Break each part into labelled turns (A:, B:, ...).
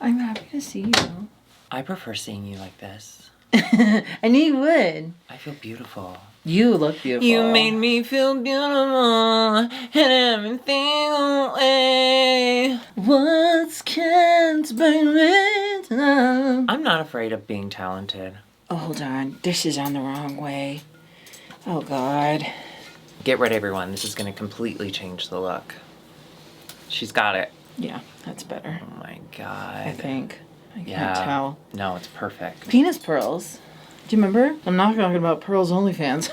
A: I'm happy to see you.
B: I prefer seeing you like this.
A: I knew you would.
B: I feel beautiful.
A: You look beautiful.
B: You made me feel beautiful and everything away.
A: What's can't be written?
B: I'm not afraid of being talented.
A: Oh, hold on. This is on the wrong way. Oh, God.
B: Get ready, everyone. This is going to completely change the look. She's got it.
A: Yeah, that's better.
B: Oh, my God.
A: I think. I can't tell.
B: No, it's perfect.
A: Penis pearls. Do you remember? I'm not talking about Pearls OnlyFans.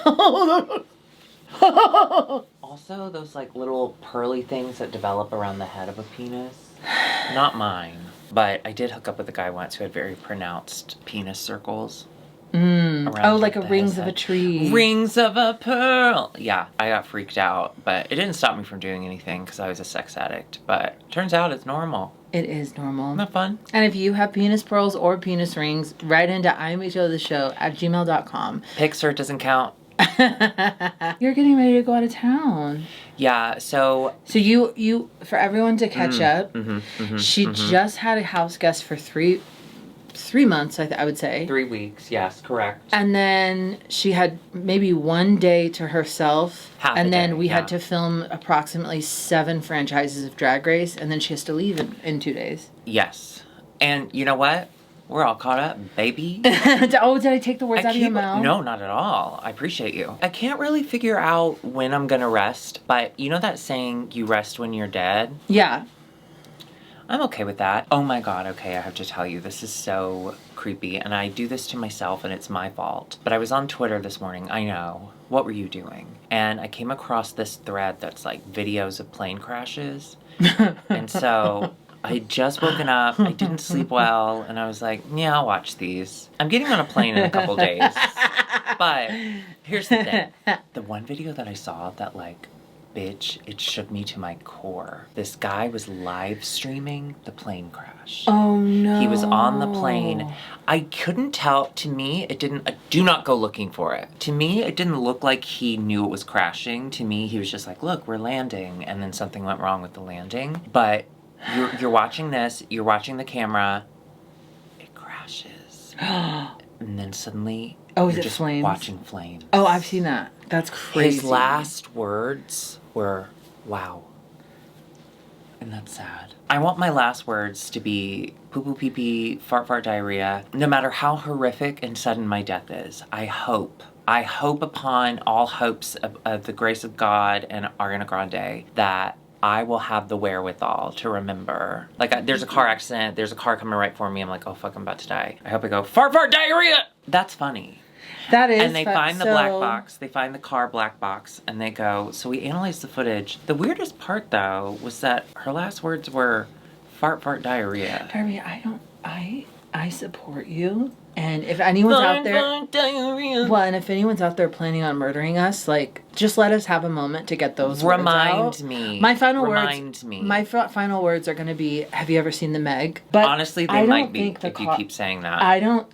B: Also, those like little pearly things that develop around the head of a penis. Not mine. But I did hook up with a guy once who had very pronounced penis circles.
A: Oh, like a rings of a tree.
B: Rings of a pearl. Yeah, I got freaked out, but it didn't stop me from doing anything because I was a sex addict. But turns out it's normal.
A: It is normal.
B: Isn't that fun?
A: And if you have penis pearls or penis rings, write into imhotherShow@gmail.com.
B: Pixar doesn't count.
A: You're getting ready to go out of town.
B: Yeah, so
A: you for everyone to catch up, she just had a house guest for three months, I would say.
B: 3 weeks, yes, correct.
A: And then she had maybe one day to herself.
B: And then
A: we had to film approximately 7 franchises of Drag Race, and then she has to leave in 2 days.
B: Yes. And you know what? We're all caught up, baby.
A: Oh, did I take the words out of your mouth?
B: No, not at all. I appreciate you. I can't really figure out when I'm gonna rest, but you know that saying, you rest when you're dead?
A: Yeah.
B: I'm okay with that. Oh my God, okay, I have to tell you, this is so creepy, and I do this to myself, and it's my fault. But I was on Twitter this morning, I know. What were you doing? And I came across this thread that's like videos of plane crashes. And so I had just woken up, I didn't sleep well, and I was like, yeah, I'll watch these. I'm getting on a plane in a couple days. But here's the thing. The one video that I saw that like, bitch, it shook me to my core. This guy was live streaming the plane crash.
A: Oh no.
B: He was on the plane. I couldn't tell. To me, it didn't. Do not go looking for it. To me, it didn't look like he knew it was crashing. To me, he was just like, look, we're landing. And then something went wrong with the landing. But you're watching this. You're watching the camera. It crashes. And then suddenly,
A: you're
B: just
A: flames?
B: Watching flames.
A: Oh, I've seen that. That's crazy.
B: His last words were, wow. And that's sad. I want my last words to be poo poo pee pee, fart fart diarrhea. No matter how horrific and sudden my death is, I hope upon all hopes of the grace of God and Ariana Grande that I will have the wherewithal to remember. Like, there's a car accident, there's a car coming right for me, I'm like, oh fuck, I'm about to die. I hope I go, fart fart diarrhea! That's funny.
A: That is.
B: And they find the black box, they find the car black box, and they go, so we analyzed the footage. The weirdest part, though, was that her last words were, fart, fart, diarrhea.
A: Darby, I support you. And if anyone's out there, well, and if anyone's out there planning on murdering us, like, just let us have a moment to get those words out. My final words are going to be, have you ever seen the Meg? But
B: honestly, they might be if you keep saying that.
A: I don't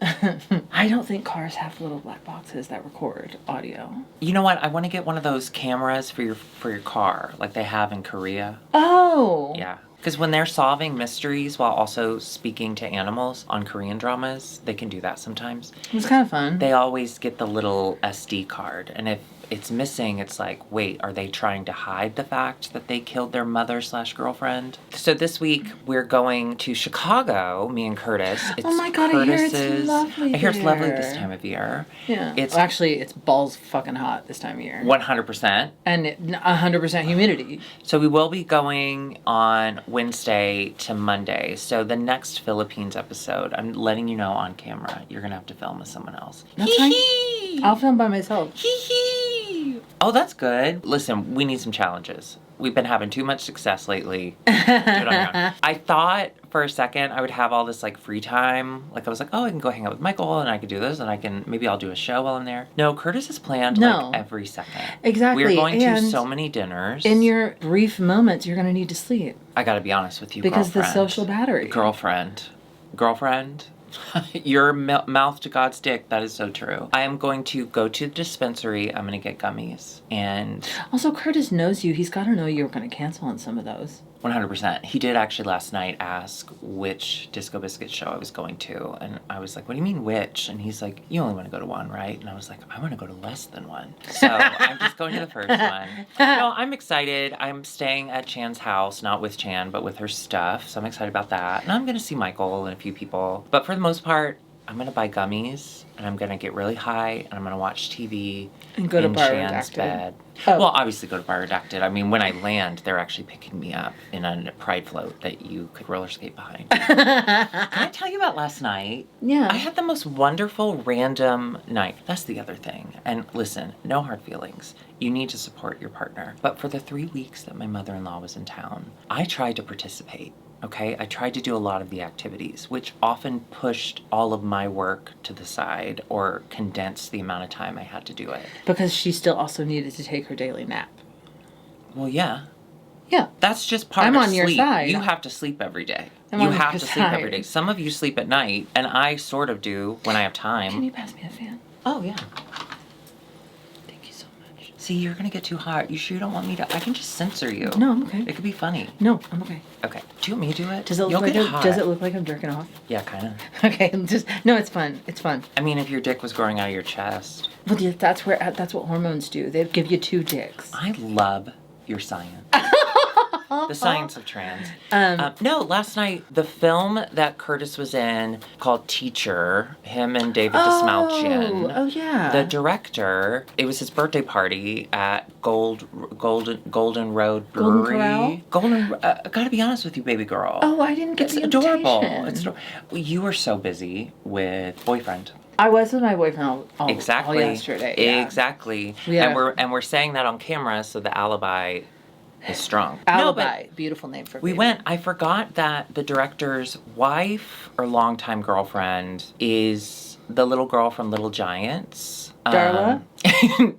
A: think cars have little black boxes that record audio.
B: You know what? I want to get one of those cameras for your car, like they have in Korea.
A: Oh.
B: Yeah. Because when they're solving mysteries while also speaking to animals on Korean dramas, they can do that sometimes.
A: It's kind of fun.
B: They always get the little SD card. And if it's missing, it's like, wait, are they trying to hide the fact that they killed their mother/girlfriend? So this week, we're going to Chicago, me and Curtis. It's
A: oh my God,
B: Curtis's,
A: I hear it's lovely
B: I hear it's lovely this time of year.
A: Yeah. Actually, it's balls fucking hot this time of year.
B: 100%.
A: And 100% humidity.
B: So we will be going on Wednesday to Monday. So the next Philippines episode, I'm letting you know on camera, you're going to have to film with someone else.
A: That's fine. I'll film by myself.
B: Oh, that's good. Listen, we need some challenges. We've been having too much success lately. Do it on your own. I thought for a second I would have all this like free time. Like I was like, oh, I can go hang out with Michael and I could do this and maybe I'll do a show while I'm there. No, Curtis has planned like every second.
A: Exactly.
B: We're going to so many dinners.
A: In your brief moments, you're going to need to sleep.
B: I got to be honest with you,
A: because
B: girlfriend.
A: the social battery.
B: Girlfriend. Your mouth to God's dick. That is so true. I am going to go to the dispensary. I'm going to get gummies. And
A: also, Curtis knows you. He's got to know you're going to cancel on some of those.
B: 100%. He did actually last night ask which Disco Biscuit show I was going to. And I was like, what do you mean which? And he's like, you only want to go to one, right? And I was like, I want to go to less than one. So I'm just going to the first one. No, I'm excited. I'm staying at Chan's house, not with Chan, but with her stuff. So I'm excited about that. And I'm going to see Michael and a few people. But for the most part, I'm going to buy gummies and I'm going to get really high and I'm going to watch TV
A: and go to Bar
B: Chan's
A: Redacted.
B: bed.
A: Oh.
B: Well, obviously go to Bar Redacted. I mean, when I land, they're actually picking me up in a pride float that you could roller skate behind. Can I tell you about last night?
A: Yeah.
B: I had the most wonderful random night. That's the other thing. And listen, no hard feelings. You need to support your partner. But for the 3 weeks that my mother-in-law was in town, I tried to participate. Okay, I tried to do a lot of the activities, which often pushed all of my work to the side or condensed the amount of time I had to do it.
A: Because she still also needed to take her daily nap.
B: Well, yeah.
A: Yeah.
B: That's just part
A: I'm
B: of
A: on
B: sleep.
A: your side.
B: You have to sleep every day.
A: I'm
B: you
A: on
B: have
A: your
B: to sleep every
A: side.
B: day. Some of you sleep at night, and I sort of do when I have time.
A: Can you pass me the fan?
B: Oh, yeah.
A: Thank you so much.
B: See, you're going to get too hot. You sure you don't want me to? I can just censor you.
A: No, I'm okay.
B: It could be funny.
A: No, I'm okay.
B: Okay. Do you want me to do it?
A: Does it look
B: You'll
A: like
B: get hot.
A: does it look like I'm jerking off?
B: Yeah, kind of.
A: Okay, no, it's fun. It's fun.
B: I mean, if your dick was growing out of your chest.
A: Well, yeah, that's what hormones do. They give you 2 dicks.
B: I love your science. The science of trans. No, last night, the film that Curtis was in called Teacher, him and David Desmalchian.
A: Oh, yeah.
B: The director, it was his birthday party at Golden Road Brewery.
A: Corral?
B: I gotta be honest with you, baby girl.
A: Oh, I didn't get
B: It's
A: the
B: adorable.
A: invitation.
B: It's adorable. You were so busy with boyfriend.
A: I was with my boyfriend all
B: Exactly.
A: yesterday. Yeah.
B: Exactly.
A: Yeah.
B: And we're saying that on camera so the alibi is strong.
A: Alibi.
B: No,
A: Beautiful name for
B: we
A: baby.
B: went. I forgot that the director's wife or longtime girlfriend is the little girl from Little Giants.
A: Darla?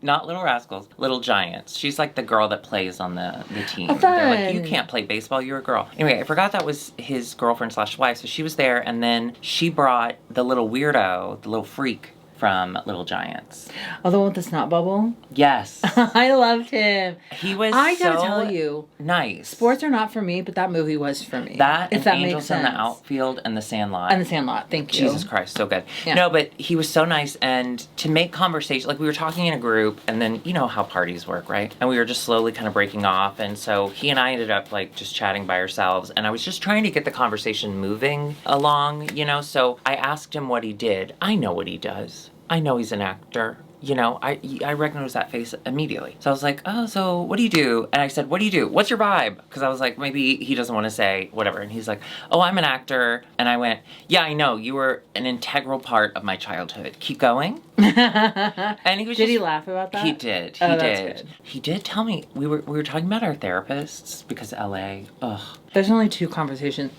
B: Not Little Rascals. Little Giants. She's like the girl that plays on the team.
A: Oh,
B: They're like,
A: fun.
B: you can't play baseball, you're a girl. Anyway, I forgot that was his girlfriend / wife, so she was there, and then she brought the little weirdo, the little freak from Little Giants.
A: Oh, the one with the snot bubble?
B: Yes.
A: I loved him.
B: He was
A: I gotta
B: so
A: tell you,
B: nice.
A: sports are not for me, but that movie was for me.
B: That
A: if
B: and
A: that
B: Angels
A: makes sense.
B: in the Outfield and The Sandlot.
A: And The Sandlot. Thank you.
B: Jesus Christ, so good.
A: Yeah.
B: No, but he was so nice, and to make conversation, like we were talking in a group, and then you know how parties work, right? And we were just slowly kind of breaking off, and so he and I ended up like just chatting by ourselves, and I was just trying to get the conversation moving along, you know, so I asked him what he did. I know what he does. I know he's an actor. You know, I recognized that face immediately. So I was like, oh, so what do you do? And I said, what do you do? What's your vibe? Because I was like, maybe he doesn't want to say whatever. And he's like, oh, I'm an actor. And I went, yeah, I know. You were an integral part of my childhood. Keep going. And he was
A: Did he laugh about that?
B: He did. He
A: Oh, that's
B: did.
A: good.
B: He did tell me, we were talking about our therapists because LA, ugh.
A: There's only 2 conversations.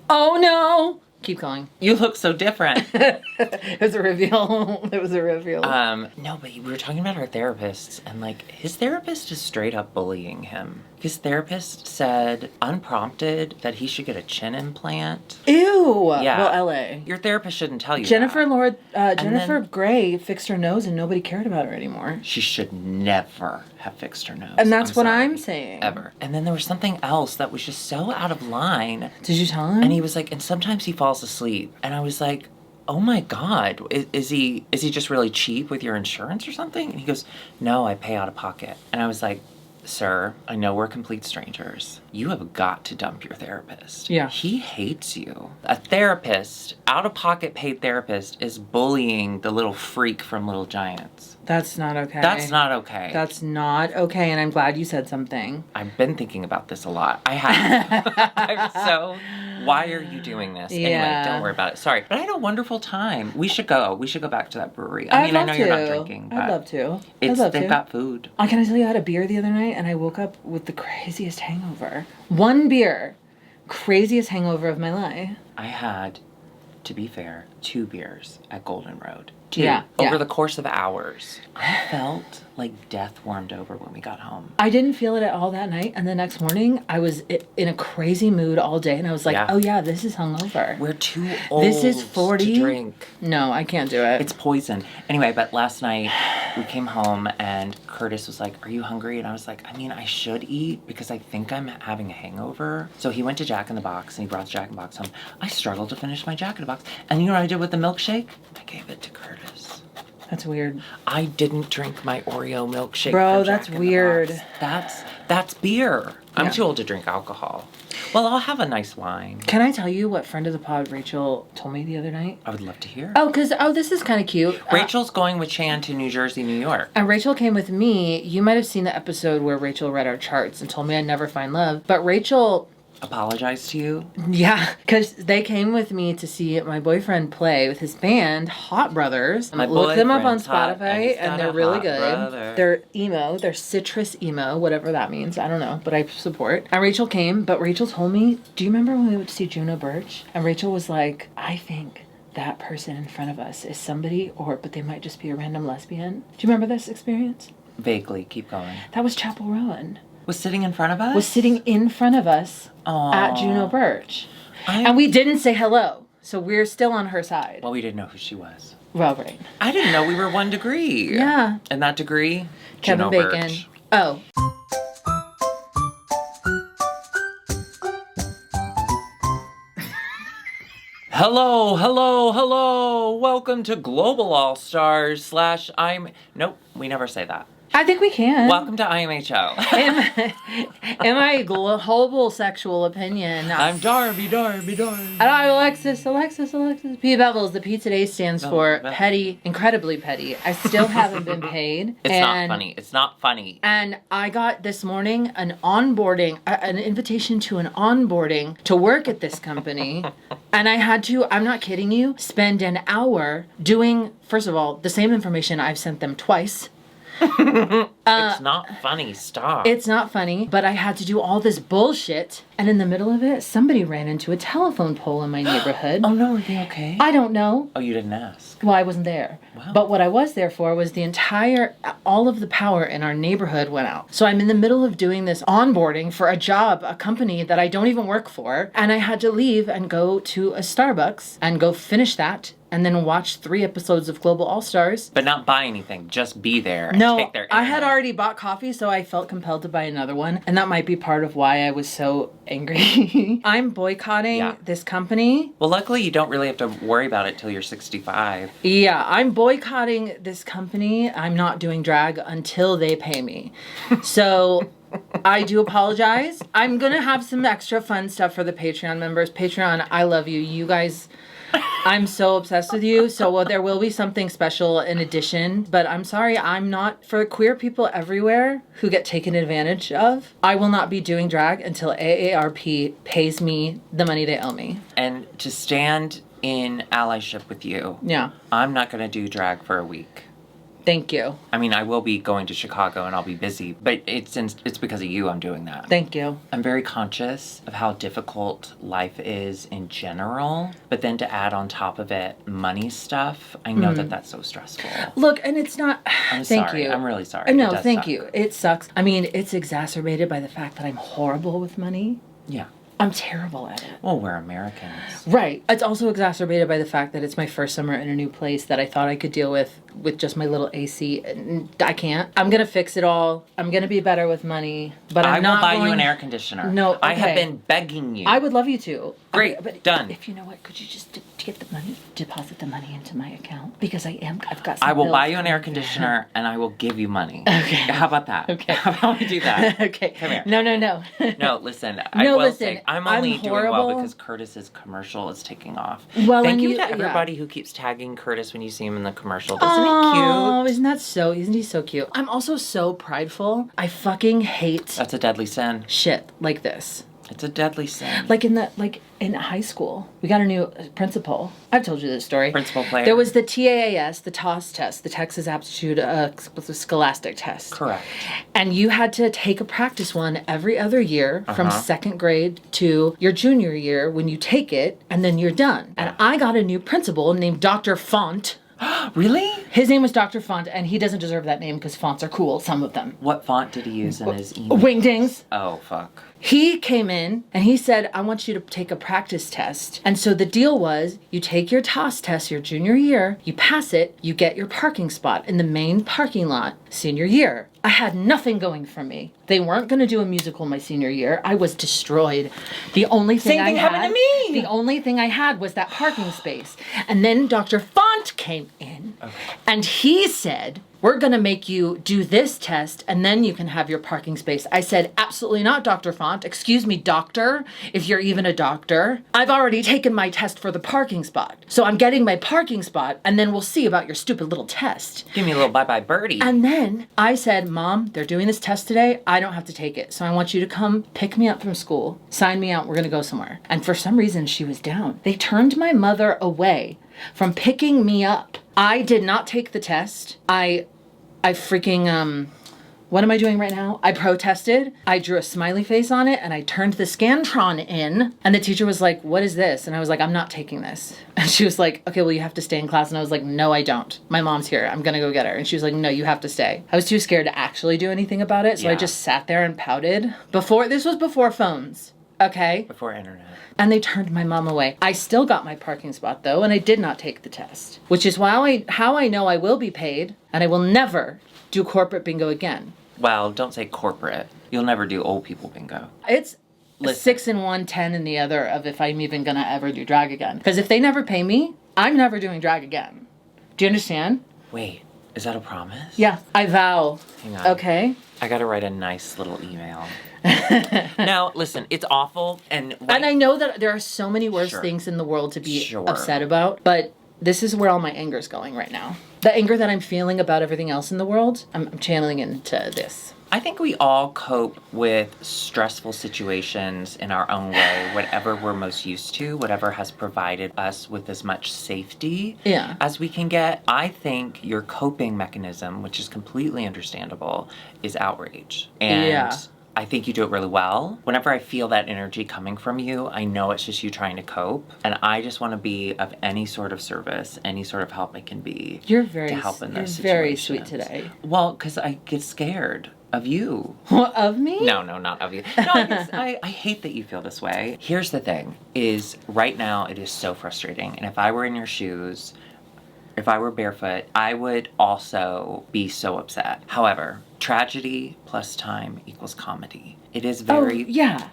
A: Oh, no! Keep going.
B: You look so different.
A: It was a reveal. It was a reveal.
B: No, but we were talking about our therapists, and like his therapist is straight up bullying him. His therapist said, unprompted, that he should get a chin implant.
A: Ew.
B: Yeah.
A: Well, LA.
B: Your therapist shouldn't tell you
A: Jennifer
B: that.
A: Jennifer Grey fixed her nose and nobody cared about her anymore.
B: She should never have fixed her nose.
A: And that's what
B: sorry.
A: I'm saying.
B: Ever. And then there was something else that was just so out of line.
A: Did you tell him?
B: And he was like, and sometimes he falls asleep. And I was like, oh my God, is he just really cheap with your insurance or something? And he goes, no, I pay out of pocket. And I was like, sir, I know we're complete strangers. You have got to dump your therapist.
A: Yeah.
B: He hates you. A therapist, out-of-pocket paid therapist, is bullying the little freak from Little Giants.
A: That's not okay.
B: That's not okay.
A: That's not okay, and I'm glad you said something.
B: I've been thinking about this a lot. I have. I'm so, why are you doing this?
A: Yeah.
B: Anyway, don't worry about it. Sorry. But I had a wonderful time. We should go. We should go back to that brewery.
A: I'd
B: I know
A: love
B: you're not
A: to.
B: drinking, but
A: I'd love to.
B: they've got food.
A: Can I tell you, I had a beer the other night, and I woke up with the craziest hangover. 1 beer. Craziest hangover of my life.
B: I had, to be fair, 2 beers at Golden Road. too.
A: Yeah.
B: Over the course of hours. I felt like death warmed over when we got home.
A: I didn't feel it at all that night. And the next morning, I was in a crazy mood all day. And I was like, oh, yeah, this is hungover.
B: We're too old
A: this is 40?
B: to drink.
A: No, I can't do it.
B: It's poison. Anyway, but last night we came home and Curtis was like, are you hungry? And I was like, I mean, I should eat because I think I'm having a hangover. So he went to Jack in the Box and he brought the Jack in the Box home. I struggled to finish my Jack in the Box. And you know what I did with the milkshake? I gave it to Curtis.
A: That's weird.
B: I didn't drink my Oreo milkshake.
A: Bro, that's weird.
B: That's beer. I'm too old to drink alcohol. Well, I'll have a nice wine.
A: Can I tell you what friend of the pod Rachel told me the other night?
B: I would love to hear.
A: Oh, this is kind of cute.
B: Rachel's going with Chan to New Jersey, New York.
A: And Rachel came with me. You might have seen the episode where Rachel read our charts and told me I'd never find love. But Rachel
B: apologize to you?
A: Yeah, because they came with me to see my boyfriend play with his band, Hot Brothers. Look them up on Spotify, and they're really good. Brother. They're emo. They're citrus emo, whatever that means. I don't know, but I support. And Rachel came, but Rachel told me, do you remember when we went to see Juno Birch? And Rachel was like, I think that person in front of us is somebody, but they might just be a random lesbian. Do you remember this experience?
B: Vaguely. Keep going.
A: That was Chapel Rowan.
B: Was sitting in front of us?
A: Was sitting in front of us at Juno Birch. And we didn't say hello. So we're still on her side.
B: Well, we didn't know who she was.
A: Well, right.
B: I didn't know we were 1 degree.
A: Yeah.
B: And that degree?
A: Kevin
B: Juno
A: Bacon.
B: Birch.
A: Oh.
B: Hello. Welcome to Global All Stars / Nope, we never say that.
A: I think we can.
B: Welcome to IMHO.
A: In my global sexual opinion.
B: I'm Darby.
A: And I'm Alexis. P. Bevels. The P today stands for petty, incredibly petty. I still haven't been paid.
B: It's not funny.
A: And I got this morning an invitation to an onboarding to work at this company. And I had to, I'm not kidding you, spend an hour doing, first of all, the same information I've sent them twice.
B: It's not funny. Stop.
A: It's not funny, but I had to do all this bullshit. And in the middle of it, somebody ran into a telephone pole in my neighborhood.
B: Oh no, are they okay?
A: I don't know.
B: Oh, you didn't ask?
A: Well, I wasn't there. Wow. But what I was there for was all of the power in our neighborhood went out. So I'm in the middle of doing this onboarding for a job, a company that I don't even work for. And I had to leave and go to a Starbucks and go finish that. And then watch 3 episodes of Global All Stars.
B: But not buy anything. Just be there and take their internet.
A: I had already bought coffee, so I felt compelled to buy another one. And that might be part of why I was so angry. I'm boycotting this company.
B: Well, luckily you don't really have to worry about it till you're 65.
A: Yeah, I'm boycotting this company. I'm not doing drag until they pay me. So I do apologize. I'm going to have some extra fun stuff for the Patreon members. Patreon, I love you. You guys... I'm so obsessed with you, so there will be something special in addition, but I'm sorry, I'm not, for queer people everywhere who get taken advantage of, I will not be doing drag until AARP pays me the money they owe me.
B: And to stand in allyship with you, I'm not going to do drag for a week.
A: Thank you.
B: I mean, I will be going to Chicago and I'll be busy, but it's because of you I'm doing that.
A: Thank you.
B: I'm very conscious of how difficult life is in general, but then to add on top of it money stuff, I know that that's so stressful.
A: Look, and it's not... Thank you.
B: I'm really sorry.
A: No, thank you. It sucks. I mean, it's exacerbated by the fact that I'm horrible with money.
B: Yeah.
A: I'm terrible at it.
B: Well, we're Americans.
A: Right. It's also exacerbated by the fact that it's my first summer in a new place that I thought I could deal with just my little AC. And I can't. I'm going to fix it all. I'm going to be better with money. But I'm not
B: I will buy you an air conditioner.
A: No, okay.
B: I have been begging you.
A: I would love you to.
B: Great.
A: But
B: done.
A: If you know what, could you just get the money, deposit the money into my account? Because I've got some
B: I will
A: bills.
B: buy you an air conditioner and I will give you money.
A: Okay.
B: How about that?
A: Okay.
B: How about we do that?
A: Okay.
B: Come here.
A: No.
B: No, listen. I will say, I'm only doing well because Curtis's commercial is taking off.
A: Well,
B: Thank you to everybody who keeps tagging Curtis when you see him in the commercial. Isn't he cute?
A: Oh, isn't he so cute? I'm also so prideful. I fucking hate...
B: That's a deadly sin.
A: Shit like this.
B: It's a deadly sin.
A: Like in high school, we got a new principal. I've told you this story.
B: Principal player.
A: There was the TAAS, the TOS test, the Texas Aptitude Scholastic Test.
B: Correct.
A: And you had to take a practice one every other year from 2nd grade to your junior year when you take it, and then you're done. And I got a new principal named Dr. Font.
B: Really?
A: His name was Dr. Font, and he doesn't deserve that name because fonts are cool, some of them.
B: What font did he use in his email?
A: Wingdings.
B: Oh, fuck.
A: He came in and he said, I want you to take a practice test. And so the deal was you take your TOS test your junior year, you pass it, you get your parking spot in the main parking lot senior year. I had nothing going for me. They weren't going to do a musical my senior year. I was destroyed. The only thing
B: happened to me.
A: The only thing I had was that parking space. And then Dr. Font came in and he said, we're going to make you do this test and then you can have your parking space. I said, absolutely not, Dr. Font. Excuse me, doctor, if you're even a doctor. I've already taken my test for the parking spot. So I'm getting my parking spot and then we'll see about your stupid little test.
B: Give me a little bye-bye birdie.
A: And then I said, Mom, they're doing this test today. I don't have to take it. So I want you to come pick me up from school, sign me out. We're going to go somewhere. And for some reason, she was down. They turned my mother away from picking me up. I did not take the test. I freaking, what am I doing right now? I protested. I drew a smiley face on it and I turned the Scantron in and the teacher was like, what is this? And I was like, I'm not taking this. And she was like, okay, well, you have to stay in class. And I was like, no, I don't. My mom's here. I'm going to go get her. And she was like, no, you have to stay. I was too scared to actually do anything about it. So I just sat there and pouted. This was before phones. Okay.
B: Before internet.
A: And they turned my mom away. I still got my parking spot though, and I did not take the test, which is how I know I will be paid, and I will never do corporate bingo again.
B: Well, don't say corporate. You'll never do old people bingo.
A: It's 6 in one, 10 in the other of if I'm even gonna ever do drag again. Because if they never pay me, I'm never doing drag again. Do you understand?
B: Wait, is that a promise?
A: Yeah, I vow.
B: Hang on.
A: Okay.
B: I gotta write a nice little email. Now, listen, it's awful, and
A: I know that there are so many worse things in the world to be upset about, but this is where all my anger is going right now. The anger that I'm feeling about everything else in the world, I'm channeling into this.
B: I think we all cope with stressful situations in our own way, whatever we're most used to, whatever has provided us with as much safety as we can get. I think your coping mechanism, which is completely understandable, is outrage. And I think you do it really well. Whenever I feel that energy coming from you, I know it's just you trying to cope. And I just want to be of any sort of service, any sort of help I can be.
A: You're very,
B: to help in those
A: very
B: situations.
A: sweet today.
B: Well, because I get scared of you.
A: What, of me?
B: No, not of you. No, I hate that you feel this way. Here's the thing, is right now it is so frustrating. And if I were in your shoes, if I were barefoot, I would also be so upset. However, tragedy plus time equals comedy. It is very,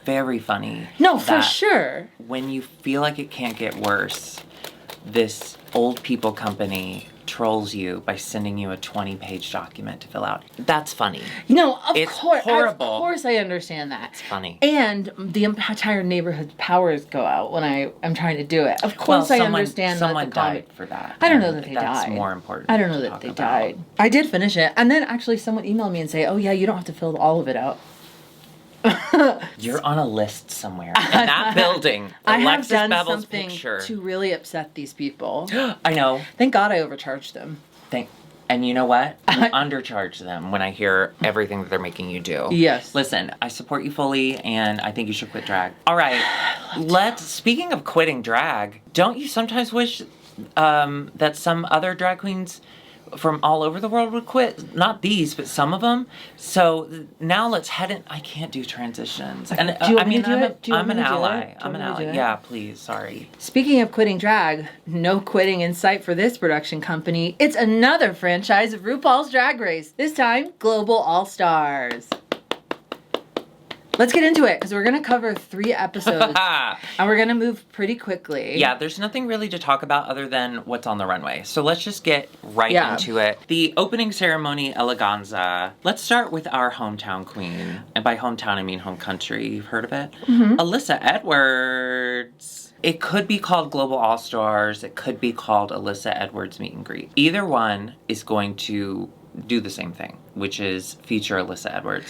B: very funny.
A: No, for sure.
B: When you feel like it can't get worse, this old people company trolls you by sending you a 20-page document to fill out. That's funny.
A: No,
B: it's horrible.
A: Of course I understand that.
B: It's funny.
A: And the entire neighborhood's powers go out when I'm trying to do it. Of course I understand that.
B: Someone died for that.
A: I don't know that they died.
B: That's more important.
A: I don't know that they died. I did finish it. And then actually someone emailed me and say, oh yeah, you don't have to fill all of it out.
B: You're on a list somewhere in that building.
A: I
B: Alexis
A: have done
B: Bevel's
A: something
B: picture.
A: to really upset these people.
B: I know.
A: Thank God I overcharged them.
B: And you know what? You undercharge them when I hear everything that they're making you do.
A: Yes.
B: Listen, I support you fully, and I think you should quit drag. All right. Speaking of quitting drag, don't you sometimes wish that some other drag queens from all over the world would quit? Not these, but some of them. So now let's head in. I can't do transitions. And I'm an ally. I'm an ally. Yeah, please. Sorry.
A: Speaking of quitting drag, no quitting in sight for this production company. It's another franchise of RuPaul's Drag Race. This time, Global All Stars. Let's get into it, because we're going to cover 3 episodes, and we're going to move pretty quickly.
B: Yeah, there's nothing really to talk about other than what's on the runway. So let's just get right into it. The opening ceremony, Eleganza. Let's start with our hometown queen. And by hometown, I mean home country. You've heard of it? Mm-hmm. Alyssa Edwards. It could be called Global All Stars. It could be called Alyssa Edwards Meet and Greet. Either one is going to do the same thing, which is feature Alyssa Edwards.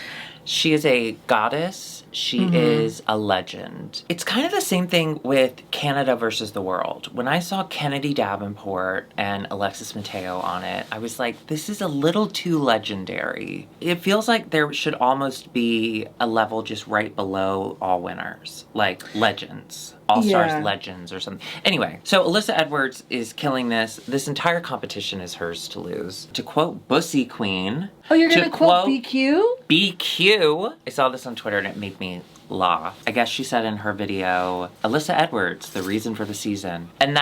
B: She is a goddess. She is a legend. It's kind of the same thing with Canada versus the world. When I saw Kennedy Davenport and Alexis Mateo on it, I was like, this is a little too legendary. It feels like there should almost be a level just right below all winners, like legends. All-Stars Legends or something. Anyway, so Alyssa Edwards is killing this. This entire competition is hers to lose. To quote Bussy Queen.
A: Oh, you're going to quote BQ?
B: BQ. I saw this on Twitter and it made me laugh. I guess she said in her video, Alyssa Edwards, the reason for the season. And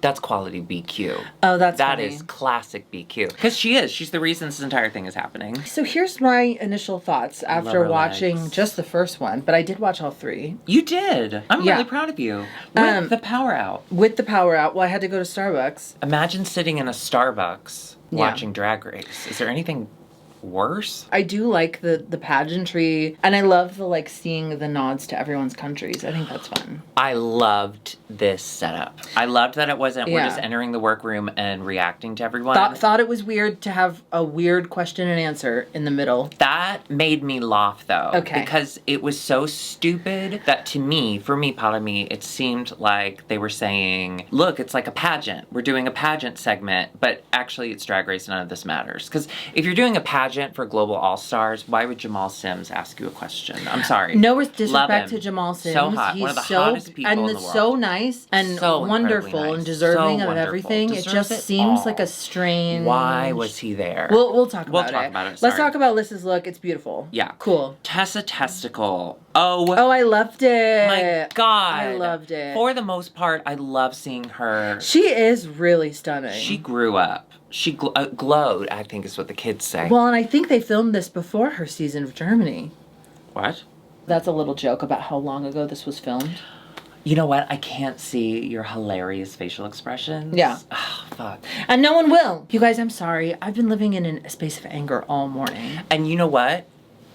B: that's quality BQ.
A: Oh, that's
B: That
A: funny.
B: is classic BQ. Because she's the reason this entire thing is happening.
A: So here's my initial thoughts after watching just the first one, but I did watch all 3.
B: You did. I'm really proud of you. With the power out.
A: With the power out. Well, I had to go to Starbucks.
B: Imagine sitting in a Starbucks watching Drag Race. Is there anything worse?
A: I do like the pageantry, and I love the seeing the nods to everyone's countries. I think that's fun.
B: I loved this setup. I loved that it wasn't we're just entering the workroom and reacting to everyone.
A: Thought it was weird to have a weird question and answer in the middle.
B: That made me laugh though.
A: Okay.
B: Because it was so stupid that for me, it seemed like they were saying, look, it's like a pageant. We're doing a pageant segment, but actually it's Drag Race. None of this matters. Because if you're doing a pageant for Global All-Stars, why would Jamal Sims ask you a question? I'm sorry.
A: No disrespect to Jamal Sims.
B: So hot.
A: He's
B: one of the hottest people in the world.
A: And so nice and wonderful and deserving of everything. It just seems like a strange...
B: Why was he there?
A: We'll talk about it.
B: We'll talk about it.
A: Let's talk about Lyssa's look. It's beautiful.
B: Yeah.
A: Cool.
B: Tessa Testicle. Oh,
A: I loved it.
B: My God.
A: I loved it.
B: For the most part, I love seeing her.
A: She is really stunning.
B: She grew up. She glowed, I think is what the kids say.
A: Well, and I think they filmed this before her season of Germany.
B: What?
A: That's a little joke about how long ago this was filmed.
B: You know what? I can't see your hilarious facial expressions.
A: Yeah.
B: Oh, fuck.
A: And no one will. You guys, I'm sorry. I've been living in a space of anger all morning.
B: And you know what?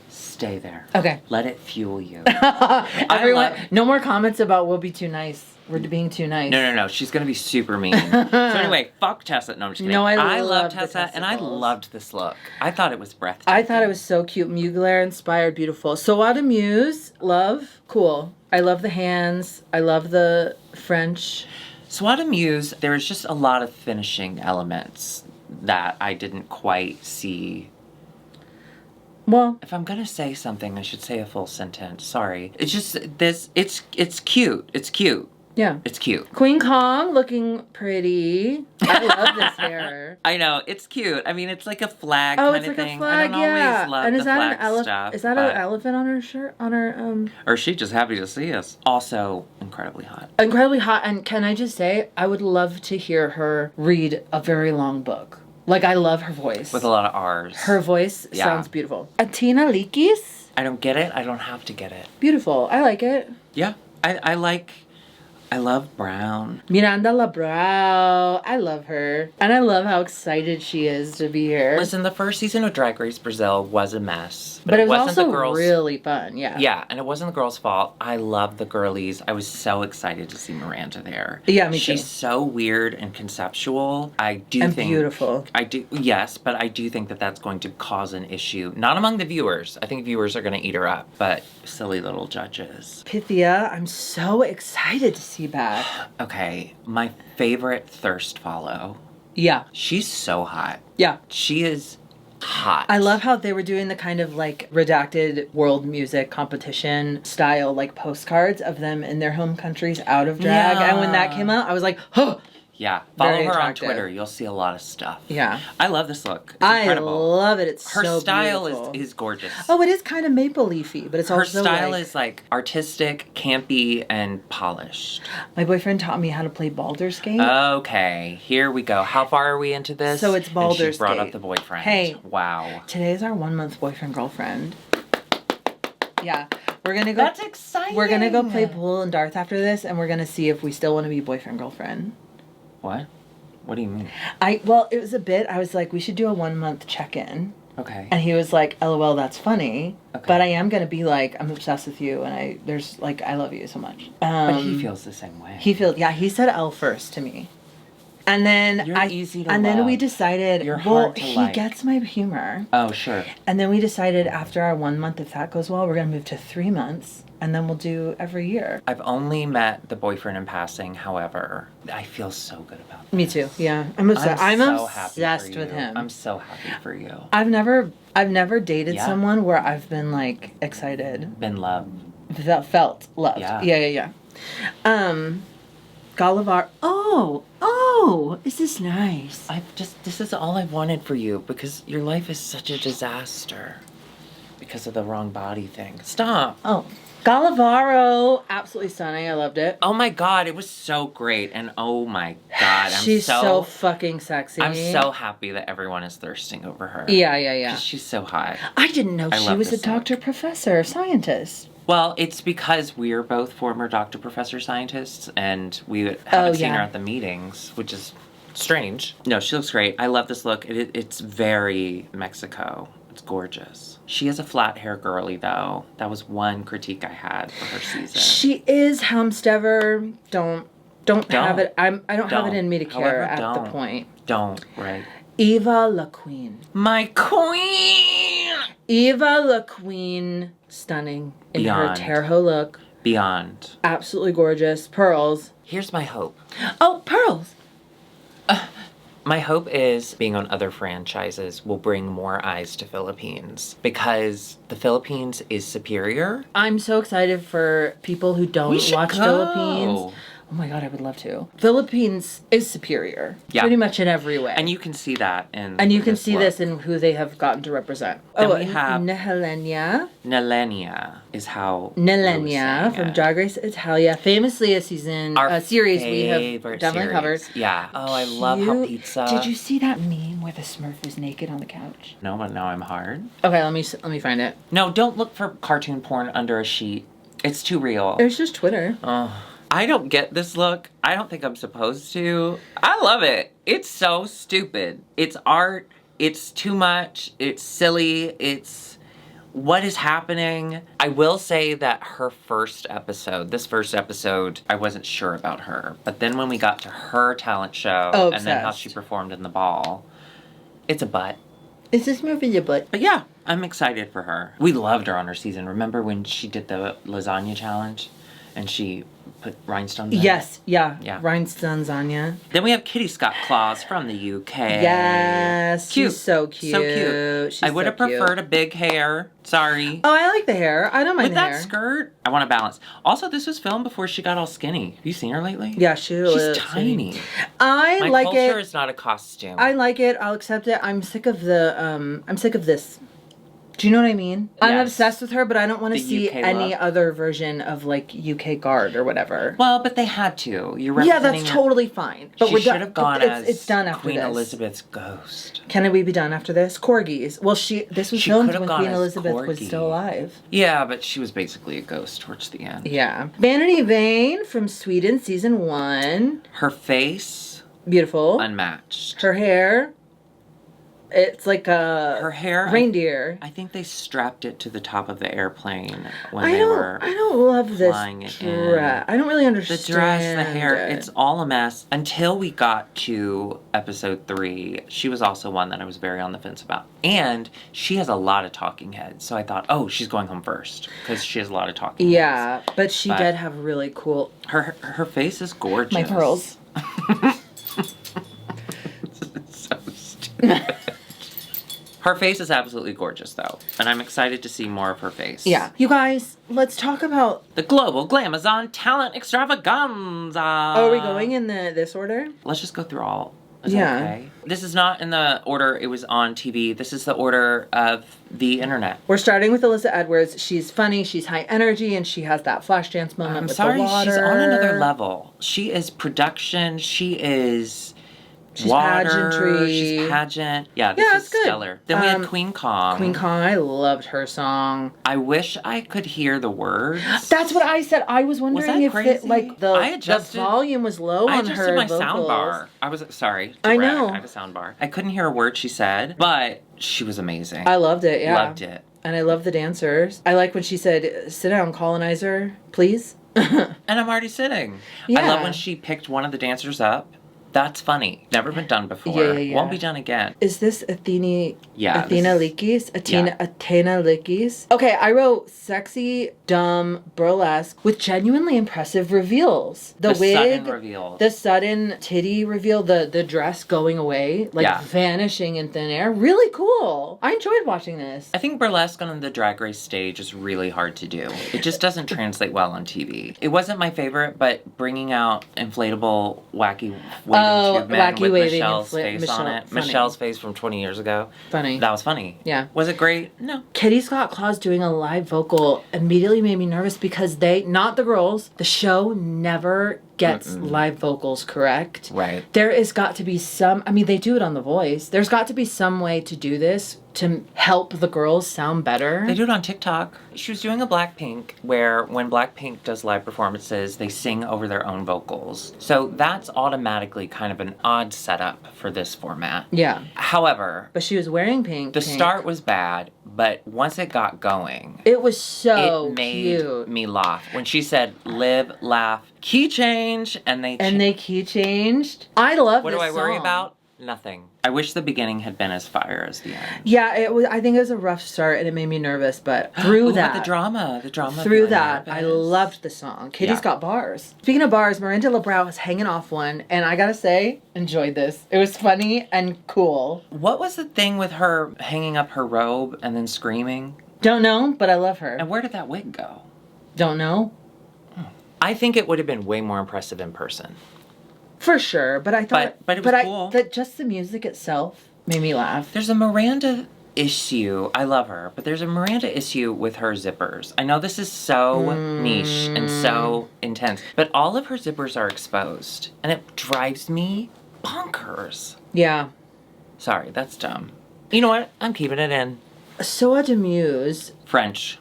B: Stay there.
A: Okay.
B: Let it fuel you.
A: Everyone, no more comments about we'll be too nice. We're being too nice.
B: No. She's going to be super mean. So anyway, fuck Tessa. No, I'm just kidding.
A: No, I
B: love Tessa, and I loved this look. I thought it was breathtaking.
A: I thought it was so cute. Mugler inspired, beautiful. Soada Muse, love, cool. I love the hands. I love the French.
B: Soada Muse, there was just a lot of finishing elements that I didn't quite see.
A: Well,
B: if I'm gonna say something, I should say a full sentence. Sorry. It's just it's cute. It's cute.
A: Yeah.
B: It's cute.
A: Queen Kong looking pretty. I love this hair.
B: I know, it's cute. I mean, it's like a flag
A: kind
B: of thing.
A: Oh, it's like a flag,
B: I don't always love
A: and is
B: the
A: that
B: flag
A: an elephant?
B: stuff.
A: Is that an elephant on her shirt? On her
B: Or is she just happy to see us? Also, incredibly hot.
A: Incredibly hot. And can I just say, I would love to hear her read a very long book. I love her voice.
B: With a lot of R's.
A: Her voice sounds beautiful. Atina Likis?
B: I don't get it. I don't have to get it.
A: Beautiful. I like it.
B: Yeah. I love Brown.
A: Miranda Labrao. I love her. And I love how excited she is to be here.
B: Listen, the first season of Drag Race Brazil was a mess.
A: But it was
B: wasn't
A: also
B: the girls'
A: really fun, yeah.
B: Yeah, and it wasn't the girls' fault. I love the girlies. I was so excited to see Miranda there.
A: Yeah, me too.
B: She's so weird and conceptual. I do think...
A: beautiful.
B: I do, yes, but I do think that that's going to cause an issue. Not among the viewers. I think viewers are going to eat her up, but silly little judges.
A: Pythia, I'm so excited to see back.
B: Okay, my favorite thirst follow.
A: Yeah.
B: She's so hot.
A: Yeah.
B: She is hot.
A: I love how they were doing the kind of redacted world music competition style postcards of them in their home countries out of drag.
B: Yeah.
A: And when that came out, I was like, huh.
B: Yeah, follow
A: Very
B: her
A: attractive.
B: on Twitter. You'll see a lot of stuff.
A: Yeah.
B: I love this look. It's incredible.
A: I love it. It's
B: her
A: so
B: style
A: beautiful.
B: is gorgeous.
A: Oh, it is kind of maple leafy, but it's
B: her
A: also
B: style is artistic, campy, and polished.
A: My boyfriend taught me how to play Baldur's Gate.
B: Okay, here we go. How far are we into this?
A: So it's Baldur's Gate.
B: And she brought up the boyfriend.
A: Hey.
B: Wow.
A: Today is our 1 month boyfriend-girlfriend. Yeah. We're gonna go.
B: That's exciting.
A: We're gonna go play pool and darts after this, and we're gonna see if we still want to be boyfriend-girlfriend.
B: What? What do you mean?
A: Well, it was a bit. I was like, we should do a 1 month check-in.
B: Okay.
A: And he was like, LOL, that's funny.
B: Okay.
A: But I am gonna be I'm obsessed with you, and I love you so much.
B: But he feels the same way.
A: He said L first to me. And then
B: You're easy to
A: and
B: love.
A: then we decided,
B: You're hard to
A: he
B: like.
A: gets my humor.
B: Oh, sure.
A: And then we decided after our 1 month, if that goes well, we're gonna move to 3 months, and then we'll do every year.
B: I've only met the boyfriend in passing, however, I feel so good about that.
A: Me too. Yeah, I'm obsessed. I'm
B: so happy
A: obsessed
B: for
A: with
B: you.
A: him.
B: I'm so happy for you.
A: I've never dated someone where I've been excited.
B: Been loved.
A: Felt loved. Yeah. Gulliver. Oh, is this nice?
B: This is all I wanted for you because your life is such a disaster because of the wrong body thing. Stop.
A: Oh, Galavaro, absolutely stunning. I loved it.
B: Oh my God, it was so great. And oh my God,
A: she's so fucking sexy.
B: I'm so happy that everyone is thirsting over her.
A: Yeah.
B: She's so hot.
A: I didn't know she was a doctor, professor, scientist.
B: Well, it's because we're both former doctor, professor, scientists, and we haven't seen her at the meetings, which is strange. No, she looks great. I love this look. It's very Mexico. It's gorgeous. She is a flat hair girly, though. That was one critique I had for her season.
A: She is Helmstever. Don't have it. I don't have it in me to care at the point.
B: Right.
A: Eva La Queen.
B: My queen!
A: Eva La Queen. Stunning. In her Terho look.
B: Beyond.
A: Absolutely gorgeous. Pearls.
B: Here's my hope.
A: Oh, pearls!
B: My hope is being on other franchises will bring more eyes to Philippines because the Philippines is superior.
A: I'm so excited for people who don't watch Philippines. Oh my God, I would love to. Philippines is superior. Yeah. Pretty much in every way.
B: And you can see that in
A: And you can see this in who they have gotten to represent.
B: Then we have
A: Nehelenia.
B: Nelenia is how
A: Nelenia from Drag Race Italia. Famously a series we have definitely covered.
B: Yeah. Oh, I love how pizza.
A: Did you see that meme where the Smurf was naked on the couch?
B: No, but now I'm hard.
A: Okay, let me find it.
B: No, don't look for cartoon porn under a sheet. It's too real.
A: It's just Twitter.
B: Oh. I don't get this look. I don't think I'm supposed to. I love it. It's so stupid. It's art. It's too much. It's silly. It's what is happening. I will say that this first episode, I wasn't sure about her. But then when we got to her talent show and then how she performed in the ball, it's a butt.
A: Is this movie your butt?
B: But yeah, I'm excited for her. We loved her on her season. Remember when she did the lasagna challenge? And she put rhinestones in it?
A: Yes, yeah. Rhinestones lasagna.
B: Then we have Kitty Scott Claus from the UK.
A: Yes,
B: cute.
A: She's so cute.
B: So cute. I would have preferred a big hair. Sorry.
A: Oh, I like the hair. I don't mind
B: the hair. With that skirt, I want to balance. Also, this was filmed before she got all skinny. Have you seen her lately?
A: Yeah,
B: she's tiny.
A: I like it.
B: My culture is not a costume.
A: I like it. I'll accept it. I'm sick of this. Do you know what I mean? Yes. I'm obsessed with her, but I don't want to see any other version of like UK Guard or whatever.
B: Well, but they had to. You're representing
A: that's totally fine. But
B: she should have gone as
A: it's done after
B: Queen
A: this.
B: Elizabeth's ghost.
A: Can we be done after this? Corgis. Well, this was filmed when Queen Elizabeth was still alive.
B: Yeah, but she was basically a ghost towards the end.
A: Yeah. Vanity Vane from Sweden, season 1.
B: Her face.
A: Beautiful.
B: Unmatched.
A: Her hair. It's like
B: her hair
A: reindeer.
B: I think they strapped it to the top of the airplane when they were
A: I don't love this dress. I don't really understand
B: the dress, the hair. It's all a mess until we got to episode 3. She was also one that I was very on the fence about, and she has a lot of talking heads. So I thought, oh, she's going home first because she has a lot of talking heads.
A: Yeah, but she did have really cool.
B: Her face is gorgeous.
A: My pearls.
B: It's so stupid. Her face is absolutely gorgeous, though, and I'm excited to see more of her face.
A: Yeah. You guys, let's talk about
B: the Global Glamazon Talent Extravaganza.
A: Are we going in this order?
B: Let's just go through all. Is that okay? This is not in the order it was on TV. This is the order of the internet.
A: We're starting with Alyssa Edwards. She's funny, she's high energy, and she has that flash dance moment with the water.
B: She's on another level. She is production. She's water,
A: pageantry.
B: She's pageant. Yeah, this is stellar. Then we had Queen Kong.
A: Queen Kong, I loved her song.
B: I wish I could hear the words.
A: That's what I said. I was wondering if the volume was low on her
B: adjusted my
A: vocals.
B: sound bar. I was sorry.
A: I know.
B: I have a sound bar. I couldn't hear a word she said, but she was amazing.
A: I loved it. Yeah,
B: loved it.
A: And I love the dancers. I like when she said, "Sit down, colonizer, please."
B: And I'm already sitting. Yeah. I love when she picked one of the dancers up That's funny. Never been done before.
A: Yeah.
B: Won't be done again.
A: Is this Athena?
B: Yeah.
A: Athena Likis? Athena Likis? Okay, I wrote sexy, dumb, burlesque with genuinely impressive reveals. The wig,
B: sudden reveal.
A: the sudden titty reveal, the dress going away, vanishing in thin air. Really cool. I enjoyed watching this.
B: I think burlesque on the Drag Race stage is really hard to do. It just doesn't translate well on TV. It wasn't my favorite, but bringing out inflatable, wacky waving tube men with Michelle's face on it.
A: Funny.
B: Michelle's face from 20 years ago.
A: Funny.
B: That was funny.
A: Yeah.
B: Was it great? No.
A: Kitty Scott Claus doing a live vocal immediately made me nervous because not the girls, the show never gets live vocals correct.
B: Right.
A: There is got to be they do it on The Voice. There's got to be some way to do this to help the girls sound better.
B: They do it on TikTok. She was doing a Blackpink where when Blackpink does live performances, they sing over their own vocals. So that's automatically kind of an odd setup for this format.
A: Yeah.
B: However,
A: but she was wearing pink.
B: The start was bad, but once it got going,
A: it was so
B: it made
A: cute.
B: Me laugh. When she said live, laugh, key change, and they
A: key changed. I love
B: what
A: this
B: do I worry
A: song.
B: about? Nothing. I wish the beginning had been as fire as the end.
A: Yeah, it was. I think it was a rough start and it made me nervous, but through that,
B: the drama.
A: Through that, I loved the song. Kitty's got bars. Speaking of bars, Miranda LeBrow was hanging off one, and I gotta say, enjoyed this. It was funny and cool.
B: What was the thing with her hanging up her robe and then screaming?
A: Don't know, but I love her.
B: And where did that wig go?
A: Don't know.
B: I think it would have been way more impressive in person.
A: For sure, but I thought,
B: but it was cool.
A: That just the music itself made me laugh.
B: There's a Miranda issue. I love her, but there's a Miranda issue with her zippers. I know this is so niche and so intense, but all of her zippers are exposed, and it drives me bonkers.
A: Yeah.
B: Sorry, that's dumb. You know what? I'm keeping it in.
A: Soa Demuse. French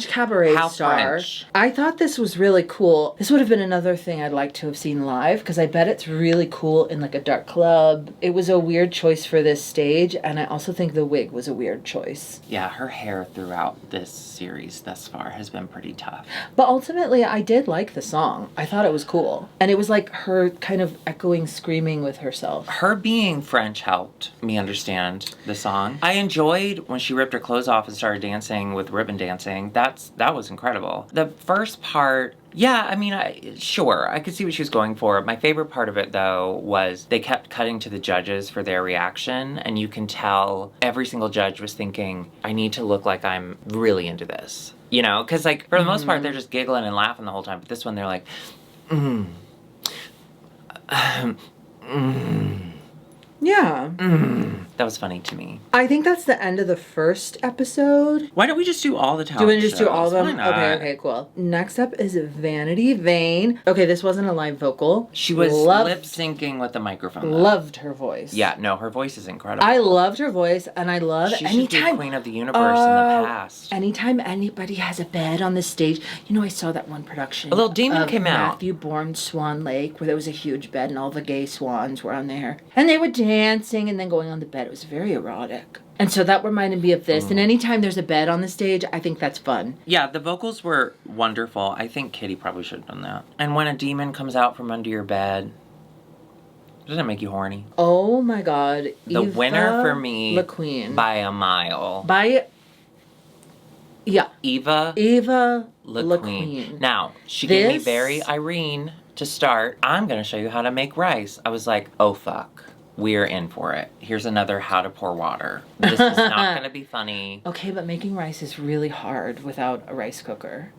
A: cabaret star.
B: French.
A: I thought this was really cool. This would have been another thing I'd like to have seen live because I bet it's really cool in like a dark club. It was a weird choice for this stage, and I also think the wig was a weird choice.
B: Yeah, her hair throughout this series thus far has been pretty tough.
A: But ultimately, I did like the song. I thought it was cool. And it was like her kind of echoing, screaming with herself.
B: Her being French helped me understand the song. I enjoyed when she ripped her clothes off and started dancing with ribbon dancing. That was incredible. The first part, yeah, I mean, I could see what she was going for. My favorite part of it, though, was they kept cutting to the judges for their reaction, and you can tell every single judge was thinking, I need to look like I'm really into this. You know, because, like, for the most part, they're just giggling and laughing the whole time, but this one, they're like,
A: Yeah.
B: That was funny to me.
A: I think that's the end of the first episode.
B: Why don't we just do all the talent
A: Do you want to just do all of them?
B: Why not?
A: Okay, cool. Next up is Vanity Vane. Okay, this wasn't a live vocal.
B: She was lip syncing with the microphone. Though.
A: Loved her voice.
B: Yeah, no, her voice is incredible.
A: I loved her voice, and I love
B: she should be Queen of the Universe in the past.
A: Anytime anybody has a bed on the stage, you know, I saw that one production.
B: A Little Demon came out.
A: Matthew Bourne's Swan Lake, where there was a huge bed, and all the gay swans were on there, and they were dancing and then going on the bed. It was very erotic. And so that reminded me of this. And anytime there's a bed on the stage, I think that's fun.
B: Yeah, the vocals were wonderful. I think Kitty probably should have done that. And when a demon comes out from under your bed, doesn't it make you horny?
A: Oh my God.
B: The winner for me
A: LaQueen.
B: By a mile. Eva LaQueen. Now, she gave me very Irene to start. I'm going to show you how to make rice. I was like, oh fuck. We're in for it. Here's another how to pour water. This is not going to be funny.
A: Okay, but making rice is really hard without a rice cooker.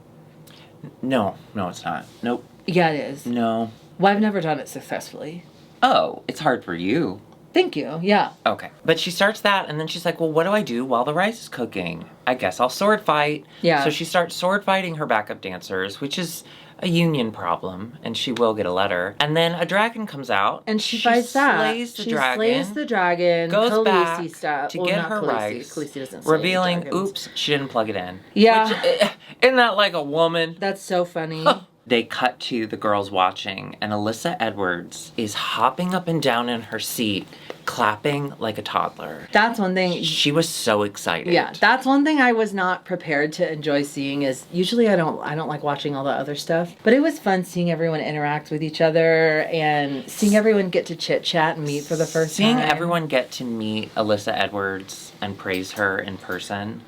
B: No, it's not. Nope.
A: Yeah, it is.
B: No.
A: Well, I've never done it successfully.
B: Oh, it's hard for you.
A: Thank you, yeah.
B: Okay. But she starts that, and then she's like, well, what do I do while the rice is cooking? I guess I'll sword fight. Yeah. So she starts sword fighting her backup dancers, which is a union problem, and she will get a letter. And then a dragon comes out.
A: And she fights that.
B: Slays the dragon.
A: Goes
B: Goes back
A: stuff.
B: to get her rice.
A: Khaleesi doesn't slay
B: revealing,
A: dragons.
B: oops, she didn't plug it in.
A: Yeah.
B: Which, isn't that like a woman?
A: That's so funny.
B: they cut to the girls watching, and Alyssa Edwards is hopping up and down in her seat, clapping like a toddler.
A: That's one thing.
B: She was so excited.
A: Yeah, that's one thing I was not prepared to enjoy seeing. Is usually I don't like watching all the other stuff, but it was fun seeing everyone interact with each other and seeing everyone get to chit chat and meet for the first time.
B: Seeing everyone get to meet Alyssa Edwards and praise her in person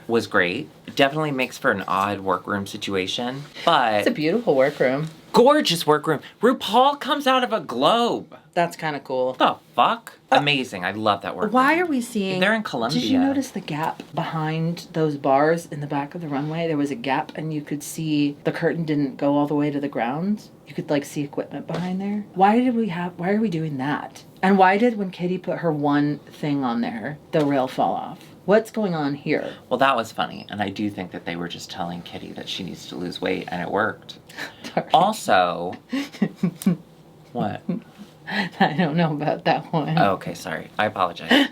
B: was great. It definitely makes for an odd workroom situation, but
A: it's a beautiful workroom.
B: Gorgeous workroom. RuPaul comes out of a globe.
A: That's kind of cool.
B: The fuck? Amazing. I love that workroom.
A: Why are we seeing...
B: They're in Colombia.
A: Did you notice the gap behind those bars in the back of the runway? There was a gap and you could see the curtain didn't go all the way to the ground. You could like see equipment behind there. Why are we doing that? And why did when Kitty put her one thing on there, the rail fall off? What's going on here?
B: Well, that was funny. And I do think that they were just telling Kitty that she needs to lose weight, and it worked. Also, what?
A: I don't know about that one.
B: Oh, okay, sorry. I apologize.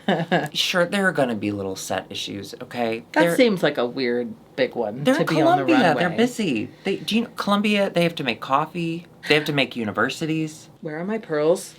B: Sure, there are going to be little set issues, okay?
A: That seems like a weird big one
B: to
A: be on the runway.
B: They're busy. Do you know, Columbia, they have to make coffee. They have to make universities.
A: Where are my pearls?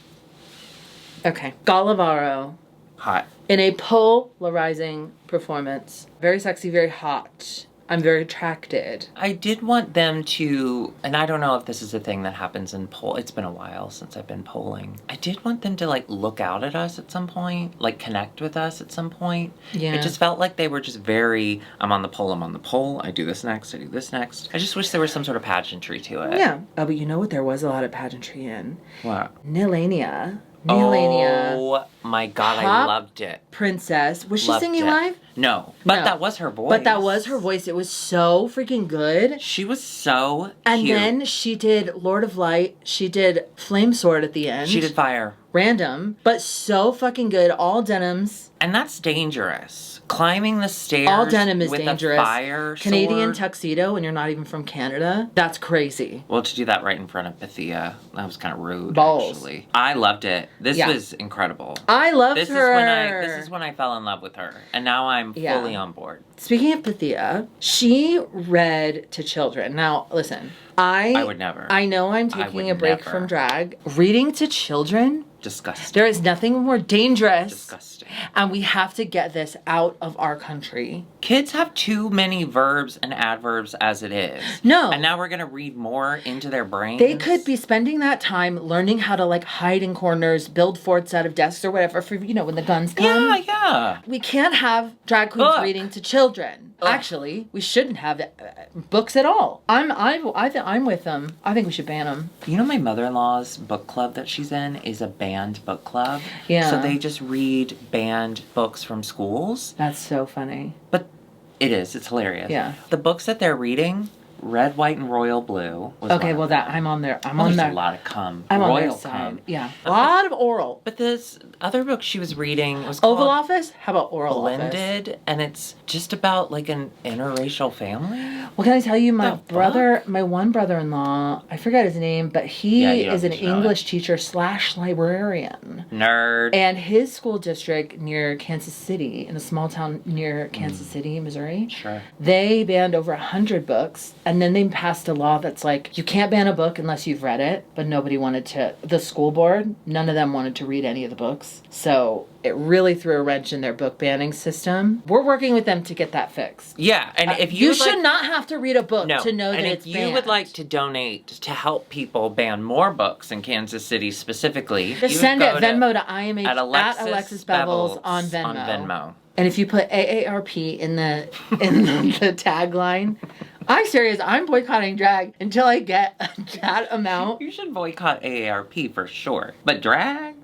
A: Okay. Gallavaro.
B: Hot.
A: In a polarizing performance. Very sexy, very hot. I'm very attracted.
B: I did want them to, and I don't know if this is a thing that happens in poll. It's been a while since I've been polling. I did want them to like look out at us at some point, like connect with us at some point.
A: Yeah.
B: It just felt like they were just very, I'm on the poll, I do this next, I do this next. I just wish there was some sort of pageantry to it.
A: Yeah. Oh, but you know what there was a lot of pageantry in?
B: What?
A: Nilania.
B: Oh my God, I loved it.
A: Princess. Was she
B: Loved
A: singing
B: it.
A: live?
B: No. But
A: No.
B: that was her voice.
A: But that was her voice. It was so freaking good.
B: She was so
A: And
B: cute.
A: then she did Lord of Light. She did Flame Sword at the end.
B: She did Fire.
A: Random, but so fucking good. All denims.
B: And that's dangerous. Climbing the stairs
A: All denim is
B: with
A: dangerous.
B: a fire
A: Canadian
B: sword.
A: tuxedo and you're not even from Canada. That's crazy.
B: Well, to do that right in front of Bethia, that was kind of rude,
A: Balls.
B: actually. I loved it. This
A: Yeah.
B: was incredible.
A: I loved
B: This
A: her.
B: This is when I fell in love with her. And now I'm fully on board.
A: Speaking of Bethia, she read to children. Now, listen.
B: I would never.
A: I know I'm
B: I
A: taking
B: would
A: a break
B: never.
A: from drag. Reading to children?
B: Disgusting.
A: There is nothing more dangerous.
B: Disgusting.
A: And we have to get this out of our country.
B: Kids have too many verbs and adverbs as it is.
A: No.
B: And now we're going to read more into their brains.
A: They could be spending that time learning how to like hide in corners, build forts out of desks or whatever for, you know, when the guns come.
B: Yeah.
A: We can't have drag queens reading to children. Actually, we shouldn't have books at all. I'm with them. I think we should ban them.
B: You know, my mother-in-law's book club that she's in is a banned book club.
A: Yeah.
B: So they just read banned books from schools.
A: That's so funny.
B: But it's hilarious.
A: Yeah.
B: The books that they're reading, Red, White, and Royal Blue. Was
A: Okay,
B: one of
A: well
B: them.
A: that I'm on there. I'm
B: Well,
A: on
B: there's
A: there.
B: a lot of cum.
A: I'm on
B: Royal
A: their side.
B: cum.
A: Yeah. A lot of oral.
B: But this other book she was reading was called
A: Oval Office? How about Oral
B: Blended,
A: Office?
B: and it's just about like an interracial family.
A: Well, can I tell you, my
B: The
A: my one brother-in-law, I forget his name, but he
B: Yeah, you don't
A: is an
B: need to know
A: English teacher / librarian.
B: Nerd.
A: And his school district near Kansas City, in a small town near Kansas City, Missouri,
B: Sure.
A: they banned over 100 books. And then they passed a law that's like, you can't ban a book unless you've read it. But nobody wanted to, the school board, none of them wanted to read any of the books. So it really threw a wrench in their book banning system. We're working with them to get that fixed.
B: Yeah, and if you would
A: should
B: like,
A: not have to read a book to know that
B: and
A: it's
B: if
A: banned.
B: you would like to donate to help people ban more books in Kansas City specifically,
A: just
B: you
A: send
B: would
A: it
B: go
A: Venmo
B: to
A: to IMH
B: at
A: Alexis Bevels on Venmo. And if you put AARP in the the tagline, I'm serious. I'm boycotting drag until I get that amount.
B: You should boycott AARP for sure. But drag?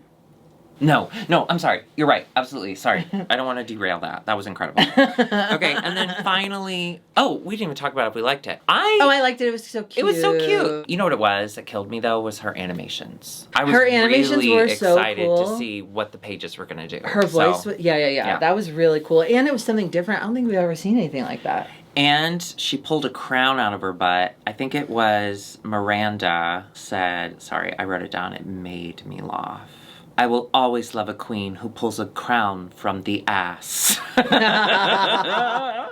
B: No, I'm sorry. You're right. Absolutely. Sorry. I don't want to derail that. That was incredible. Okay, and then finally... Oh, we didn't even talk about if we liked it.
A: I liked it. It was so cute.
B: It was so cute. You know what it was that killed me, though, was her animations. I was
A: Her animations
B: really
A: were so
B: excited
A: cool.
B: to see what the pages were going to do.
A: Her voice was... Yeah. That was really cool. And it was something different. I don't think we've ever seen anything like that.
B: And she pulled a crown out of her butt. I think it was Miranda said... Sorry, I wrote it down. It made me laugh. I will always love a queen who pulls a crown from the ass.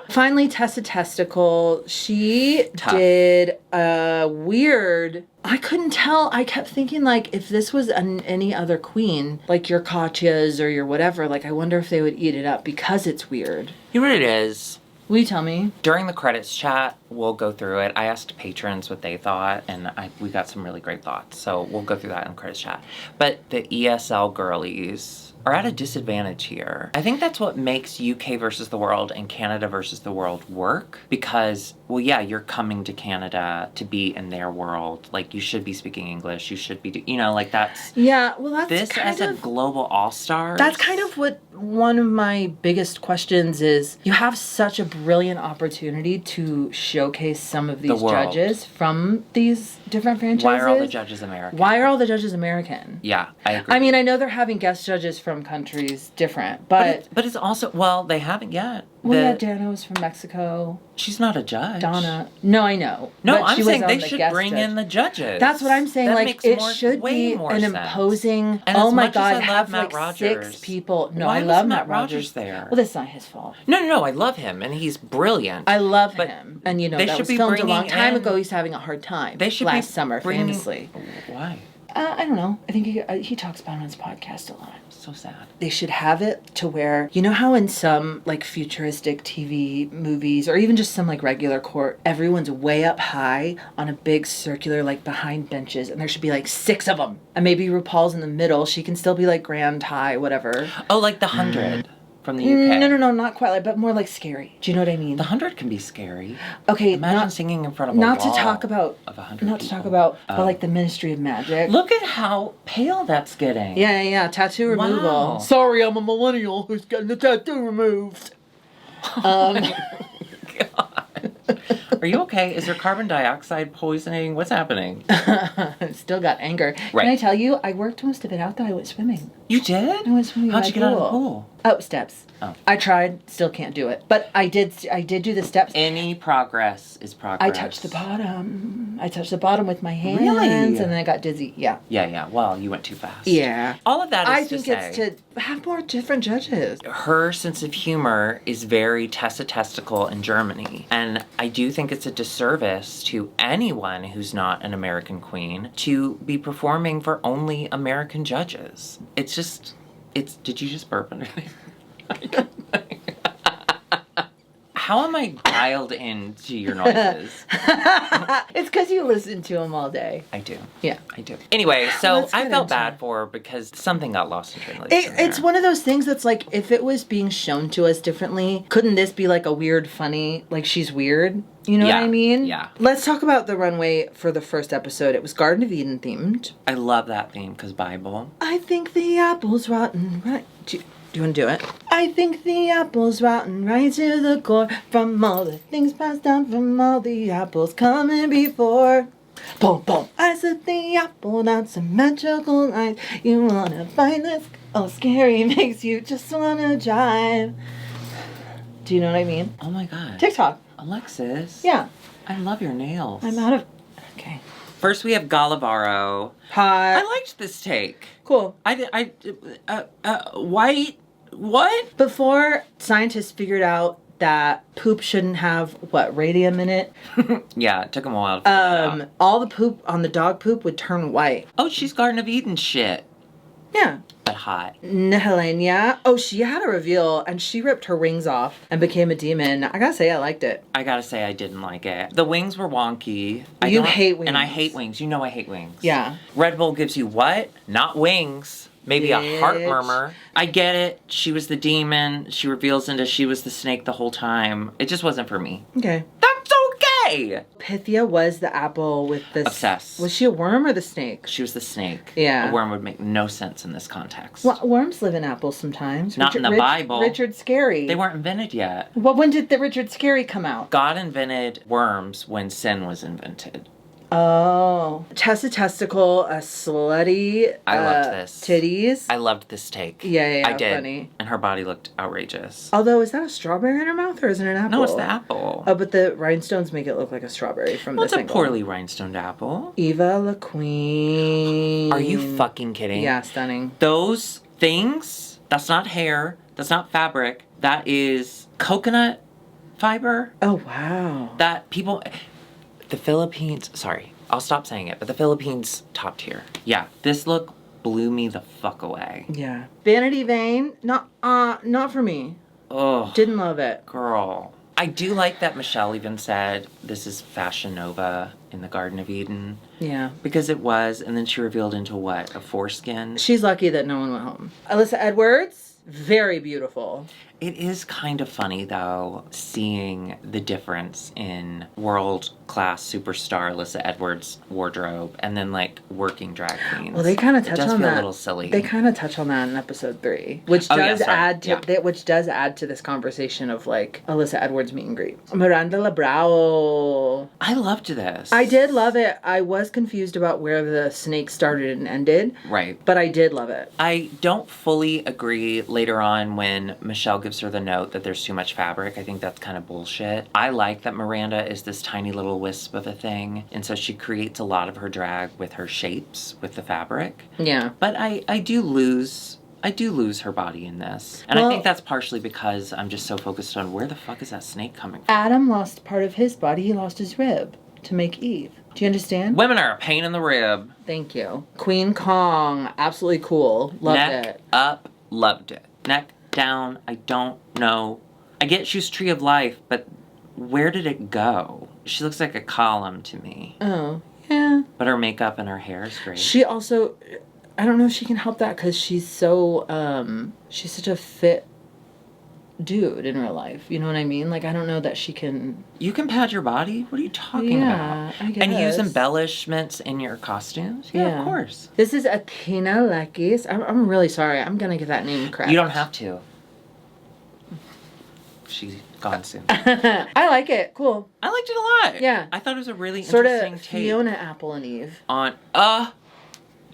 A: Finally, Tessa Testicle. She did a weird... I couldn't tell. I kept thinking, like, if this was any other queen, like your Katya's or your whatever, like, I wonder if they would eat it up because it's weird.
B: You know what it is?
A: Will you tell me?
B: During the credits chat, we'll go through it. I asked patrons what they thought, and we got some really great thoughts. So we'll go through that in the credits chat. But the ESL girlies are at a disadvantage here. I think that's what makes UK versus the world and Canada versus the world work. Because, well, yeah, you're coming to Canada to be in their world. Like, you should be speaking English. You should be, like, that's...
A: Yeah, well, that's
B: this as a global all-star.
A: That's kind of what one of my biggest questions is. You have such a brilliant opportunity to showcase some of these judges from these different franchises.
B: Why are all the judges American?
A: Why are all the judges American?
B: Yeah, I agree.
A: I mean, I know they're having guest judges from countries different, but
B: it's also, well, they haven't yet.
A: Well, Dano's from Mexico.
B: She's not a judge.
A: Donna. No, I know.
B: No, I'm saying they should bring in the judges.
A: That's what I'm saying.
B: That
A: like, it should be an imposing, oh my God, have like
B: Rogers,
A: 6 people. No,
B: why
A: I love
B: Matt Rogers there.
A: Well, that's not his fault.
B: No, I love him, and he's brilliant.
A: I love him. And, that was filmed a long time ago. He's having a hard time.
B: They should
A: last summer, famously.
B: Why?
A: I don't know. I think he talks about it on his podcast a lot.
B: So sad.
A: They should have it to where, you know how in some like futuristic TV movies or even just some like regular court, everyone's way up high on a big circular like behind benches and there should be like 6 of them. And maybe RuPaul's in the middle. She can still be like grand high, whatever.
B: Oh, like the 100. From the UK.
A: No, not quite like, but more like scary. Do you know what I mean?
B: The 100 can be scary.
A: Okay,
B: imagine singing in front of a
A: not
B: wall
A: to talk about
B: of 100
A: not
B: people.
A: To talk about, but like the Ministry of Magic.
B: Look at how pale that's getting.
A: Yeah, tattoo removal.
B: Wow.
A: Sorry, I'm a millennial who's getting the tattoo removed.
B: God. Are you okay? Is there carbon dioxide poisoning? What's happening?
A: Still got anger.
B: Right.
A: Can I tell you, I worked most of it out that I went swimming.
B: You did?
A: I went swimming.
B: How'd you get out of the pool?
A: Oh, steps.
B: Oh.
A: I tried, still can't do it. But I did do the steps.
B: Any progress is progress.
A: I touched the bottom. with my hands.
B: Really?
A: And then I got dizzy. Yeah.
B: Yeah. Well, you went too fast.
A: Yeah.
B: All of that is
A: I think it's to have more different judges.
B: Her sense of humor is very Tessa Testicle in Germany. And I do think it's a disservice to anyone who's not an American queen to be performing for only American judges. Did you just burp under there? How am I dialed into your noises?
A: It's because you listen to them all day.
B: I do.
A: Yeah.
B: I do. Anyway, so I felt bad for her because something got lost in translation.
A: It's one of those things that's like, if it was being shown to us differently, couldn't this be like a weird, funny, like she's weird? You know what I mean?
B: Yeah.
A: Let's talk about the runway for the first episode. It was Garden of Eden themed.
B: I love that theme because Bible.
A: I think the apple's rotten, right? Do you want to do it? I think the apple's rotten right to the core from all the things passed down from all the apples coming before. Boom, boom. I said the apple, that's a magical night. You want to find this? Oh, scary makes you just want to jive. Do you know what I mean?
B: Oh my God.
A: TikTok.
B: Alexis.
A: Yeah.
B: I love your nails.
A: I'm out of... Okay.
B: First we have Galavaro.
A: Hi.
B: I liked this take.
A: Cool.
B: White... What?
A: Before scientists figured out that poop shouldn't have, radium in it?
B: Yeah, it took them a while to figure it out.
A: All the poop on the dog poop would turn white.
B: Oh, she's Garden of Eden shit.
A: Yeah.
B: But hot.
A: Helenia. Oh, she had a reveal and she ripped her wings off and became a demon. I gotta say, I liked it.
B: I gotta say, I didn't like it. The wings were wonky.
A: You hate wings.
B: And I hate wings. You know I hate wings.
A: Yeah.
B: Red Bull gives you what? Not wings. Maybe a heart murmur. I get it. She was the demon. She reveals into she was the snake the whole time. It just wasn't for me.
A: Okay.
B: That's okay.
A: Pythia was the apple with the...
B: Obsessed.
A: Was she a worm or the snake?
B: She was the snake.
A: Yeah.
B: A worm would make no sense in this context.
A: Well, worms live in apples sometimes.
B: Not in the Bible.
A: Richard Scarry.
B: They weren't invented yet.
A: Well, when did the Richard Scarry come out?
B: God invented worms when sin was invented.
A: Oh. Tessa Testicle, a slutty.
B: I loved this.
A: Titties.
B: I loved this take.
A: Yeah,
B: I did.
A: Funny.
B: And her body looked outrageous.
A: Although, is that a strawberry in her mouth or is it an apple?
B: No, it's the apple.
A: Oh, but the rhinestones make it look like a strawberry from this angle.
B: It's a poorly rhinestoned apple.
A: Eva La Queen.
B: Are you fucking kidding?
A: Yeah, stunning.
B: Those things, that's not hair, that's not fabric, that is coconut fiber.
A: Oh, wow.
B: That people... The Philippines, sorry, I'll stop saying it, but the Philippines top tier. Yeah, this look blew me the fuck away.
A: Yeah. Vanity Vein, not for me.
B: Oh.
A: Didn't love it.
B: Girl. I do like that Michelle even said this is Fashion Nova in the Garden of Eden.
A: Yeah.
B: Because it was, and then she revealed into what? A foreskin?
A: She's lucky that no one went home. Alyssa Edwards, very beautiful.
B: It is kind of funny, though, seeing the difference in world-class superstar Alyssa Edwards' wardrobe and then, like, working drag queens.
A: Well, they kind of touch on that.
B: It does feel a little silly.
A: They kind of touch on that in episode 3, which does add to this conversation of, like, Alyssa Edwards' meet and greet. Miranda Lebrao.
B: I loved this.
A: I did love it. I was confused about where the snake started and ended.
B: Right.
A: But I did love it.
B: I don't fully agree later on when Michelle gives her the note that there's too much fabric. I think that's kind of bullshit. I like that Miranda is this tiny little wisp of a thing, and so she creates a lot of her drag with her shapes, with the fabric.
A: Yeah.
B: But I do lose her body in this. And I think that's partially because I'm just so focused on where the fuck is that snake coming from?
A: Adam lost part of his body. He lost his rib to make Eve. Do you understand?
B: Women are a pain in the rib.
A: Thank you. Queen Kong, absolutely cool. Loved
B: Neck
A: it.
B: up, loved it. Neck down, I don't know. I get she's Tree of Life, but where did it go? She looks like a column to me.
A: Oh, yeah.
B: But her makeup and her hair is great.
A: She also, I don't know if she can help that because she's so, she's such a fit dude in real life. You know what I mean? Like, I don't know that she can...
B: You can pad your body? What are you talking about?
A: I guess.
B: And use embellishments in your costumes? Yeah, of course.
A: This is Athena Lekis. I'm really sorry. I'm going to get that name correct.
B: You don't have to. She's gone soon.
A: I like it. Cool.
B: I liked it a lot.
A: Yeah.
B: I thought it was a really
A: sort
B: interesting
A: of
B: take.
A: Fiona Apple and Eve.
B: On a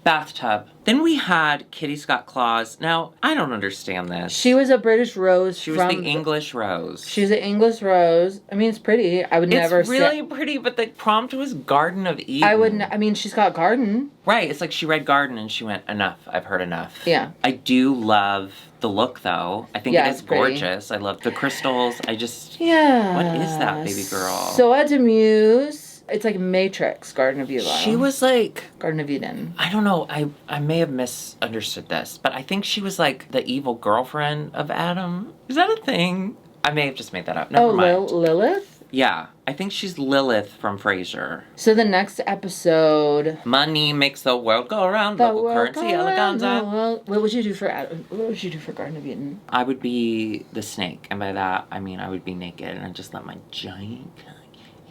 B: bathtub. Then we had Kitty's Got Claws. Now, I don't understand this.
A: She was a British Rose.
B: She was the English Rose.
A: She was an English Rose. I mean, it's pretty. I would never say...
B: It's really pretty, but the prompt was Garden of Eden.
A: I mean, she's got garden.
B: Right. It's like she read garden and she went, enough. I've heard enough.
A: Yeah.
B: I do love the look, though. I think it is gorgeous. I love the crystals. I just...
A: Yeah.
B: What is that, baby girl?
A: Soa Demuse. It's like Matrix, Garden of Eden.
B: She was like...
A: Garden of Eden.
B: I don't know. I may have misunderstood this, but I think she was like the evil girlfriend of Adam. Is that a thing? I may have just made that up. Never mind.
A: Lilith?
B: Yeah. I think she's Lilith from Frasier.
A: So the next episode...
B: Money makes the world go around. Local currency, eleganza.
A: What would you do for Adam? What would you do for Garden of Eden?
B: I would be the snake. And by that, I mean I would be naked and I'd just let my giant cock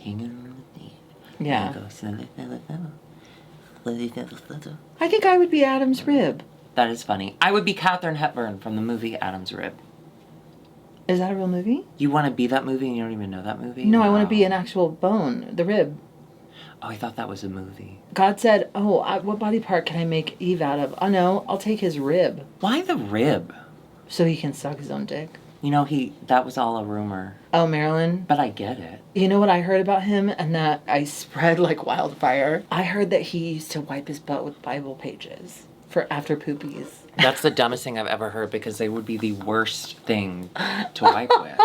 B: hang around.
A: Yeah. I think I would be Adam's rib.
B: That is funny. I would be Katharine Hepburn from the movie Adam's Rib.
A: Is that a real movie?
B: You want to be that movie and you don't even know that movie?
A: No, I want to be an actual bone, the rib.
B: Oh, I thought that was a movie.
A: God said, what body part can I make Eve out of? Oh, no, I'll take his rib.
B: Why the rib?
A: So he can suck his own dick.
B: You know, that was all a rumor.
A: Oh, Marilyn?
B: But I get it.
A: You know what I heard about him and that I spread like wildfire? I heard that he used to wipe his butt with Bible pages for after poopies.
B: That's the dumbest thing I've ever heard because they would be the worst thing to wipe with.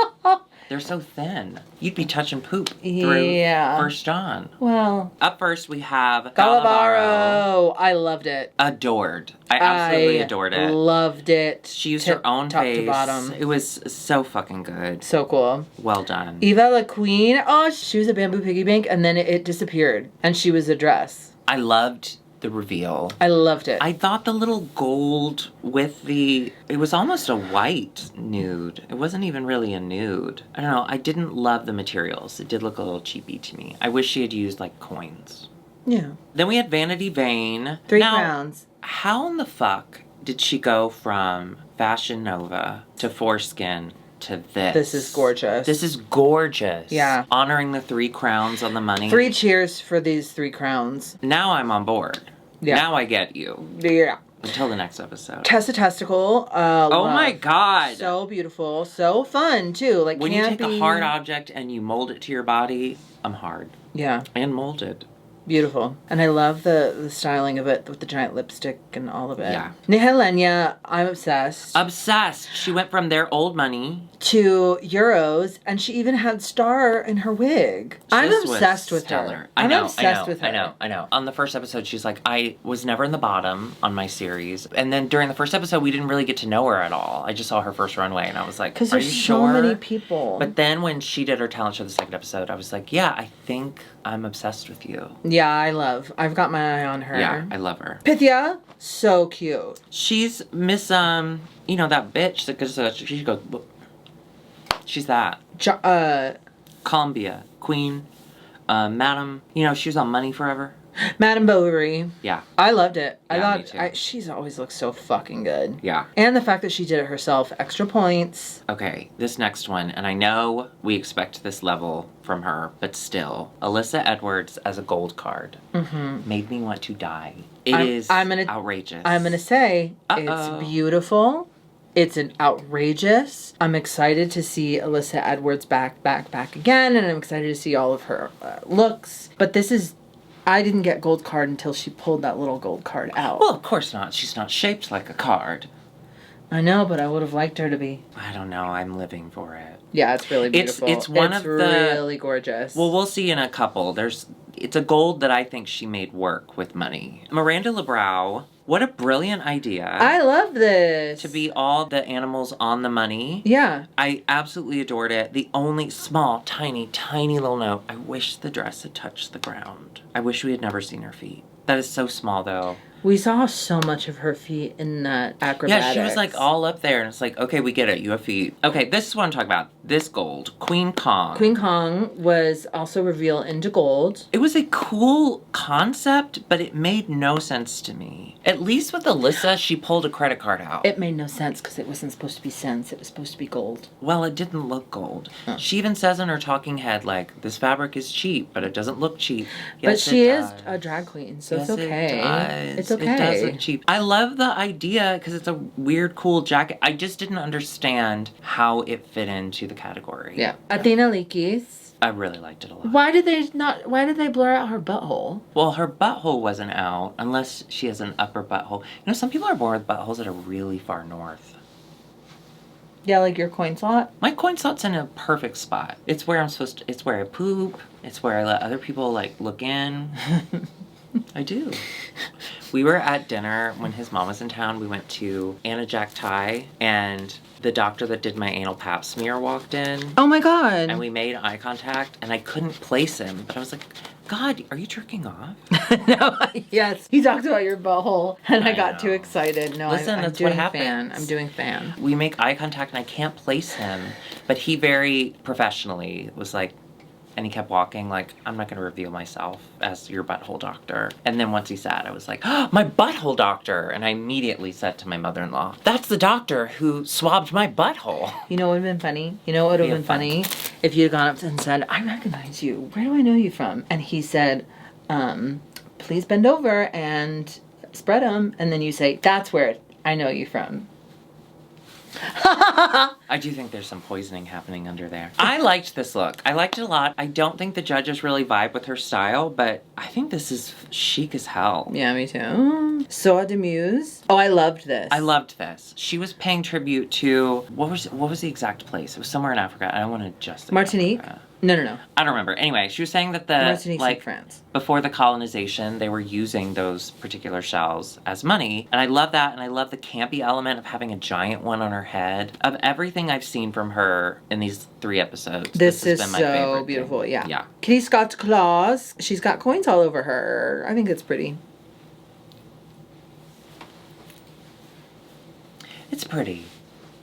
B: They're so thin. You'd be touching poop through 1 John.
A: Well.
B: Up first, we have
A: Galavaro. I loved it.
B: Adored. I absolutely adored it.
A: Loved it.
B: She used her own
A: top
B: face.
A: To bottom.
B: It was so fucking good.
A: So cool.
B: Well done.
A: Eva La Queen. Oh, she was a bamboo piggy bank and then it disappeared. And she was a dress.
B: I loved the reveal.
A: I loved it.
B: I thought the little gold with it was almost a white nude. It wasn't even really a nude. I don't know. I didn't love the materials. It did look a little cheapy to me. I wish she had used like coins.
A: Yeah.
B: Then we had Vanity Vane.
A: 3 crowns.
B: How in the fuck did she go from Fashion Nova to foreskin to this.
A: This is gorgeous.
B: This is gorgeous.
A: Yeah.
B: Honoring the 3 crowns on the money.
A: 3 cheers for these 3 crowns.
B: Now I'm on board.
A: Yeah.
B: Now I get you.
A: Yeah.
B: Until the next episode.
A: Tessa Testicle.
B: Oh my God.
A: So beautiful. So fun, too. Like,
B: when you take a hard object and you mold it to your body, I'm hard.
A: Yeah.
B: And molded.
A: Beautiful. And I love the styling of it with the giant lipstick and all of it.
B: Yeah.
A: Nehelenia, I'm obsessed.
B: Obsessed. She went from their old money
A: to euros, and she even had star in her wig. I'm obsessed with her. I'm obsessed with her.
B: I know. On the first episode, she's like, I was never in the bottom on my series. And then during the first episode, we didn't really get to know her at all. I just saw her first runway, and I was like,
A: because there's so many people.
B: But then when she did her talent show the second episode, I was like, yeah, I think I'm obsessed with you.
A: Yeah, I've got my eye on her.
B: Yeah, I love her.
A: Pythia, so cute.
B: She's Miss, that bitch that goes, she goes, she's that. Columbia, Queen, Madam, she was on Money Forever.
A: Madame Bovary.
B: Yeah.
A: I loved it.
B: Yeah, me too.
A: She's always looked so fucking good.
B: Yeah.
A: And the fact that she did it herself, extra points.
B: Okay, this next one, and I know we expect this level from her, but still, Alyssa Edwards as a gold card made me want to die. It is outrageous.
A: I'm gonna say it's beautiful. It's an outrageous. I'm excited to see Alyssa Edwards back again, and I'm excited to see all of her looks. But I didn't get gold card until she pulled that little gold card out.
B: Well, of course not. She's not shaped like a card.
A: I know, but I would have liked her to be.
B: I don't know. I'm living for it.
A: Yeah, it's really beautiful.
B: It's
A: really gorgeous.
B: Well, we'll see in a couple. It's a gold that I think she made work with money. Miranda Lebrau, what a brilliant idea.
A: I love this.
B: To be all the animals on the money.
A: Yeah.
B: I absolutely adored it. The only small, tiny little note, I wish the dress had touched the ground. I wish we had never seen her feet. That is so small, though.
A: We saw so much of her feet in that acrobatics.
B: Yeah, she was like all up there, and it's like, okay, we get it. You have feet. Okay, this is what I'm talking about. This gold. Queen Kong.
A: Queen Kong was also revealed into gold.
B: It was a cool concept, but it made no sense to me. At least with Alyssa, she pulled a credit card out.
A: It made no sense because it wasn't supposed to be cents. It was supposed to be gold.
B: Well, it didn't look gold.
A: Oh.
B: She even says in her talking head, like, this fabric is cheap, but it doesn't look cheap.
A: Yes, but she is a drag queen, so yes, it's okay.
B: It does.
A: It's okay.
B: It does look cheap. I love the idea because it's a weird, cool jacket. I just didn't understand how it fit into the category.
A: Yeah. Athena Likis.
B: I really liked it a lot.
A: Why did they blur out her butthole?
B: Well, her butthole wasn't out unless she has an upper butthole. Some people are born with buttholes that are really far north.
A: Yeah, like your coin slot?
B: My coin slot's in a perfect spot. It's where it's where I poop. It's where I let other people, look in. I do. We were at dinner when his mom was in town. We went to Anna Jack Thai, and the doctor that did my anal pap smear walked in.
A: Oh my God.
B: And we made eye contact, and I couldn't place him. But I was like, God, are you jerking off?
A: No, yes. He talked about your butthole, and I got too excited. No,
B: listen,
A: I'm
B: that's
A: doing
B: what happens.
A: fan. I'm doing fan.
B: We make eye contact, and I can't place him. But he very professionally was like, and he kept walking, like, I'm not going to reveal myself as your butthole doctor. And then once he sat, I was like, oh, my butthole doctor. And I immediately said to my mother-in-law, that's the doctor who swabbed my butthole.
A: You know what would have been funny? You know what would have been funny? If you had gone up and said, I recognize you. Where do I know you from? And he said, please bend over and spread them. And then you say, that's where I know you from.
B: I do think there's some poisoning happening under there. I liked this look. I liked it a lot. I don't think the judges really vibe with her style, but I think this is chic as hell.
A: Yeah, me too. Soa de Muse. Oh, I loved this.
B: I loved this. She was paying tribute to, what was the exact place? It was somewhere in Africa. I don't want to just
A: Martinique?
B: Africa.
A: No.
B: I don't remember. Anyway, she was saying that
A: Martinique's France.
B: Before the colonization, they were using those particular shells as money. And I love that, and I love the campy element of having a giant one on her head. Of everything I've seen from her in these 3 episodes,
A: this
B: has
A: is
B: been my
A: so
B: favorite
A: beautiful.
B: thing.
A: Yeah. Kitty Scott's claws. She's got coins all over her. I think it's pretty.
B: It's pretty.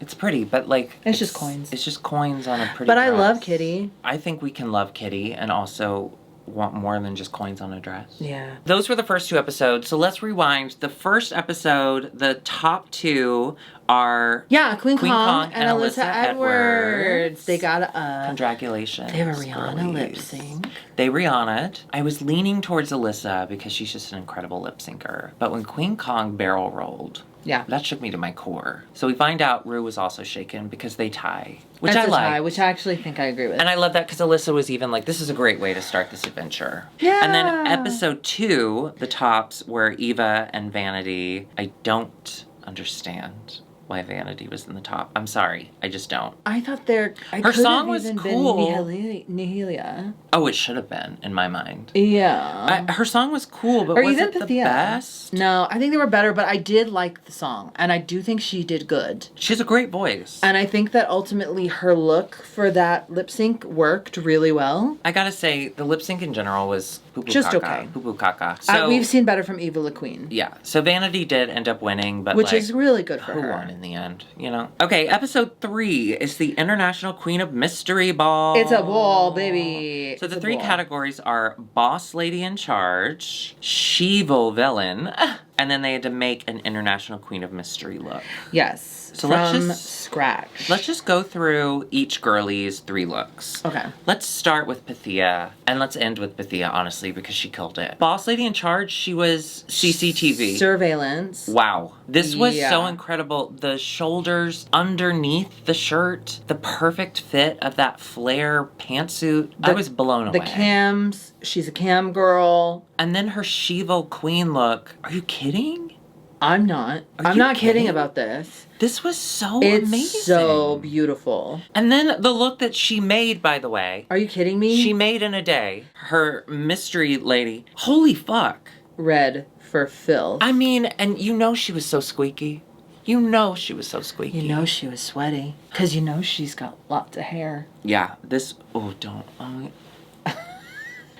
B: It's pretty, but
A: it's just coins.
B: It's just coins on a pretty
A: But
B: dress.
A: I love Kitty.
B: I think we can love Kitty and also want more than just coins on a dress.
A: Yeah.
B: Those were the first 2 episodes, so let's rewind. The first episode, the top 2 are
A: Queen Kong and Alyssa Edwards. They got
B: congratulations.
A: They have a Rihanna lip sync.
B: They Rihanna'd. I was leaning towards Alyssa because she's just an incredible lip syncer. But when Queen Kong barrel rolled, that shook me to my core. So we find out Rue was also shaken because they tie. Which I like. Tie,
A: which I actually think I agree with.
B: And I love that because Alyssa was even like, this is a great way to start this adventure.
A: Yeah.
B: And then episode 2, the tops were Eva and Vanity. I don't understand why Vanity was in the top. I'm sorry. I just don't.
A: I thought
B: her song was cool.
A: Nihilia.
B: Oh, it should have been, in my mind.
A: Yeah.
B: Her song was cool, but was it the best?
A: No, I think they were better, but I did like the song. And I do think she did good.
B: She has a great voice.
A: And I think that ultimately her look for that lip sync worked really well.
B: I gotta say, the lip sync in general was poo-poo
A: just
B: caca.
A: Okay.
B: Poo-poo caca. So,
A: we've seen better from Eva LaQueen.
B: Yeah. So Vanity did end up winning, but
A: which is really good for her.
B: Who won in the end, you know? Okay, episode 3 is the International Queen of Mystery Ball.
A: It's a ball, baby.
B: So the 3 categories are Boss Lady in Charge, She-Evil Villain, and then they had to make an International Queen of Mystery look.
A: Yes.
B: So
A: from scratch.
B: Let's just go through each girlie's 3 looks.
A: Okay.
B: Let's start with Pythia, and let's end with Pythia, honestly, because she killed it. Boss Lady in Charge, she was CCTV.
A: Surveillance.
B: Wow. This was so incredible. The shoulders underneath the shirt, the perfect fit of that flare pantsuit. I was blown away.
A: The cams, she's a cam girl.
B: And then her She-Evil Queen look. Are you kidding?
A: I'm not. I'm not kidding about this.
B: This was so amazing.
A: It's so beautiful.
B: And then the look that she made, by the way.
A: Are you kidding me?
B: She made in a day. Her mystery lady. Holy fuck.
A: Red for Phil.
B: I mean, and you know she was so squeaky. You know she was so squeaky.
A: You know she was sweaty. Because you know she's got lots of hair.
B: Yeah, this... Oh, don't...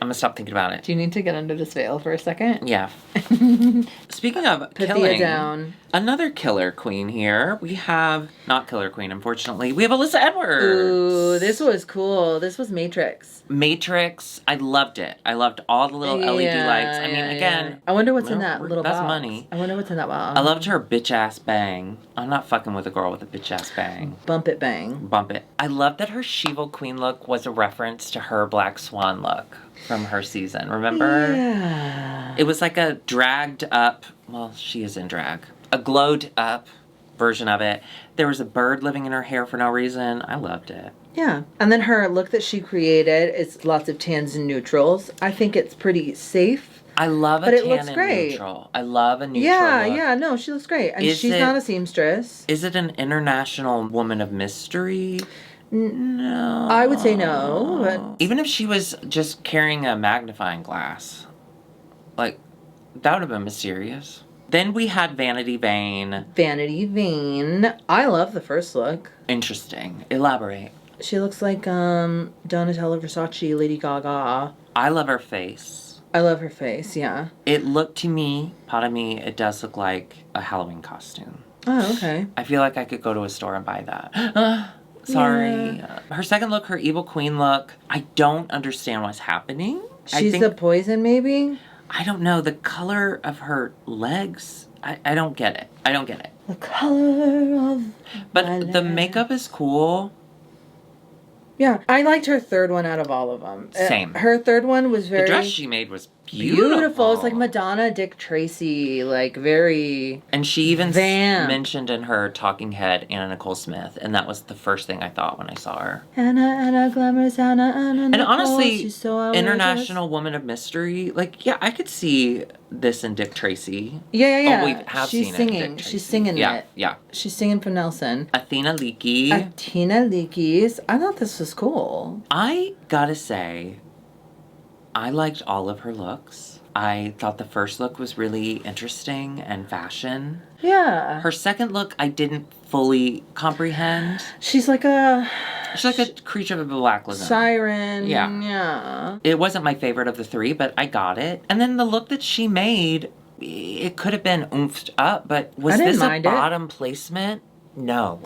B: I'm gonna stop thinking about it.
A: Do you need to get under this veil for a second?
B: Yeah. Speaking of killing,
A: down.
B: Another killer queen here. We have, not killer queen, unfortunately. We have Alyssa Edwards.
A: Ooh, this was cool. This was Matrix.
B: Matrix. I loved it. I loved all the little LED lights. I mean, again.
A: I wonder what's in that little box.
B: That's money.
A: I wonder what's in that box.
B: I loved her bitch ass bang. I'm not fucking with a girl with a bitch ass bang.
A: Bump it bang.
B: Bump it. I love that her She-Evil Queen look was a reference to her Black Swan look from her season. Remember?
A: Yeah.
B: It was like a dragged up, well, she is in drag, a glowed up version of it. There was a bird living in her hair for no reason. I loved it.
A: Yeah. And then her look that she created is lots of tans and neutrals. I think it's pretty safe.
B: I love a tan and neutral. I love a neutral look.
A: Yeah, no, she looks great. And she's not a seamstress.
B: Is it an international woman of mystery? No.
A: I would say no, but...
B: Even if she was just carrying a magnifying glass, like, that would have been mysterious. Then we had Vanity Vane.
A: Vanity Vane. I love the first look.
B: Interesting. Elaborate.
A: She looks like Donatella Versace, Lady Gaga.
B: I love her face.
A: I love her face, yeah.
B: It looked to me, part of me, it does look like a Halloween costume.
A: Oh, okay.
B: I feel like I could go to a store and buy that. Sorry.
A: Yeah.
B: Her second look, her Evil Queen look, I don't understand what's happening.
A: She's the poison, maybe?
B: I don't know. The color of her legs, I don't get it. I don't get it.
A: The color of
B: But the makeup is cool.
A: Yeah, I liked her third one out of all of them.
B: Same.
A: Her third one was very...
B: The dress she made was beautiful.
A: It's like Madonna, Dick Tracy, like very...
B: And she even mentioned in her talking head Anna Nicole Smith, and that was the first thing I thought when I saw her.
A: Anna, glamorous Anna
B: And
A: Nicole,
B: honestly,
A: she's so
B: international woman of mystery, like, yeah, I could see this in Dick Tracy.
A: Yeah.
B: Oh, we have
A: She's
B: seen
A: singing.
B: it in Dick Tracy.
A: She's singing it.
B: Yeah.
A: She's singing for Nelson.
B: Athena Leakey.
A: I thought this was cool.
B: I gotta say, I liked all of her looks. I thought the first look was really interesting and fashion.
A: Yeah.
B: Her second look, I didn't fully comprehend.
A: She's like a
B: creature of the black lagoon.
A: Siren.
B: Yeah. It wasn't my favorite of the 3, but I got it. And then the look that she made, it could have been oomphed up, but was this a bottom placement? No.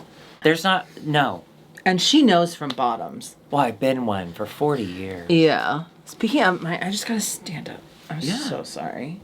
B: No.
A: And she knows from bottoms.
B: Well, I've been one for 40 years.
A: Yeah. Speaking of, I just gotta stand up. I'm so sorry.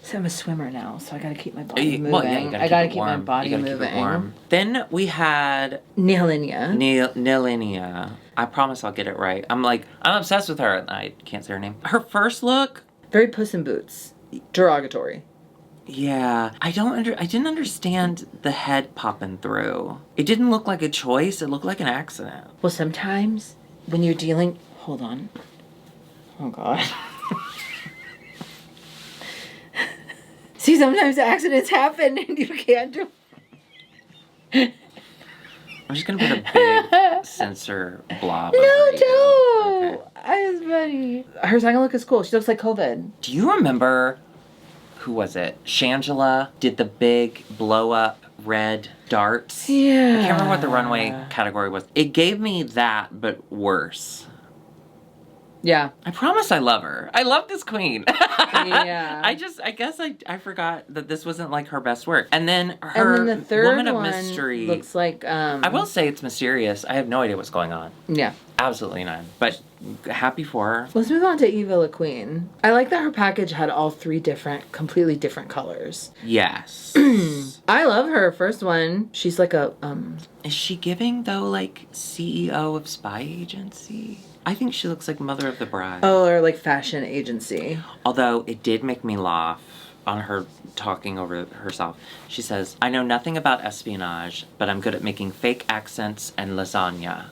A: So I'm a swimmer now, so I gotta keep my body moving.
B: Well, yeah, you
A: gotta keep
B: warm.
A: my body moving.
B: Keep it warm. Then we had
A: Nilinia.
B: Nilinia. I promise I'll get it right. I'm obsessed with her. I can't say her name. Her first look,
A: very Puss in Boots. Derogatory.
B: Yeah, I didn't understand the head popping through. It didn't look like a choice. It looked like an accident.
A: Well, sometimes when you're dealing... Hold on. Oh, God. See, sometimes accidents happen and you can't do...
B: I'm just gonna put a big censor blob
A: No,
B: over
A: don't!
B: Okay.
A: I was funny. Her second look is cool. She looks like COVID.
B: Do you remember... Who was it? Shangela did the big blow-up red darts.
A: Yeah.
B: I can't remember what the runway category was. It gave me that, but worse.
A: Yeah.
B: I promise I love her. I love this queen.
A: Yeah.
B: I guess I forgot that this wasn't like her best work. And then her
A: the third
B: Woman of
A: one
B: Mystery
A: looks like
B: I will say it's mysterious. I have no idea what's going on.
A: Yeah.
B: Absolutely none. But happy for her.
A: Let's move on to Eva La Queen. I like that her package had all three completely different colors.
B: Yes.
A: I love her first one. She's like a
B: Is she giving though like CEO of spy agency? I think she looks like Mother of the Bride.
A: Oh, or like fashion agency.
B: Although it did make me laugh on her talking over herself. She says, I know nothing about espionage, but I'm good at making fake accents and lasagna.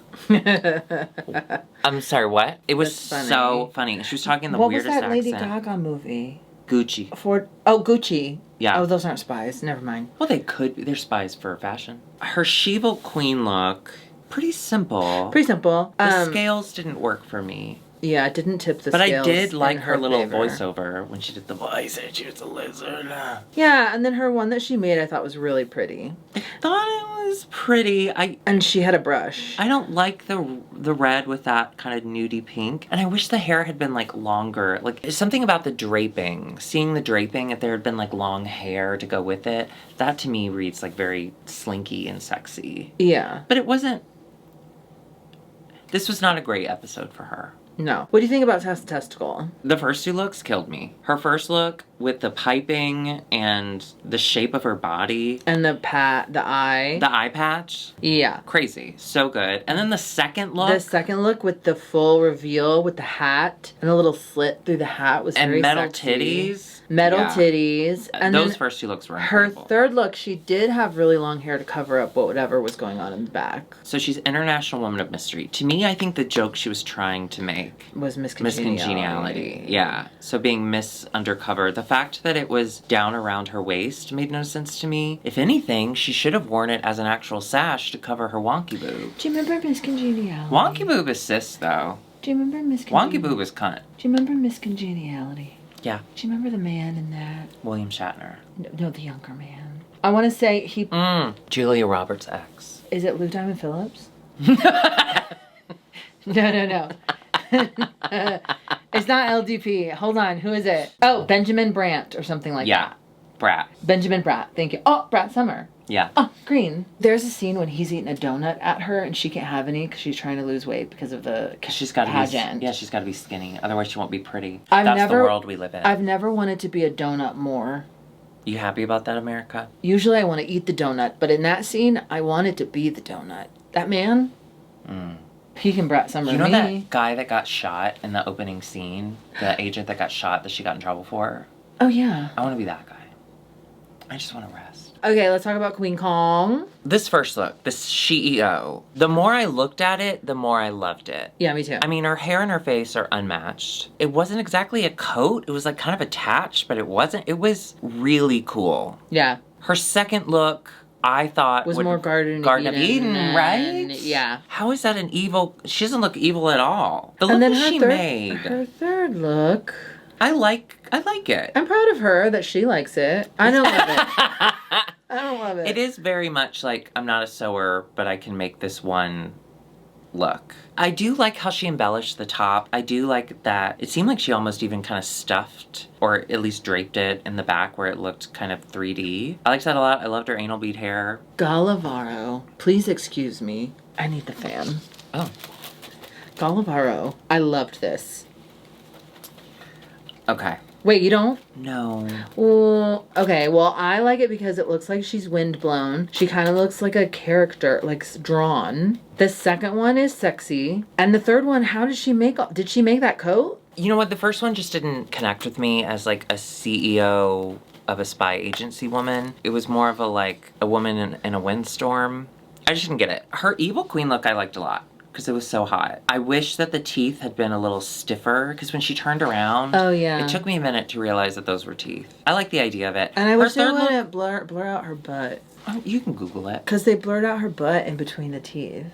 B: I'm sorry, what? It was so funny. She was talking in the weirdest accent.
A: What was that Lady Gaga movie?
B: Gucci.
A: Gucci.
B: Yeah.
A: Oh, those aren't spies. Never mind.
B: Well, they could be. They're spies for fashion. Her She-Hulk Queen look, pretty simple.
A: Pretty simple.
B: The scales didn't work for me.
A: Yeah, it didn't tip the
B: but
A: scales.
B: But I did like her little
A: favor.
B: voiceover when she did the voice and she was a lizard.
A: Yeah, and then her one that she made I thought was really pretty.
B: I thought it was pretty.
A: And she had a brush.
B: I don't like the red with that kind of nudie pink. And I wish the hair had been like longer. Like something about the draping. Seeing the draping, if there had been like long hair to go with it, that to me reads like very slinky and sexy.
A: Yeah.
B: But it wasn't. This was not a great episode for her.
A: No. What do you think about Testicle?
B: The first two looks killed me. Her first look with the piping and the shape of her body.
A: And the eye.
B: The eye patch.
A: Yeah.
B: Crazy. So good. And then the second look.
A: The second look with the full reveal with the hat and the little slit through the hat was very
B: metal
A: sexy.
B: Titties.
A: Metal titties. And
B: those first two looks were incredible.
A: Her third look, she did have really long hair to cover up whatever was going on in the back.
B: So she's International Woman of Mystery. To me, I think the joke she was trying to make
A: was Miss Congeniality.
B: Yeah. So being Miss Undercover. The fact that it was down around her waist made no sense to me. If anything, she should have worn it as an actual sash to cover her wonky boob.
A: Do you remember Miss Congeniality?
B: Wonky boob is cis, though.
A: Do you remember Miss Congeniality?
B: Wonky boob is cunt.
A: Do you remember Miss Congeniality?
B: Yeah.
A: Do you remember the man in that?
B: William Shatner.
A: No, the younger man. I want to say he...
B: Julia Roberts' ex.
A: Is it Lou Diamond Phillips? No. It's not LDP. Hold on. Who is it? Oh, Benjamin Brandt or something like that.
B: Yeah. Brat.
A: Benjamin Bratt. Thank you. Oh, Brat Summer.
B: Yeah.
A: Oh, green. There's a scene when he's eating a donut at her and she can't have any because she's trying to lose weight because of the pageant.
B: She's got to be skinny. Otherwise she won't be pretty.
A: That's
B: the world we live in.
A: I've never wanted to be a donut more.
B: You happy about that, America?
A: Usually I want to eat the donut, but in that scene, I wanted to be the donut. That man, he can Brat Summer me.
B: You know that guy that got shot in the opening scene? The agent that got shot that she got in trouble for?
A: Oh, yeah.
B: I want to be that guy. I just want to rest.
A: Okay, let's talk about Queen Kong.
B: This first look, this CEO. The more I looked at it, the more I loved it.
A: Yeah, me too.
B: I mean, her hair and her face are unmatched. It wasn't exactly a coat. It was like kind of attached, but it wasn't. It was really cool.
A: Yeah.
B: Her second look, I thought
A: was more Garden
B: of Eden, right?
A: Yeah.
B: How is that an evil? She doesn't look evil at all. The look that she made.
A: Her third look.
B: I like it.
A: I'm proud of her that she likes it. I don't love it. I don't love it.
B: It is very much like, I'm not a sewer, but I can make this one look. I do like how she embellished the top. I do like that. It seemed like she almost even kind of stuffed, or at least draped it in the back where it looked kind of 3D. I liked that a lot. I loved her anal bead hair.
A: Gallavaro, please excuse me. I need the fan.
B: Oh.
A: Gallavaro, I loved this.
B: Okay.
A: Wait, you don't?
B: No.
A: Well, okay. Well, I like it because it looks like she's windblown. She kind of looks like a character, like drawn. The second one is sexy. And the third one, how did she make that coat?
B: You know what? The first one just didn't connect with me as like a CEO of a spy agency woman. It was more of a woman in a windstorm. I just didn't get it. Her evil queen look I liked a lot because it was so hot. I wish that the teeth had been a little stiffer because when she turned around,
A: oh yeah,
B: it took me a minute to realize that those were teeth. I like the idea of it.
A: And I wish they wouldn't blur out her butt.
B: Oh, you can Google it.
A: Because they blurred out her butt in between the teeth.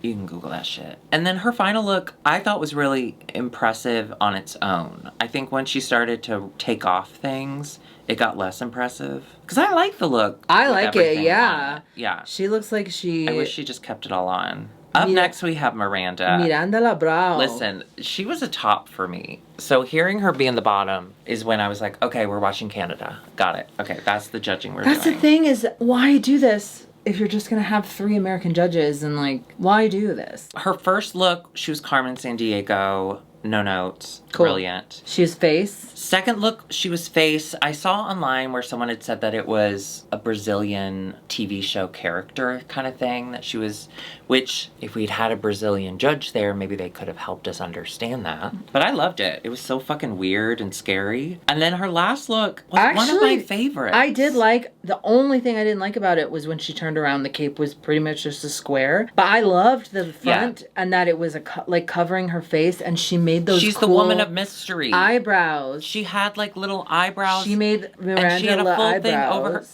B: You can Google that shit. And then her final look, I thought was really impressive on its own. I think when she started to take off things, it got less impressive. Because I like the look.
A: I like it, yeah.
B: Yeah.
A: She looks like
B: I wish she just kept it all on. Up next, we have Miranda.
A: Miranda Labrao.
B: Listen, she was a top for me. So hearing her be in the bottom is when I was like, okay, we're watching Canada. Got it. Okay, that's the judging we're doing.
A: That's the thing is, why do this? If you're just going to have 3 American judges and why do this?
B: Her first look, she was Carmen Sandiego. No notes.
A: Cool.
B: Brilliant.
A: She was face.
B: Second look, she was face. I saw online where someone had said that it was a Brazilian TV show character kind of thing that she was, which if we'd had a Brazilian judge there, maybe they could have helped us understand that. But I loved it. It was so fucking weird and scary. And then her last look was one of my favorites.
A: I did like, the only thing I didn't like about it was when she turned around, the cape was pretty much just a square. But I loved the front and that it was covering her face and she made those
B: She's
A: cool
B: the woman of mystery.
A: Eyebrows.
B: She had little eyebrows.
A: She made Miranda
B: and she had a full
A: eyebrows.
B: thing over her.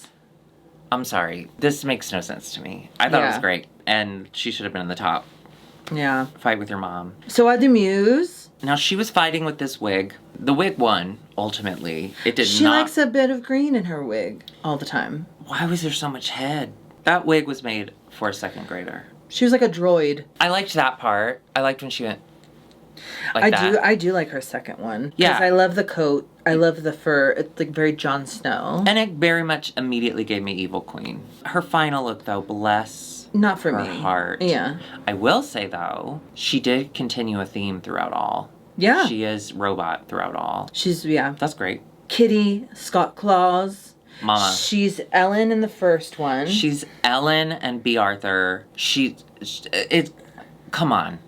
B: I'm sorry. This makes no sense to me. I thought it was great. And she should have been in the top.
A: Yeah.
B: Fight with your mom.
A: So I Muse.
B: Now she was fighting with this wig. The wig won, ultimately. It did not.
A: She likes a bit of green in her wig all the time.
B: Why was there so much head? That wig was made for a second grader.
A: She was like a droid.
B: I liked that part. I liked when she went that.
A: I do like her second one.
B: Yeah.
A: Because I love the coat. I love the fur. It's very Jon Snow.
B: And it very much immediately gave me Evil Queen. Her final look, though, bless
A: not for
B: her
A: me.
B: heart.
A: Yeah.
B: I will say, though, she did continue a theme throughout all.
A: Yeah.
B: She is robot throughout all.
A: That's
B: great.
A: Kitty, Scott Claus.
B: Mama.
A: She's Ellen in the first one.
B: She's Ellen and B. Arthur. Come on.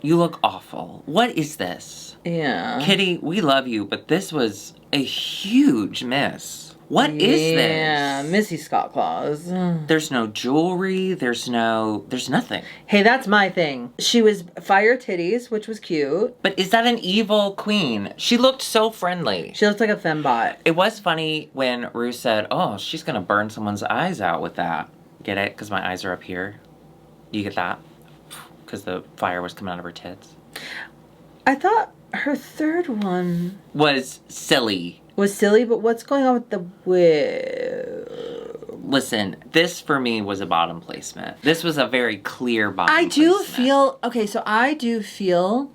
B: You look awful. What is this?
A: Yeah.
B: Kitty, we love you, but this was a huge miss. What is this?
A: Yeah, Missy Scott Claus.
B: There's no jewelry. There's nothing.
A: Hey, that's my thing. She was fire titties, which was cute.
B: But is that an evil queen? She looked so friendly.
A: She looked like a fembot.
B: It was funny when Rue said, oh, she's going to burn someone's eyes out with that. Get it? Because my eyes are up here. You get that? Because the fire was coming out of her tits.
A: I thought her third one
B: was silly.
A: But what's going on with the wig?
B: Listen, this for me was a bottom placement. This was a very clear bottom
A: I
B: placement.
A: do feel...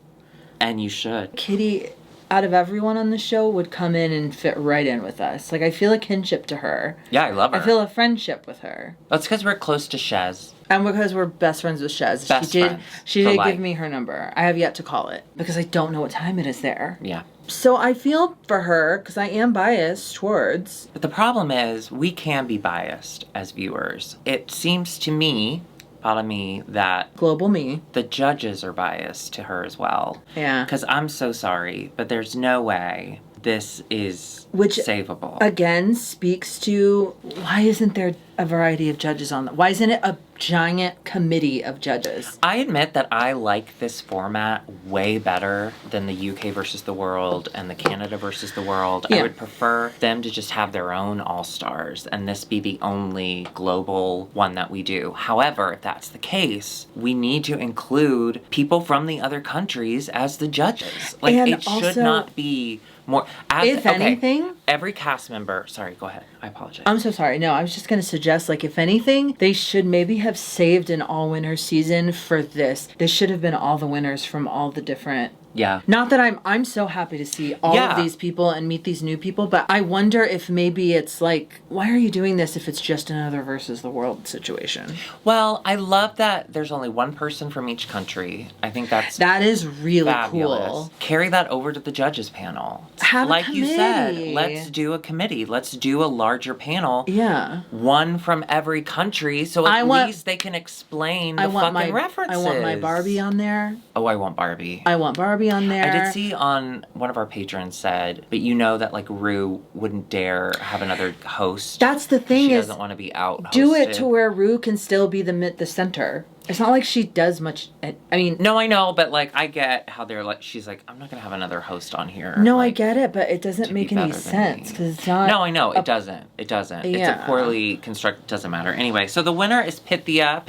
B: And you should.
A: Kitty, out of everyone on the show, would come in and fit right in with us. I feel a kinship to her.
B: Yeah, I love her.
A: I feel a friendship with her.
B: That's because we're close to Shez.
A: And because we're best friends with Shez. She did give me her number. I have yet to call it because I don't know what time it is there.
B: Yeah.
A: So I feel for her because I am biased towards.
B: But the problem is we can be biased as viewers. It seems to me, that
A: global me,
B: the judges are biased to her as well.
A: Yeah.
B: Because I'm so sorry, but there's no way this is savable.
A: Again, speaks to why isn't there a variety of judges on that? Why isn't it a giant committee of judges?
B: I admit that I like this format way better than the UK versus the world and the Canada versus the world. Yeah. I would prefer them to just have their own all-stars and this be the only global one that we do. However, if that's the case, we need to include people from the other countries as the judges. It should not be more.
A: Anything,
B: every cast member. Sorry, go ahead. I apologize.
A: I'm so sorry. No, I was just going to suggest, if anything, they should maybe have saved an all-winner season for this. This should have been all the winners from all the different
B: Yeah.
A: Not that I'm so happy to see all of these people and meet these new people, but I wonder if maybe it's like, why are you doing this if it's just another versus the world situation?
B: Well, I love that there's only one person from each country. I think
A: that is really
B: fabulous.
A: Cool.
B: Carry that over to the judges panel.
A: Have
B: like
A: a committee.
B: You said, let's do a committee. Let's do a larger panel.
A: Yeah.
B: One from every country, so at least they can explain the fucking references.
A: I want my Barbie on there.
B: Oh, I want Barbie.
A: I want Barbie on there.
B: I did see on one of our patrons said, but you know that like Rue wouldn't dare have another host.
A: That's the thing.
B: She doesn't want to be out.
A: Do it to where Rue can still be the center. It's not like she does much. I mean,
B: no, I know, but like I get how they're like. She's like, I'm not gonna have another host on here.
A: No,
B: like,
A: I get it, but it doesn't make any sense because it's not.
B: No, I know it doesn't. It doesn't. Yeah. It's a poorly constructed. Doesn't matter. Anyway, so the winner is Pythia.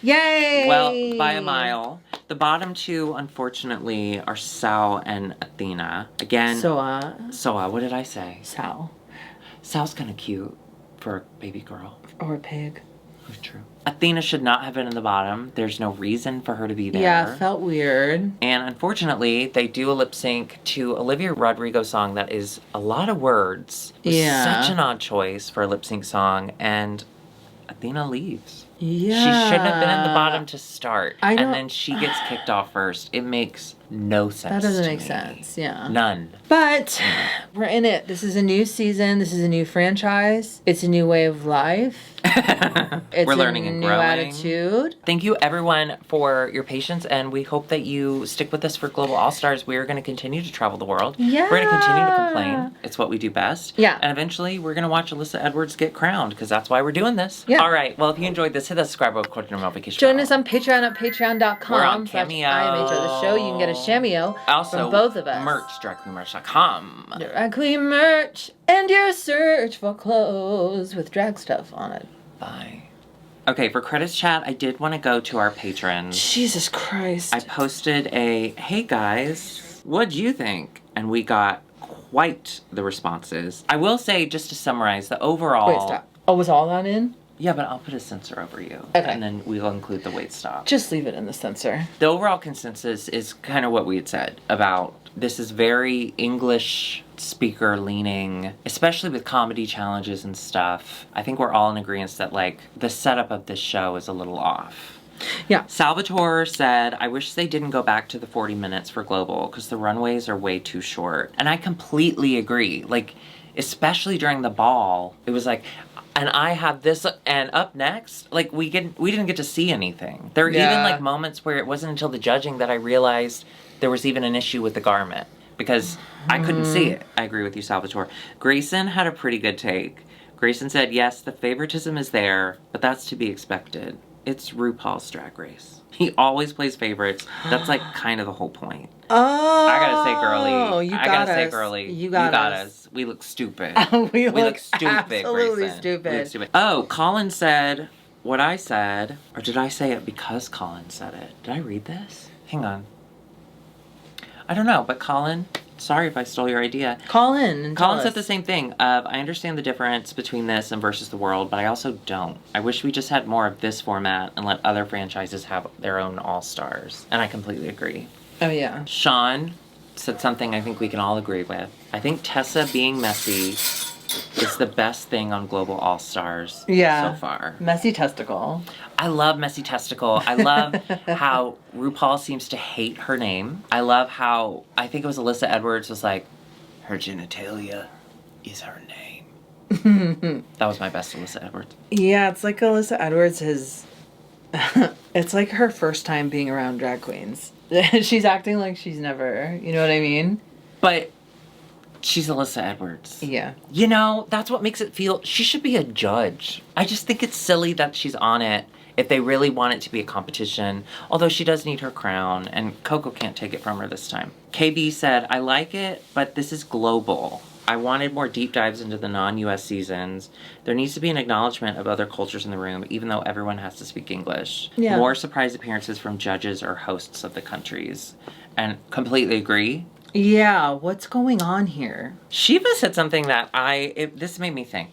A: Yay!
B: Well, by a mile. The bottom two, unfortunately, are Sal and Athena. Again. Soa. What did I say?
A: Sal.
B: Sal's kind of cute for a baby girl.
A: Or a pig.
B: True. Athena should not have been in the bottom. There's no reason for her to be there.
A: Yeah, felt weird.
B: And unfortunately, they do a lip sync to Olivia Rodrigo song that is a lot of words.
A: Yeah.
B: Such an odd choice for a lip sync song, and Athena leaves.
A: Yeah.
B: She shouldn't have been in the bottom to start.
A: And
B: then she gets kicked off first. It makes no sense.
A: That doesn't make sense, yeah.
B: None.
A: But we're in it. This is a new season. This is a new franchise. It's a new way of life.
B: We're learning and growing.
A: It's a new attitude.
B: Thank you, everyone, for your patience, and we hope that you stick with us for Global All-Stars. We are going to continue to travel the world.
A: Yeah.
B: We're going to continue to complain. It's what we do best.
A: Yeah.
B: And eventually, we're going to watch Alyssa Edwards get crowned, because that's why we're doing this.
A: Yeah.
B: All right. Well, if you enjoyed this, hit the subscribe button.
A: Join us on Patreon at patreon.com.
B: We're on Cameo.
A: IMHO the show. You can get a cameo from both of us.
B: Merch, dragqueenmerch.com.
A: Drag Queen merch and your search for clothes with drag stuff on it.
B: Bye. Okay, for credits chat, I did want to go to our patrons.
A: Jesus Christ.
B: I posted hey guys, what'd you think? And we got quite the responses. I will say, just to summarize, the overall...
A: Wait, stop. Oh, was all that in?
B: Yeah, but I'll put a censor over you.
A: Okay.
B: And then we'll include the wait stop.
A: Just leave it in the censor.
B: The overall consensus is kind of what we had said about this is very English speaker leaning, especially with comedy challenges and stuff. I think we're all in agreement that like the setup of this show is a little off.
A: Yeah.
B: Salvatore said, I wish they didn't go back to the 40 minutes for Global because the runways are way too short. And I completely agree. Like, especially during the ball, it was like, and I have this, and up next, like, we didn't get to see anything. There were even, like, moments where it wasn't until the judging that I realized there was even an issue with the garment. Because I couldn't see it. I agree with you, Salvatore. Grayson had a pretty good take. Grayson said, yes, the favoritism is there, but that's to be expected. It's RuPaul's Drag Race. He always plays favorites. That's, like, kind of the whole point.
A: Oh,
B: I gotta say, girly.
A: You got us.
B: We look stupid.
A: we look stupid.
B: Absolutely
A: Grayson. Stupid.
B: We look stupid. Oh, Colin said what I said, or did I say it because Colin said it? Did I read this? Hang on. I don't know, but Colin, sorry if I stole your idea.
A: Colin
B: said the same thing. I understand the difference between this and Versus the World, but I also don't. I wish we just had more of this format and let other franchises have their own all-stars. And I completely agree.
A: Oh, yeah.
B: Sean said something I think we can all agree with. I think Tessa being messy is the best thing on Global All-Stars so far.
A: Messy testicle.
B: I love Messy Testicle. I love how RuPaul seems to hate her name. I love how, I think it was Alyssa Edwards was like, her genitalia is her name. That was my best Alyssa Edwards.
A: Yeah, it's like Alyssa Edwards has... it's like her first time being around drag queens. She's acting like she's never, you know what I mean?
B: But she's Alyssa Edwards.
A: Yeah.
B: You know, that's what makes it feel, she should be a judge. I just think it's silly that she's on it if they really want it to be a competition. Although she does need her crown, and Coco can't take it from her this time. KB said, I like it, but this is global. I wanted more deep dives into the non-US seasons. There needs to be an acknowledgement of other cultures in the room, even though everyone has to speak English.
A: Yeah.
B: More surprise appearances from judges or hosts of the countries. And completely agree.
A: Yeah, what's going on here?
B: Shiva said something that this made me think.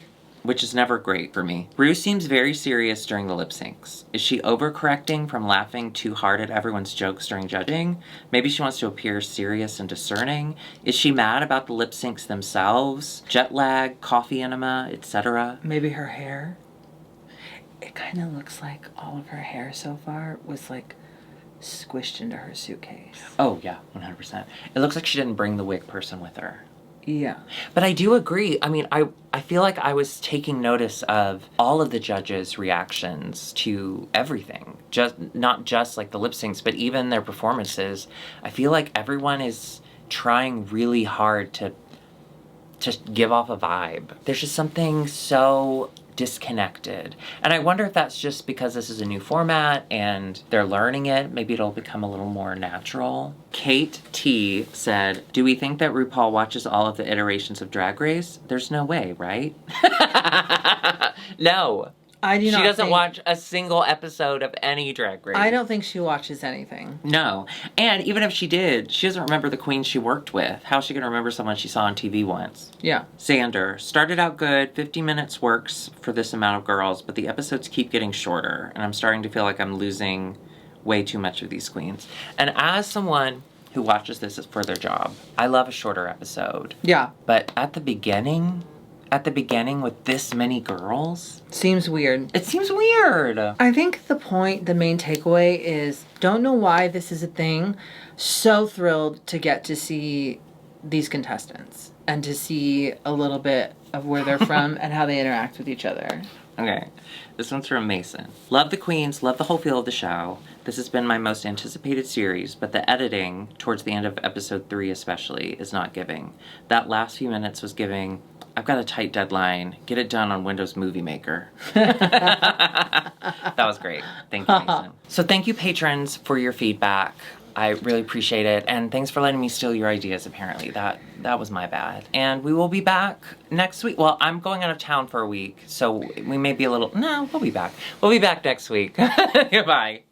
B: which is never great for me. Rue seems very serious during the lip syncs. Is she overcorrecting from laughing too hard at everyone's jokes during judging? Maybe she wants to appear serious and discerning. Is she mad about the lip syncs themselves? Jet lag, coffee enema, etc.?
A: Maybe her hair. It kind of looks like all of her hair so far was like squished into her suitcase.
B: Oh yeah, 100%. It looks like she didn't bring the wig person with her.
A: Yeah.
B: But I do agree. I mean, I feel like I was taking notice of all of the judges' reactions to everything. Not just like the lip syncs, but even their performances. I feel like everyone is trying really hard to give off a vibe. There's just something so disconnected. And I wonder if that's just because this is a new format and they're learning it. Maybe it'll become a little more natural. Kate T said, do we think that RuPaul watches all of the iterations of Drag Race? There's no way, right? No.
A: I do not.
B: She doesn't watch a single episode of any Drag Race.
A: I don't think she watches anything.
B: No. And even if she did, she doesn't remember the queens she worked with. How's she going to remember someone she saw on TV once?
A: Yeah.
B: Xander, started out good, 50 minutes works for this amount of girls, but the episodes keep getting shorter, and I'm starting to feel like I'm losing way too much of these queens. And as someone who watches this for their job, I love a shorter episode.
A: Yeah.
B: But at the beginning with this many girls,
A: seems weird.
B: It seems weird.
A: I think the main takeaway is, don't know why this is a thing. So thrilled to get to see these contestants and to see a little bit of where they're from and how they interact with each other.
B: Okay, this one's from Mason. Love the queens, love the whole feel of the show. This has been my most anticipated series, but the editing, towards the end of episode 3 especially, is not giving. That last few minutes was giving, I've got a tight deadline, get it done on Windows Movie Maker. That was great. Thank you, Mason. So thank you, patrons, for your feedback. I really appreciate it, and thanks for letting me steal your ideas, apparently. That was my bad. And we will be back next week. Well, I'm going out of town for a week, so we may be a little... No, we'll be back. We'll be back next week. Goodbye.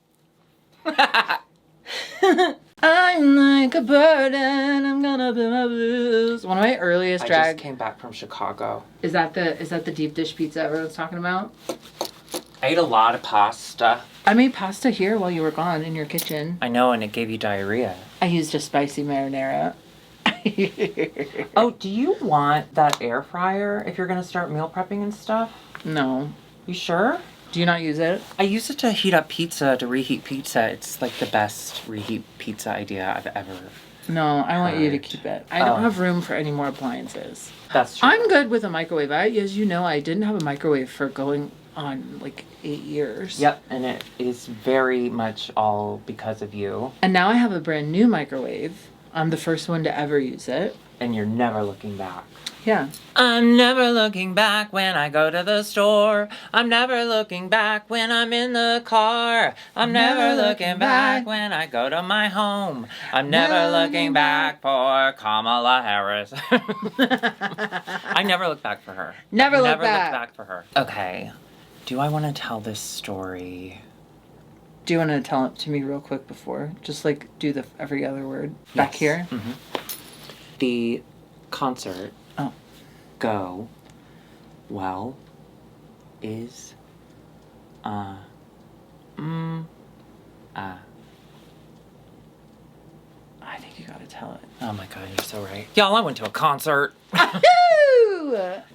A: I'm like a burden, I'm gonna be my blues. One of my earliest drag...
B: I just came back from Chicago.
A: Is that the deep dish pizza everyone's talking about?
B: I ate a lot of pasta.
A: I made pasta here while you were gone in your kitchen.
B: I know, and it gave you diarrhea.
A: I used a spicy marinara.
B: Oh, do you want that air fryer if you're gonna start meal prepping and stuff?
A: No.
B: You sure?
A: Do you not use it?
B: I use it to heat up pizza, to reheat pizza. It's like the best reheat pizza idea I've ever
A: No, I want you to keep it. I don't have room for any more appliances.
B: That's true.
A: I'm good with a microwave. As you know, I didn't have a microwave for going on like 8 years.
B: Yep, and it is very much all because of you.
A: And now I have a brand new microwave. I'm the first one to ever use it.
B: And you're never looking back.
A: Yeah.
B: I'm never looking back when I go to the store. I'm never looking back when I'm in the car. I'm never looking back when I go to my home. I'm never looking back for Kamala Harris. I never look back for her.
A: Never look
B: look
A: back.
B: back for her. Okay. Do I want to tell this story?
A: Do you want to tell it to me real quick before? Just like do the every other word back here?
B: Mm-hmm. The concert go well is I
A: think you gotta tell it.
B: Oh my god, you're so right. Y'all, I went to a concert.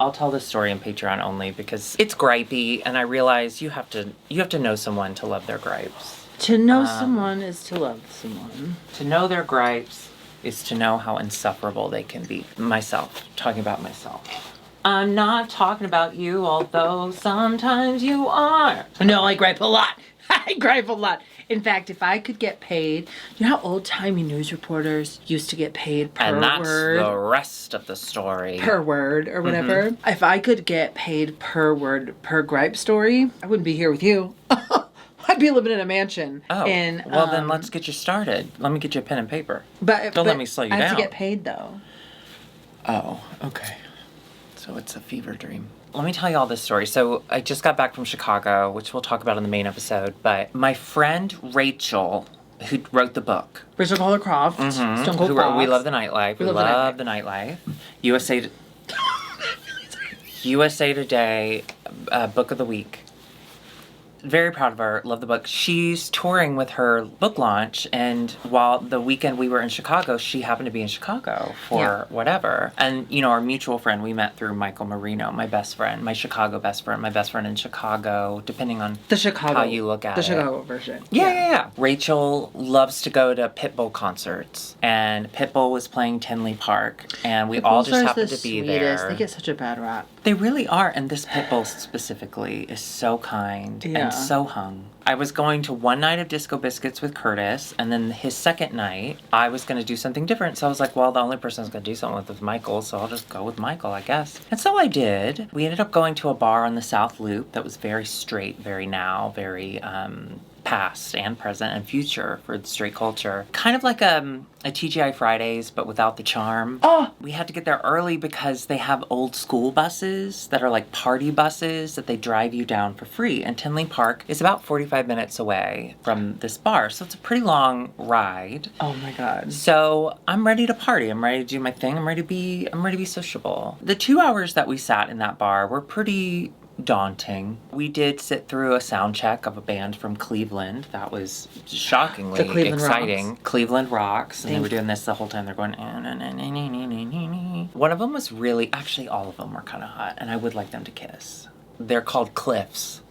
B: I'll tell this story on Patreon only because it's gripey, and I realize you have to know someone to love their gripes.
A: To know someone is to love someone.
B: To know their gripes is to know how insufferable they can be. Myself, talking about myself. I'm not talking about you, although sometimes you are.
A: No, I gripe a lot. I gripe a lot. In fact, if I could get paid, you know how old-timey news reporters used to get paid per word?
B: And that's the rest of the story.
A: Per word or whatever. Mm-hmm. If I could get paid per word, per gripe story, I wouldn't be here with you. I'd be living in a mansion.
B: Oh, well then let's get you started. Let me get you a pen and paper. Don't let me slow you down.
A: I have to get paid though.
B: Oh, okay. So it's a fever dream. Let me tell you all this story. So I just got back from Chicago, which we'll talk about in the main episode, but my friend Rachel, who wrote the book.
A: Rachel Collar Croft.
B: Mm-hmm.
A: Stone Cold Fox.
B: We Love the Nightlife. We love the nightlife. USA... USA Today Book of the Week. Very proud of her. Love the book. She's touring with her book launch, and while the weekend we were in Chicago, she happened to be in Chicago for whatever. And, you know, our mutual friend, we met through Michael Marino, my best friend, my Chicago best friend, my best friend in Chicago, depending on how you look at it.
A: The Chicago version.
B: Yeah. Rachel loves to go to Pitbull concerts, and Pitbull was playing Tinley Park, and we all just happened to be there.
A: They get such a bad rap.
B: They really are, and this Pitbull specifically is so kind and so hung. I was going to one night of Disco Biscuits with Curtis, and then his second night, I was going to do something different. So I was like, well, the only person I was going to do something with was Michael, so I'll just go with Michael, I guess. And so I did. We ended up going to a bar on the South Loop that was very straight, very now, very past and present and future for the straight culture. Kind of like a TGI Fridays, but without the charm.
A: Oh!
B: We had to get there early because they have old school buses that are like party buses that they drive you down for free. And Tinley Park is about 45 minutes away from this bar, so it's a pretty long ride.
A: Oh my God.
B: So I'm ready to party. I'm ready to do my thing. I'm ready to be sociable. The 2 hours that we sat in that bar were pretty daunting. We did sit through a sound check of a band from Cleveland. That was shockingly exciting.
A: Rocks.
B: Cleveland Rocks. And they were doing this the whole time. They're going... One of them was really... Actually, all of them were kind of hot. And I would like them to kiss. They're called Cliffs.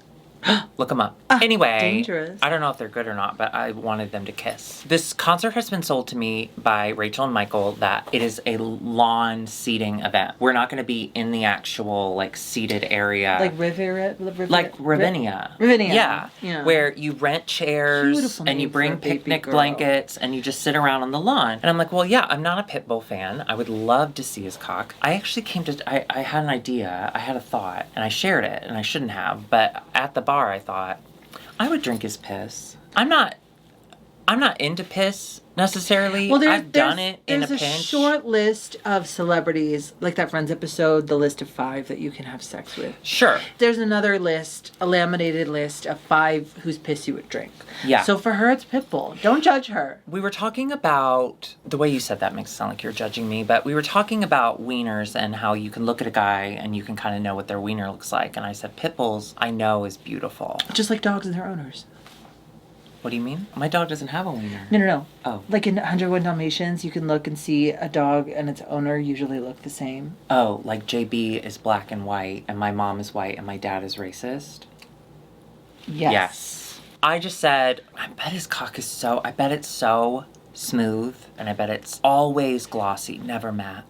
B: Look them up. Anyway,
A: dangerous.
B: I don't know if they're good or not, but I wanted them to kiss. This concert has been sold to me by Rachel and Michael that it is a lawn seating event. We're not going to be in the actual like seated area.
A: Like Ravinia.
B: Yeah. Where you rent chairs
A: Beautiful
B: and you
A: name
B: bring
A: for a baby
B: picnic
A: girl.
B: blankets and you just sit around on the lawn. And I'm like, well, yeah, I'm not a Pitbull fan. I would love to see his cock. I actually I had an idea. I had a thought and I shared it and I shouldn't have. But at the bar, I thought, I would drink his piss. I'm not into piss necessarily.
A: Well,
B: I've done it in a pinch.
A: There's a short list of celebrities, like that Friends episode, the list of 5 that you can have sex with.
B: Sure.
A: There's another list, a laminated list of 5 whose piss you would drink.
B: Yeah.
A: So for her, it's Pitbull. Don't judge her.
B: We were talking about, the way you said that makes it sound like you're judging me, but we were talking about wieners and how you can look at a guy and you can kind of know what their wiener looks like. And I said, Pitbull's, I know, is beautiful.
A: Just like dogs and their owners.
B: What do you mean? My dog doesn't have a wiener.
A: No.
B: Oh.
A: Like in 101 Dalmatians, you can look and see a dog and its owner usually look the same.
B: Oh, like JB is black and white, and my mom is white, and my dad is racist? Yes. I just said, I bet his cock is I bet it's so smooth, and I bet it's always glossy, never matte.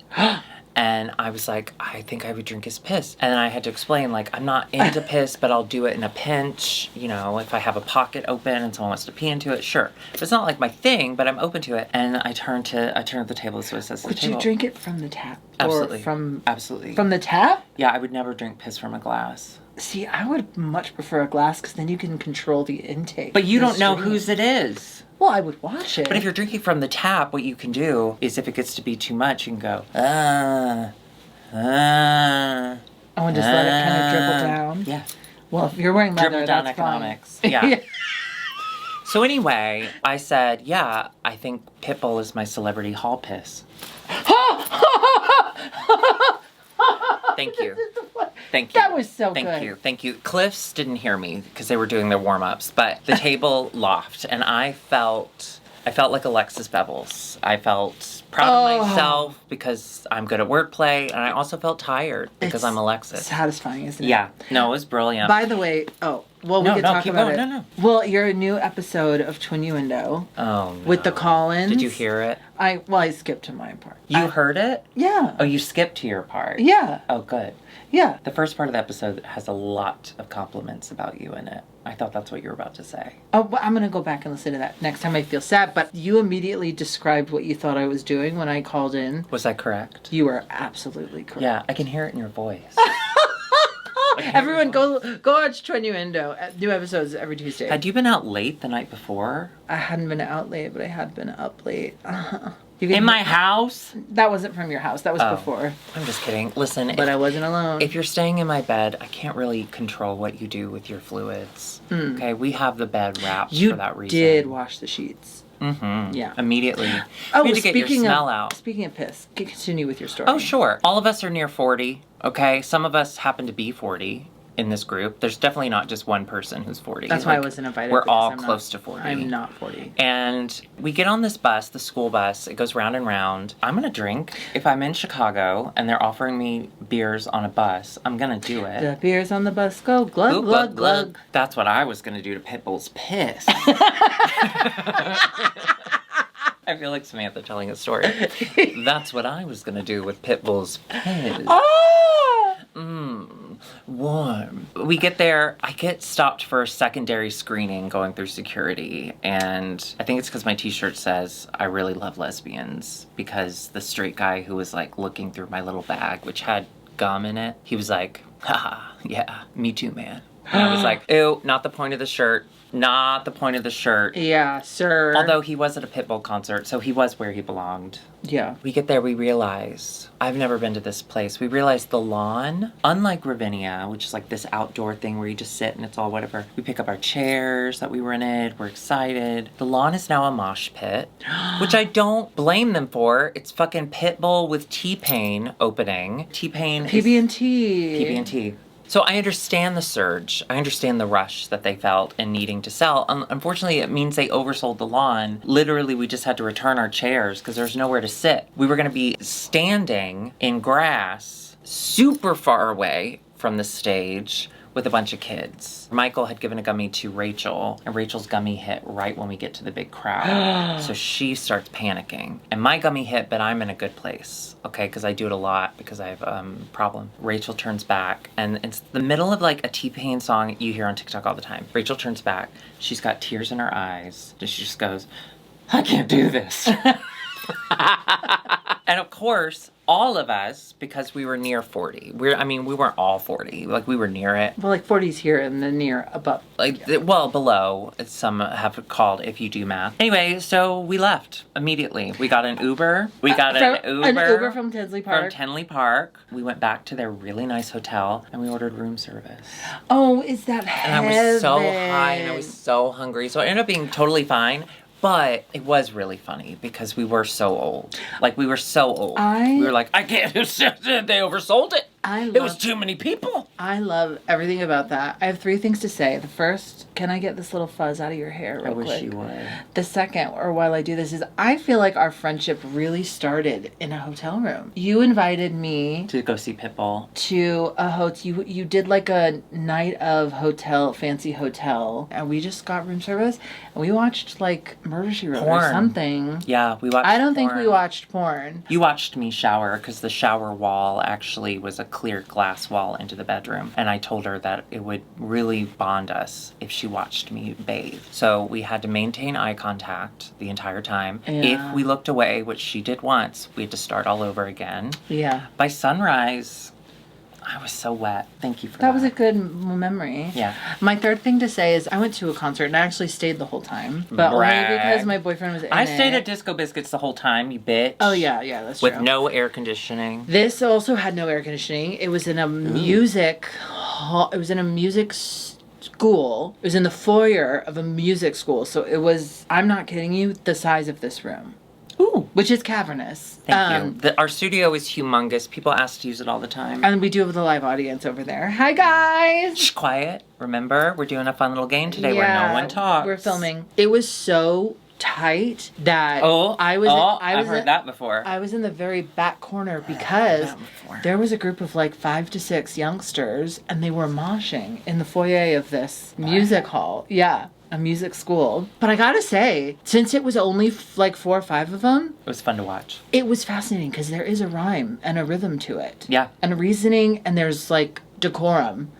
B: And I was like, I think I would drink his piss. And then I had to explain, like, I'm not into piss, but I'll do it in a pinch. You know, if I have a pocket open and someone wants to pee into it, sure. But it's not like my thing, but I'm open to it. And I turned to the table, so it says
A: Would you drink it from the tap?
B: Absolutely.
A: Or
B: Absolutely.
A: From the tap?
B: Yeah, I would never drink piss from a glass.
A: See, I would much prefer a glass because then you can control the intake.
B: But you don't know whose it is.
A: Well, I would watch it.
B: But if you're drinking from the tap, what you can do is if it gets to be too much, you can go, oh, and
A: just let it kind of dribble down?
B: Yeah.
A: Well, if you're wearing leather,
B: dribble down
A: that's
B: economics.
A: Fine.
B: Yeah. So anyway, I said, yeah, I think Pitbull is my celebrity hall piss. Thank you. Thank you.
A: That was so good.
B: Thank you. Cliffs didn't hear me because they were doing their warm-ups, but the table laughed, and I felt like Alexis Bevels. I felt proud of myself because I'm good at wordplay, and I also felt tired because I'm Alexis.
A: Satisfying, isn't it?
B: Yeah. No, it was brilliant.
A: By the way, we could talk about it. No. Well, your new episode of Twinnuendo.
B: Oh, no.
A: With the call-ins.
B: Did you hear it?
A: I skipped to my part.
B: You heard it?
A: Yeah.
B: Oh, you skipped to your part?
A: Yeah.
B: Oh, good.
A: Yeah.
B: The first part of the episode has a lot of compliments about you in it. I thought that's what you were about to say.
A: Oh, but I'm going to go back and listen to that next time I feel sad. But you immediately described what you thought I was doing when I called in.
B: Was I correct?
A: You were absolutely correct.
B: Yeah, I can hear it in your voice.
A: Everyone go watch Twinnuendo. New episodes every Tuesday.
B: Had you been out late the night before?
A: I hadn't been out late, but I had been up late.
B: In my house?
A: That wasn't from your house. That was before.
B: I'm just kidding. Listen.
A: But I wasn't alone.
B: If you're staying in my bed, I can't really control what you do with your fluids. Okay? We have the bed wrapped for that reason.
A: You did wash the sheets.
B: Mm-hmm.
A: Yeah.
B: Immediately.
A: Oh,
B: you need to get your smell out.
A: Speaking of piss, continue with your story.
B: Oh, sure. All of us are near 40. okay? Some of us happen to be 40 in this group. There's definitely not just one person who's 40.
A: That's why I wasn't invited.
B: We're all close to 40.
A: I'm not 40.
B: And we get on this bus, the school bus. It goes round and round. I'm going to drink. If I'm in Chicago and they're offering me beers on a bus, I'm going to do it.
A: The beers on the bus go glug, glug, glug.
B: That's what I was going to do to Pitbull's piss. I feel like Samantha telling a story. That's what I was going to do with Pitbull's piss. Warm. We get there. I get stopped for a secondary screening going through security. And I think it's because my t-shirt says, I really love lesbians. Because the straight guy who was like looking through my little bag, which had gum in it, he was like, haha, yeah, me too, man. And I was like, ew, not the point of the shirt. Not the point of the shirt.
A: Yeah, sir.
B: Although he was at a Pitbull concert, so he was where he belonged.
A: Yeah.
B: We get there, we realize, I've never been to this place. We realize the lawn, unlike Ravinia, which is like this outdoor thing where you just sit and it's all whatever. We pick up our chairs that we rented. We're excited. The lawn is now a mosh pit, which I don't blame them for. It's fucking Pitbull with T-Pain opening. T-Pain
A: PB&T.
B: PB&T. So I understand the surge. I understand the rush that they felt in needing to sell. Unfortunately, it means they oversold the lawn. Literally, we just had to return our chairs because there's nowhere to sit. We were going to be standing in grass super far away from the stage with a bunch of kids. Michael had given a gummy to Rachel, and Rachel's gummy hit right when we get to the big crowd. So she starts panicking. And my gummy hit, but I'm in a good place, okay? Because I do it a lot because I have a problem. Rachel turns back, and it's the middle of like a T-Pain song you hear on TikTok all the time. Rachel turns back. She's got tears in her eyes. And she just goes, I can't do this. And of course, all of us, because we were near 40. We weren't all 40. Like, we were near it.
A: Well, like 40's here and then near above.
B: Like, well, below. Some have called if you do math. Anyway, so we left immediately. We got an Uber.
A: An Uber from Tinsley Park.
B: From Tinley Park. We went back to their really nice hotel and we ordered room service.
A: Oh, is that heaven?
B: And I was so high and I was so hungry. So it ended up being totally fine. But it was really funny because we were so old. Like, we were so old. We were like, I can't, they oversold it. It was too many people.
A: I love everything about that. I have 3 things to say. The first, can I get this little fuzz out of your hair real quick?
B: I wish you would.
A: The second, or while I do this, is I feel like our friendship really started in a hotel room. You invited me
B: to go see Pitbull.
A: To a hotel. You did like a night of fancy hotel, and we just got room service, and we watched like Murder, She Wrote or something.
B: Yeah, we watched
A: I don't think we watched porn.
B: You watched me shower because the shower wall actually was a clear glass wall into the bedroom. And I told her that it would really bond us if she watched me bathe. So we had to maintain eye contact the entire time. Yeah. If we looked away, which she did once, we had to start all over again.
A: Yeah.
B: By sunrise, I was so wet. Thank you for that.
A: That was a good memory.
B: Yeah.
A: My third thing to say is I went to a concert and I actually stayed the whole time. But only because my boyfriend was in it.
B: I stayed at Disco Biscuits the whole time, you bitch.
A: Oh, yeah, that's true.
B: With no air conditioning.
A: This also had no air conditioning. It was in a music hall. It was in a music school. It was in the foyer of a music school. So it was, I'm not kidding you, the size of this room.
B: Ooh.
A: Which is cavernous.
B: Thank you. Our studio is humongous. People ask to use it all the time.
A: And we do have the live audience over there. Hi, guys.
B: Shh, quiet. Remember, we're doing a fun little game today where no one talks.
A: We're filming. It was so tight that
B: I've heard that before.
A: I was in the very back corner because there was a group of like 5 to 6 youngsters and they were moshing in the foyer of this music hall. Yeah. A music school. But I gotta say, since it was only like 4 or 5 of them,
B: it was fun to watch.
A: It was fascinating because there is a rhyme and a rhythm to it.
B: Yeah.
A: And a reasoning, and there's like decorum.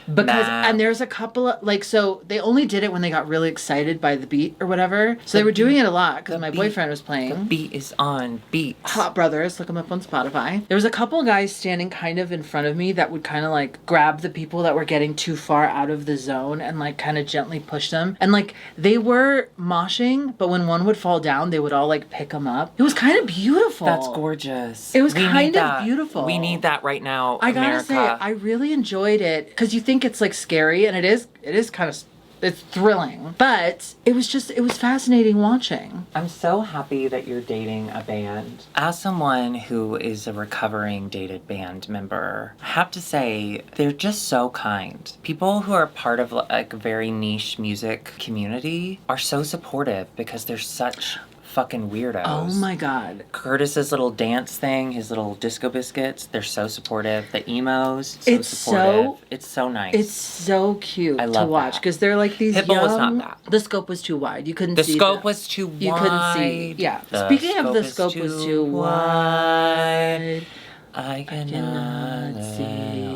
A: And there's a couple of, like, so they only did it when they got really excited by the beat or whatever. So they were doing it a lot because my boyfriend was playing.
B: The beat is on beat.
A: Hot Brothers, look them up on Spotify. There was a couple guys standing kind of in front of me that would kind of like grab the people that were getting too far out of the zone and like kind of gently push them. And like they were moshing, but when one would fall down, they would all like pick them up. It was kind of beautiful.
B: That's gorgeous.
A: It was kind of beautiful.
B: We need that right now,
A: I
B: America.
A: gotta say, I really enjoyed it because you think it's like scary, and it is kind of It's thrilling. But it was fascinating watching.
B: I'm so happy that you're dating a band. As someone who is a recovering dated band member, I have to say, they're just so kind. People who are part of like a very niche music community are so supportive because they're such fucking weirdos.
A: Oh my God.
B: Curtis's little dance thing, his little disco biscuits, they're so supportive. The emos, so supportive. It's so nice.
A: It's so cute
B: I love
A: to watch because they're like these
B: Pitbull
A: young...
B: was not that.
A: The scope was too wide. You couldn't see
B: The scope was too wide.
A: You couldn't see. Yeah. Speaking of the scope was too wide,
B: I cannot
A: see.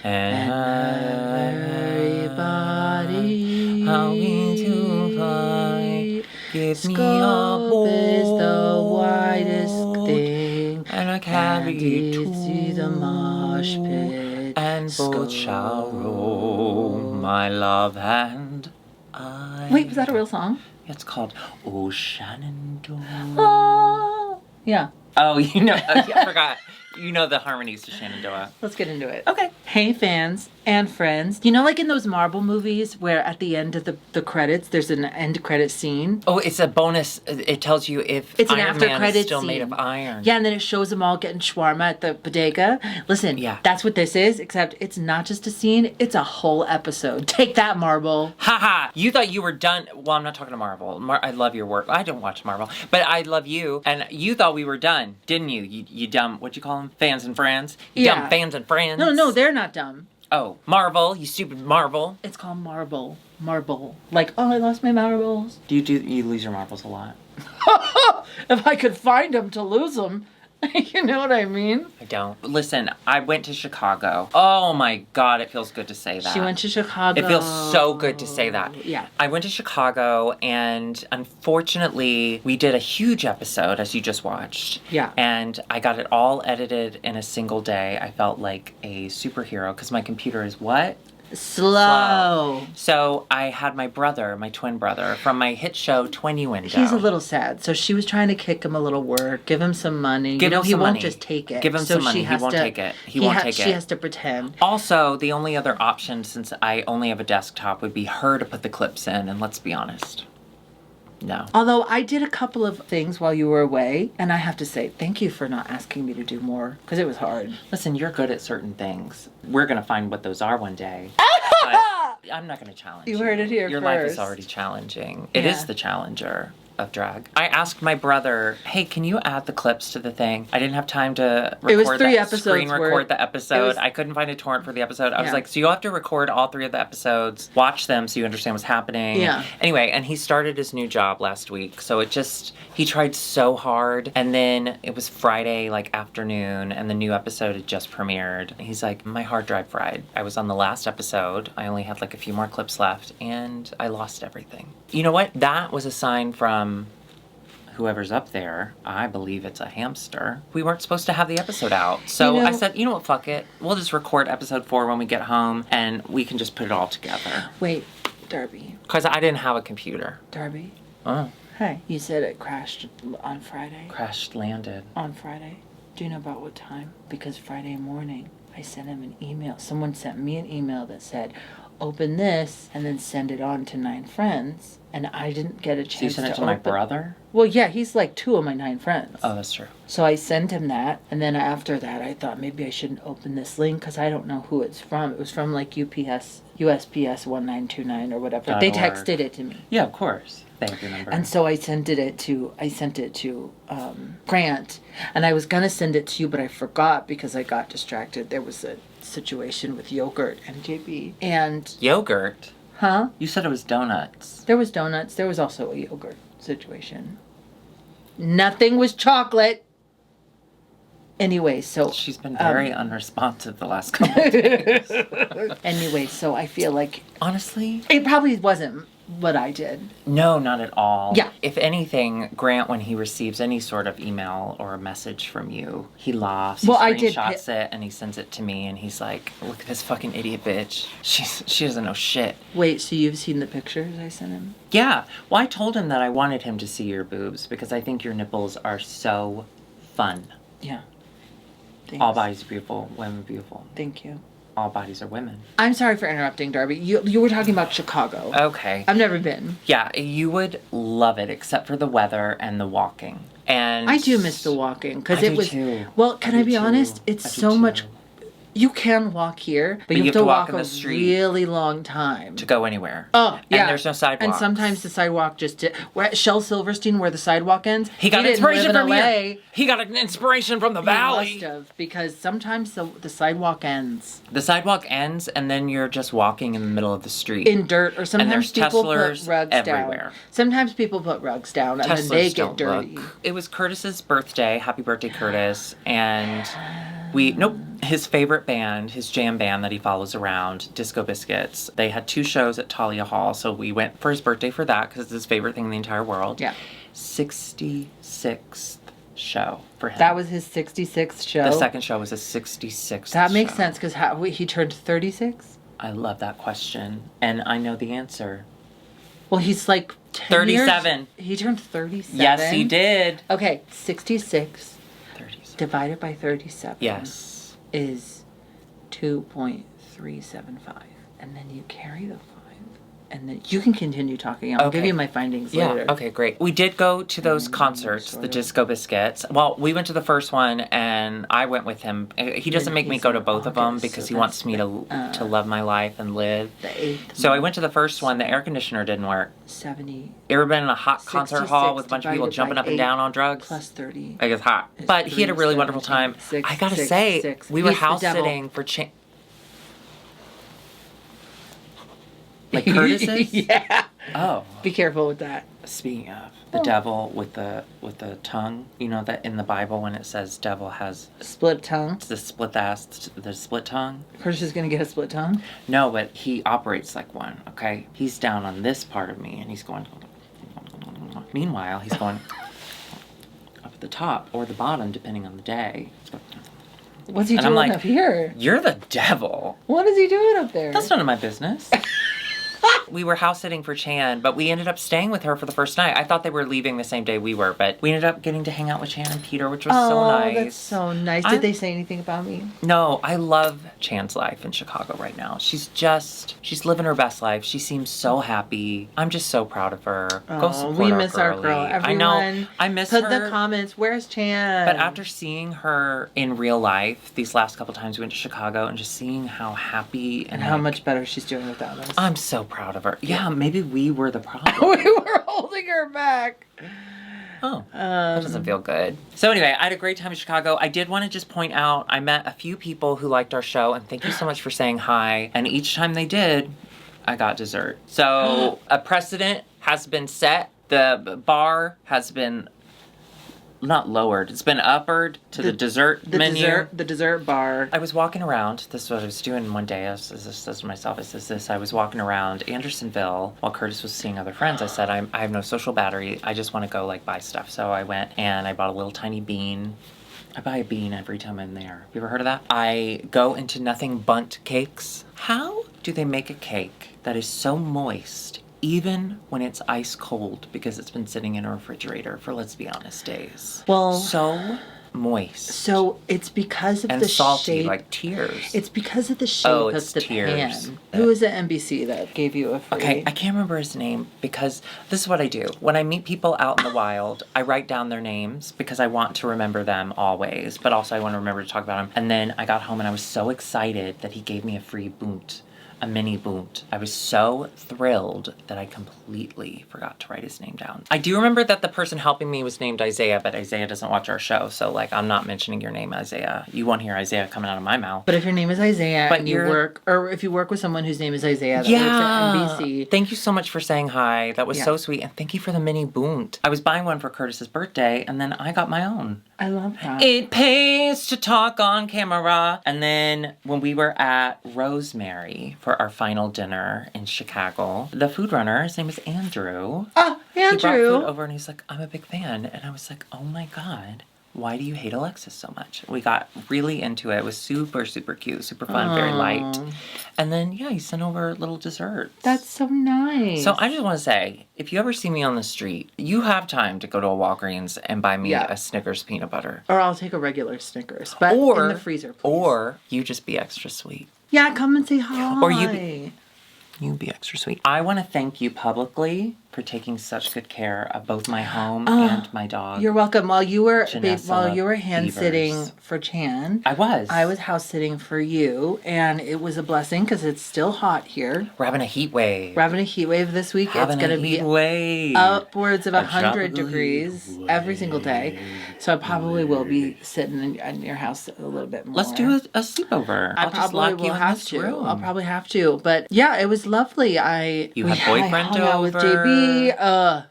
B: And
A: everybody...
B: How we to fly. Give me a
A: Scope is the
B: ball,
A: widest thing,
B: and I carry
A: and
B: two,
A: it's the mosh pit,
B: and both shall roll, my love and I.
A: Wait, was that a real song?
B: It's called Oh Shenandoah.
A: Oh, yeah.
B: Oh, you know, I forgot. You know the harmonies to Shenandoah.
A: Let's get into it.
B: Okay.
A: Hey, fans and friends. You know, like in those Marvel movies where at the end of the credits, there's an end credit scene?
B: Oh, it's a bonus. It tells you if
A: it's an
B: Iron
A: after
B: Man
A: credit
B: is still
A: scene.
B: made of iron.
A: Yeah, and then it shows them all getting shawarma at the bodega. Listen,
B: yeah.
A: That's what this is, except it's not just a scene, it's a whole episode. Take that, Marvel.
B: Haha, you thought you were done. Well, I'm not talking to Marvel. I love your work. I don't watch Marvel, but I love you. And you thought we were done, didn't you? You dumb, what'd you call them? Fans and friends? You dumb fans and friends?
A: No, they're not dumb.
B: Oh, Marvel, you stupid Marvel.
A: It's called Marble. Like, oh, I lost my marbles.
B: You lose your marbles a lot?
A: If I could find them to lose them. You know what I mean?
B: I don't. Listen, I went to Chicago. Oh my God, it feels good to say that.
A: She went to Chicago.
B: It feels so good to say that.
A: Yeah.
B: I went to Chicago, and unfortunately, we did a huge episode, as you just watched.
A: Yeah.
B: And I got it all edited in a single day. I felt like a superhero, because my computer is what?
A: Slow.
B: So I had my twin brother, from my hit show 20 Window.
A: He's a little sad. So she was trying to kick him a little work, give him some money. He won't just take it.
B: Give him some money. He won't take it. He won't take it.
A: She has to pretend.
B: Also, the only other option, since I only have a desktop, would be her to put the clips in. And let's be honest. No.
A: Although I did a couple of things while you were away, and I have to say, thank you for not asking me to do more, because it was hard.
B: Listen, you're good at certain things. We're going to find what those are one day. But I'm not going to challenge you.
A: You heard it here
B: Your
A: first.
B: life is already challenging. It
A: Yeah.
B: is the challenger of drag. I asked my brother, hey, can you add the clips to the thing? I didn't have time to record
A: It was 3 episodes
B: screen record
A: worth.
B: the episode. I couldn't find a torrent for the episode. I was like, so you'll have to record all 3 of the episodes, watch them so you understand what's happening.
A: Yeah.
B: Anyway, and he started his new job last week. So he tried so hard. And then it was Friday, like afternoon, and the new episode had just premiered. He's like, my hard drive fried. I was on the last episode. I only had like a few more clips left, and I lost everything. You know what? That was a sign from whoever's up there. I believe it's a hamster. We weren't supposed to have the episode out. So I said, you know what, fuck it. We'll just record episode 4 when we get home, and we can just put it all together.
A: Wait, Darby.
B: Because I didn't have a computer.
A: Darby.
B: Oh.
A: Hey. You said it crashed on Friday.
B: Landed.
A: On Friday. Do you know about what time? Because Friday morning, I sent him an email. Someone sent me an email that said, open this and then send it on to 9 friends. And I didn't get a chance to
B: you sent it to my brother?
A: Well, yeah, he's like 2 of my 9 friends.
B: Oh, that's true.
A: So I sent him that, and then after that, I thought maybe I shouldn't open this link because I don't know who it's from. It was from like USPS 1929 or whatever. They texted it to me.
B: Yeah, of course. They have your number.
A: And so I sent it to Grant, and I was gonna send it to you, but I forgot because I got distracted. There was a situation with yogurt and JB and
B: yogurt.
A: Huh?
B: You said it was donuts.
A: There was donuts. There was also a yogurt situation. Nothing was chocolate. Anyway, so...
B: She's been very unresponsive the last couple of days.
A: Anyway, so I feel like...
B: Honestly?
A: It probably wasn't what I did.
B: No, not at all.
A: Yeah.
B: If anything, Grant, when he receives any sort of email or a message from you, he laughs, he screenshots it, and he sends it to me, and he's like, look at this fucking idiot bitch. She doesn't know shit.
A: Wait, so you've seen the pictures I sent him?
B: Yeah. Well, I told him that I wanted him to see your boobs because I think your nipples are so fun.
A: Yeah.
B: Thanks. All bodies beautiful, women beautiful.
A: Thank you.
B: all bodies are women.
A: I'm sorry for interrupting, Darby. You were talking about Chicago.
B: Okay.
A: I've never been.
B: Yeah, you would love it, except for the weather and the walking. And
A: I do miss the walking because it was.
B: Too.
A: Well, can I be honest? It's so much. You can walk here, but you have to walk a really long time
B: to go anywhere.
A: Oh, yeah.
B: And there's no sidewalk.
A: And sometimes the sidewalk just... Shel Silverstein, where the sidewalk ends,
B: he got inspiration from
A: LA.
B: Here. He got an inspiration from the valley.
A: He must have, because sometimes the sidewalk ends.
B: The sidewalk ends, and then you're just walking in the middle of the street.
A: In dirt, or sometimes people put rugs
B: everywhere.
A: Down. Sometimes people put rugs down, and then they get dirty.
B: It was Curtis's birthday. Happy birthday, Curtis. And his favorite band, his jam band that he follows around, Disco Biscuits, they had 2 shows at Talia Hall, so we went for his birthday for that because it's his favorite thing in the entire world.
A: Yeah.
B: 66th show for him.
A: That was his 66th show?
B: The second show was his 66th
A: That makes sense because he turned 36?
B: I love that question, and I know the answer.
A: Well, he's like
B: 37.
A: He turned 37?
B: Yes, he did.
A: Okay, 66
B: 37.
A: divided by 37.
B: Yes.
A: Is 2.375. And then you carry the 5. And then you can continue talking. I'll give you my findings later.
B: Yeah, okay, great. We did go to those concerts, the Disco Biscuits. Well, we went to the first one, and I went with him. He doesn't make me go to both of them because he wants me to love my life and live.
A: The 8th.
B: So I went to the first one. The air conditioner didn't work.
A: 70.
B: You ever been in a hot concert hall with a bunch of people jumping up and down on drugs?
A: Plus 30.
B: Like, it's hot. But he had a really wonderful time. I gotta say, we were house sitting for... Like Curtis's?
A: Yeah.
B: Oh.
A: Be careful with that.
B: Speaking of the devil with the tongue, you know that in the Bible when it says devil has
A: split tongue,
B: the split tongue.
A: Curtis is gonna get a split tongue.
B: No, but he operates like one. Okay, he's down on this part of me, and he's going. Meanwhile, he's going up at the top or the bottom, depending on the day.
A: What's he doing up here?
B: You're the devil.
A: What is he doing up there?
B: That's none of my business. We were house sitting for Chan, but we ended up staying with her for the first night. I thought they were leaving the same day we were, but we ended up getting to hang out with Chan and Peter, which was so nice.
A: Oh, that's so nice. Did they say anything about me?
B: No, I love Chan's life in Chicago right now. She's living her best life. She seems so happy. I'm just so proud of her. Go support
A: we
B: our
A: miss
B: girlie.
A: our girl. Everyone,
B: I know. I miss her.
A: Put the comments, where's Chan?
B: But after seeing her in real life, these last couple times we went to Chicago, and just seeing how happy
A: and how much better she's doing without us.
B: I'm so proud of her. Yeah, maybe we were the problem.
A: We were holding her back.
B: Oh, that doesn't feel good. So anyway, I had a great time in Chicago. I did want to just point out, I met a few people who liked our show, and thank you so much for saying hi. And each time they did, I got dessert. So a precedent has been set. The bar has been not lowered. It's been uppered to the dessert menu.
A: The dessert bar.
B: I was walking around. This is what I was doing one day. I said to myself, I was walking around Andersonville while Curtis was seeing other friends. I said, I have no social battery. I just want to go buy stuff. So I went and I bought a little tiny bean. I buy a bean every time I'm there. You ever heard of that? I go into Nothing Bundt Cakes. How do they make a cake that is so moist even when it's ice cold because it's been sitting in a refrigerator for, let's be honest, days?
A: Well,
B: so moist.
A: So it's because of
B: and
A: the
B: salty,
A: shape.
B: Like tears.
A: It's because of the shape of the pan. Who was at NBC that gave you a free?
B: Okay, I can't remember his name because this is what I do. When I meet people out in the wild, I write down their names because I want to remember them always, but also I want to remember to talk about them. And then I got home and I was so excited that he gave me a free boot. A mini boot. I was so thrilled that I completely forgot to write his name down. I do remember that the person helping me was named Isaiah, but Isaiah doesn't watch our show, so I'm not mentioning your name, Isaiah. You won't hear Isaiah coming out of my mouth.
A: But if your name is Isaiah and if you work with someone whose name is Isaiah that works at NBC.
B: Thank you so much for saying hi. That was so sweet, and thank you for the mini boot. I was buying one for Curtis's birthday, and then I got my own.
A: I love that.
B: It pays to talk on camera. And then when we were at Rosemary for our final dinner in Chicago, the food runner, his name is Andrew.
A: Oh, Andrew.
B: He brought food over and he's like, I'm a big fan. And I was like, oh my God, why do you hate Alexis so much? We got really into it. It was super, super cute, super fun, very light. And then, he sent over little desserts.
A: That's so nice.
B: So I just want to say, if you ever see me on the street, you have time to go to a Walgreens and buy me a Snickers peanut butter.
A: Or I'll take a regular Snickers, but in the freezer, please.
B: Or you just be extra sweet.
A: Yeah, come and say hi.
B: Or you be extra sweet. I want to thank you publicly for taking such good care of both my home and my dog.
A: You're welcome. While you were
B: Janessa
A: hand sitting for Chan,
B: I was
A: house sitting for you, and it was a blessing because it's still hot here.
B: We're having a heat wave.
A: This week. It's going to be upwards of 100 degrees every single day. So I probably will be sitting in your house a little bit more.
B: Let's do a sleepover.
A: I'll probably have to. But yeah, it was lovely.
B: You had boyfriend
A: hung out with JB.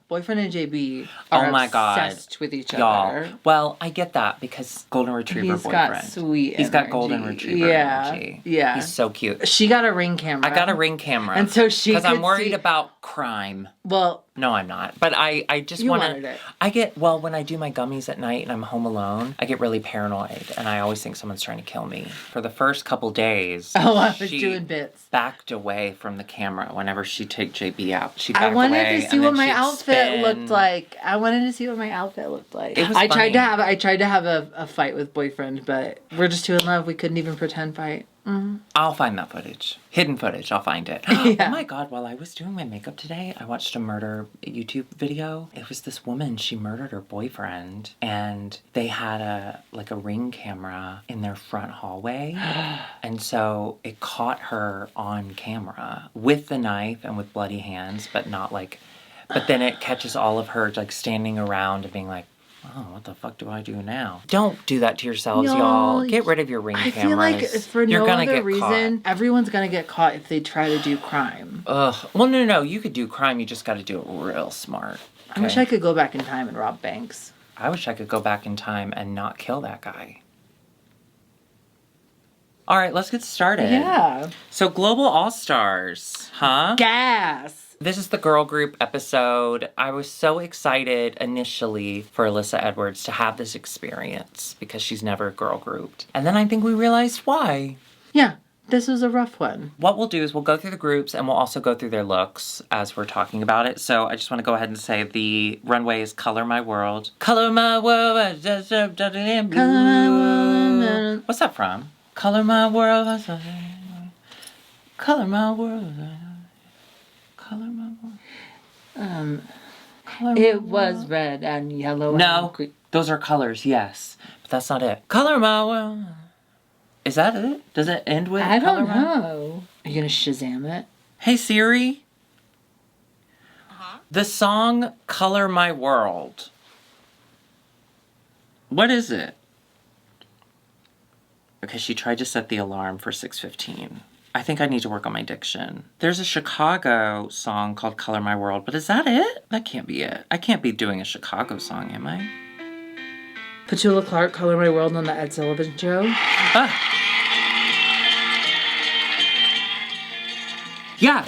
A: Boyfriend and JB are obsessed with each other.
B: Well, I get that because golden retriever boyfriend.
A: He's got
B: golden retriever energy.
A: Yeah.
B: He's so cute.
A: She got a Ring camera.
B: I got a Ring camera.
A: And so she
B: because I'm worried about crime.
A: Well,
B: no, I'm not. But I just want
A: to.
B: When I do my gummies at night and I'm home alone, I get really paranoid and I always think someone's trying to kill me. For the first couple days,
A: I was doing bits.
B: Backed away from the camera whenever she'd take JB out. She backed away.
A: I wanted to see what my outfit looked like. It was funny. I tried to have a fight with boyfriend, but we're just too in love. We couldn't even pretend fight. Mm-hmm.
B: I'll find that footage. Hidden footage. I'll find it. Oh my God. While I was doing my makeup today, I watched a murder YouTube video. It was this woman. She murdered her boyfriend and they had a Ring camera in their front hallway. And so it caught her on camera with the knife and with bloody hands, but then it catches all of her standing around and being like, oh, what the fuck do I do now? Don't do that to yourselves, y'all. Get rid of your Ring cameras.
A: I feel like for no other reason, everyone's gonna get caught if they try to do crime.
B: Ugh. Well, no. You could do crime. You just got to do it real smart. Okay?
A: I wish I could go back in time and rob banks.
B: I wish I could go back in time and not kill that guy. All right, let's get started.
A: Yeah.
B: So, Global All-Stars, huh?
A: Gas.
B: This is the girl group episode. I was so excited initially for Alyssa Edwards to have this experience because she's never girl grouped. And then I think we realized why.
A: Yeah, this was a rough one.
B: What we'll do is we'll go through the groups and we'll also go through their looks as we're talking about it. So I just want to go ahead and say the runway is Color My World. Color My World. Color My World. What's that from? Color My World. Color My World. Color My World.
A: It was red and yellow.
B: No, those are colors, yes. But that's not it. Color My World. Is that it? Does it end with
A: I
B: Color
A: don't know. Are you going to Shazam it?
B: Hey, Siri. The song Color My World. What is it? Okay, she tried to set the alarm for 6:15. I think I need to work on my diction. There's a Chicago song called Color My World, but is that it? That can't be it. I can't be doing a Chicago song, am I?
A: Petula Clark, Color My World on the Ed Sullivan Show.
B: Yeah.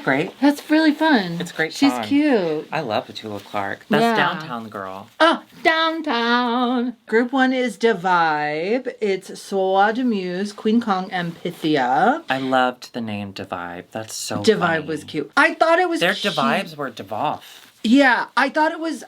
B: Great.
A: That's really fun.
B: It's a great
A: song. She's cute.
B: I love Petula Clark. That's Downtown Girl.
A: Oh, Downtown. Group 1 is Divibe. It's Soa Demuse, Queen Kong, and Pythia.
B: I loved the name Divibe. That's so
A: Divibe
B: funny.
A: Was cute. I thought it was
B: Their Divibes were Divoff.
A: Yeah, I thought it was...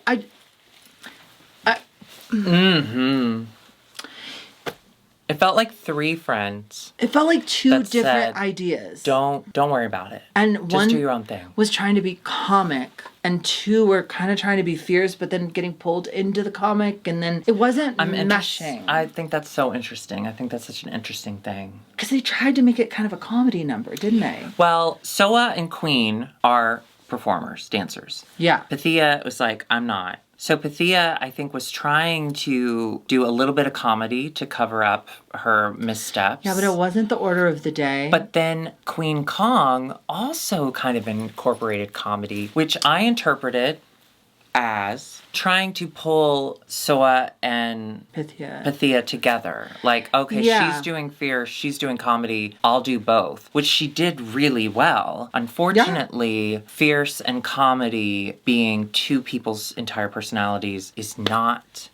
B: It felt like 3 friends.
A: It felt like 2 different ideas.
B: Don't worry about it.
A: And
B: just
A: one
B: do your own thing.
A: Was trying to be comic, and 2 were kind of trying to be fierce, but then getting pulled into the comic, and then it wasn't meshing.
B: I think that's so interesting. I think that's such an interesting thing.
A: Because they tried to make it kind of a comedy number, didn't they?
B: Well, Soa and Queen are performers, dancers.
A: Yeah.
B: Pythia was like, I'm not. So Pythia, I think, was trying to do a little bit of comedy to cover up her missteps.
A: Yeah, but it wasn't the order of the day.
B: But then Queen Kong also kind of incorporated comedy, which I interpreted as trying to pull Soa and Pythia together. Like, okay, she's doing fierce, she's doing comedy, I'll do both, which she did really well. Unfortunately, fierce and comedy being two people's entire personalities is not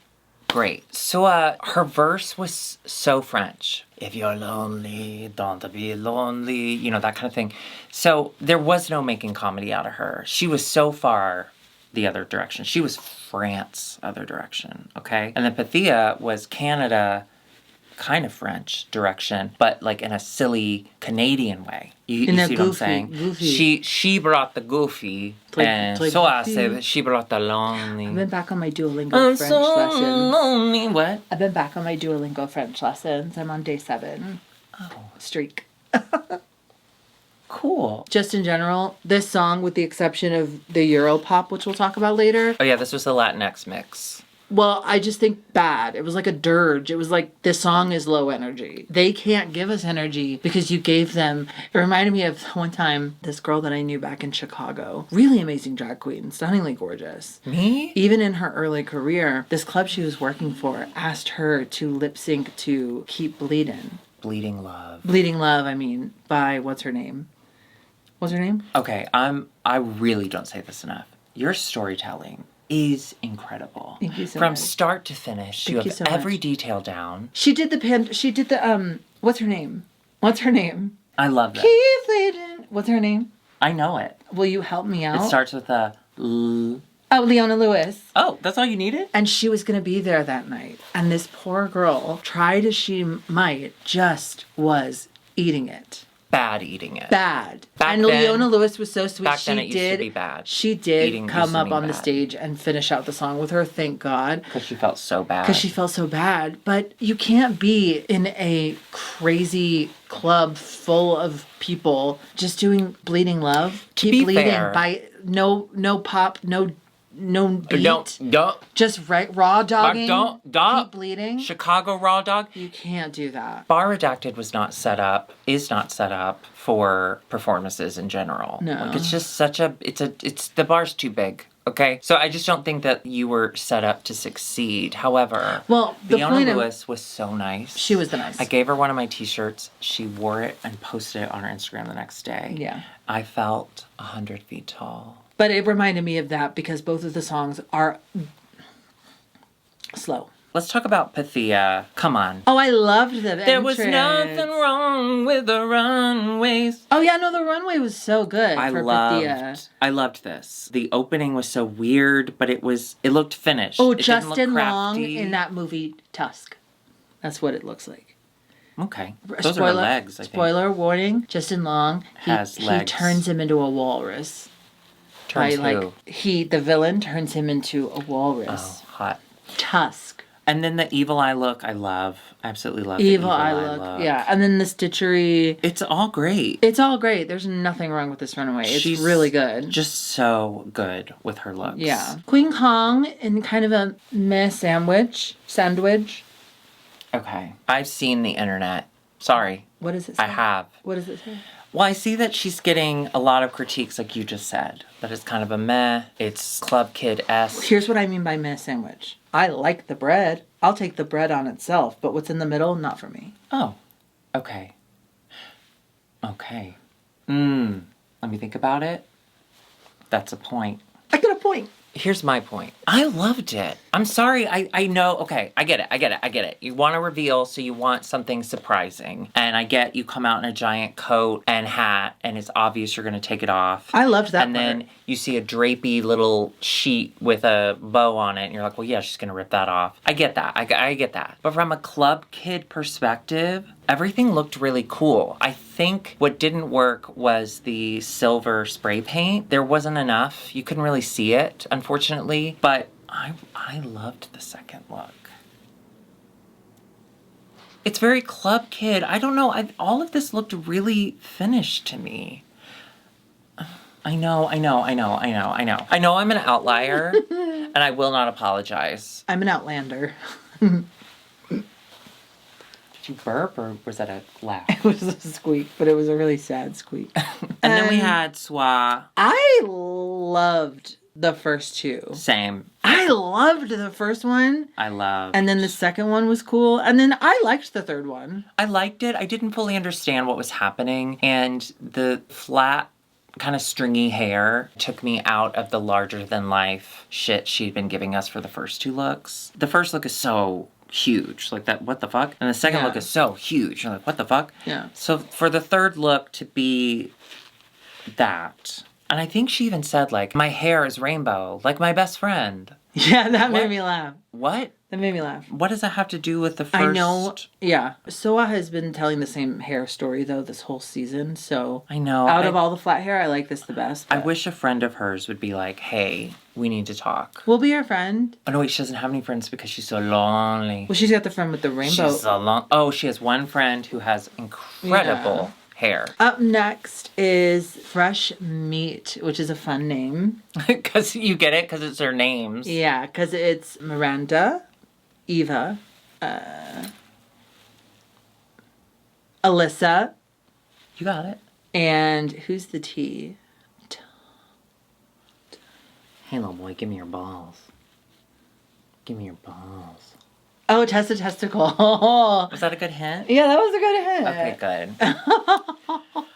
B: great. So her verse was so French. If you're lonely, don't be lonely, you know, that kind of thing. So there was no making comedy out of her. She was so far the other direction. She was France other direction, okay? And then Pythia was Canada, kind of French direction, but like in a silly Canadian way. You see what I'm saying? Goofy. She brought the goofy, and Soa said that she brought the lonely.
A: I've been back on my Duolingo French lessons.
B: Lonely. What?
A: I've been back on my Duolingo French lessons. I'm on day 7. Streak.
B: Cool.
A: Just in general, this song, with the exception of the Euro pop, which we'll talk about later.
B: Oh yeah, this was the Latinx mix.
A: Well, I just think bad. It was like a dirge. It was like, this song is low energy. They can't give us energy because you gave them... It reminded me of one time, this girl that I knew back in Chicago. Really amazing drag queen. Stunningly gorgeous.
B: Me?
A: Even in her early career, this club she was working for asked her to lip sync to Keep Bleedin'.
B: Bleeding Love.
A: Bleeding Love, I mean, by... What's her name?
B: Okay, I really don't say this enough. Your storytelling is incredible.
A: Thank you so
B: From
A: much.
B: start to finish, you have every detail down.
A: She did the what's her name?
B: I love that.
A: Keep bleeding. What's her name?
B: I know it.
A: Will you help me out?
B: It starts with a L.
A: Oh, Leona Lewis.
B: Oh, that's all you needed?
A: And she was going to be there that night. And this poor girl, tried as she might, just was eating it.
B: Bad eating it.
A: Bad.
B: Back
A: and
B: then,
A: Leona Lewis was so sweet.
B: Back then it used to be bad.
A: She did
B: Eating
A: come up on the
B: bad.
A: stage and finish out the song with her, thank God.
B: Because she felt so bad.
A: But you can't be in a crazy club full of people just doing Bleeding Love. Keep bleeding
B: fair,
A: by no pop, no beat.
B: Don't.
A: Just raw dogging.
B: Keep
A: bleeding.
B: Chicago Raw Dog.
A: You can't do that.
B: Bar Redacted is not set up for performances in general.
A: No.
B: Like, it's just the bar's too big. Okay? So I just don't think that you were set up to succeed. However, Leona Lewis was so nice.
A: She was the nice.
B: I gave her one of my t-shirts. She wore it and posted it on her Instagram the next day.
A: Yeah.
B: I felt 100 feet tall.
A: But it reminded me of that because both of the songs are slow.
B: Let's talk about Pythia. Come on.
A: Oh, I loved the entrance.
B: There was nothing wrong with the runways.
A: Oh, yeah, no, the runway was so good Pythia.
B: I loved this. The opening was so weird, but it looked finished.
A: Oh,
B: it
A: Justin Long in that movie, Tusk. That's what it looks like.
B: Okay. Those are her legs, I think.
A: Spoiler warning, Justin Long,
B: legs.
A: He turns him into a walrus. The villain turns him into a walrus.
B: Oh, hot.
A: Tusk.
B: And then the evil eye look, I love. I absolutely love
A: evil eye look. Yeah. And then the stitchery.
B: It's all great.
A: There's nothing wrong with this runaway. She's really good.
B: Just so good with her looks.
A: Yeah. Queen Kong in kind of a meh sandwich.
B: Okay. I've seen the internet. Sorry.
A: What does it say?
B: I have.
A: What does it say?
B: Well, I see that she's getting a lot of critiques, like you just said. That it's kind of a meh. It's Club Kid-esque.
A: Here's what I mean by meh sandwich. I like the bread. I'll take the bread on itself, but what's in the middle, not for me.
B: Oh, okay. Let me think about it. That's a point.
A: I got a point.
B: Here's my point. I loved it. I'm sorry. I know. Okay. I get it. You want to reveal, so you want something surprising. And I get you come out in a giant coat and hat, and it's obvious you're going to take it off.
A: I loved that
B: And then you see a drapey little sheet with a bow on it, and you're like, well, yeah, she's going to rip that off. I get that. I get that. But from a club kid perspective, everything looked really cool. I think what didn't work was the silver spray paint. There wasn't enough. You couldn't really see it, unfortunately. But I loved the second look. It's very club kid. I don't know. All of this looked really finished to me. I know I'm an outlier, and I will not apologize.
A: I'm an outlander.
B: Did you burp, or was that a laugh?
A: It was a squeak, but it was a really sad squeak.
B: And then we had Swa.
A: I loved the first two.
B: Same.
A: I loved the first one. And then the second one was cool. And then I liked the third one.
B: I liked it. I didn't fully understand what was happening. And the flat, kind of stringy hair took me out of the larger-than-life shit she'd been giving us for the first two looks. The first look is so huge. Like that, what the fuck? And the second look is so huge. You're like, what the fuck?
A: Yeah.
B: So for the third look to be that... And I think she even said, like, my hair is rainbow, like my best friend.
A: Yeah, that made me laugh.
B: What?
A: That made me laugh.
B: What does that have to do with the first?
A: I know. Yeah. Soa has been telling the same hair story, though, this whole season. So
B: I know.
A: Out of all the flat hair, I like this the best.
B: But I wish a friend of hers would be like, hey, we need to talk.
A: We'll be your friend.
B: Oh, no, wait, she doesn't have any friends because she's so lonely.
A: Well, she's got the friend with the rainbow.
B: She's so long. Oh, she has one friend who has incredible hair.
A: Up next is Fresh Meat, which is a fun name.
B: Because you get it? Because it's their names.
A: Yeah, because it's Miranda, Eva, Alyssa.
B: You got it.
A: And who's the T?
B: Hey, little boy, give me your balls. Give me your balls.
A: Oh, Tessa Testicle.
B: Was that a good hint?
A: Yeah, that was a good hint.
B: Okay, good.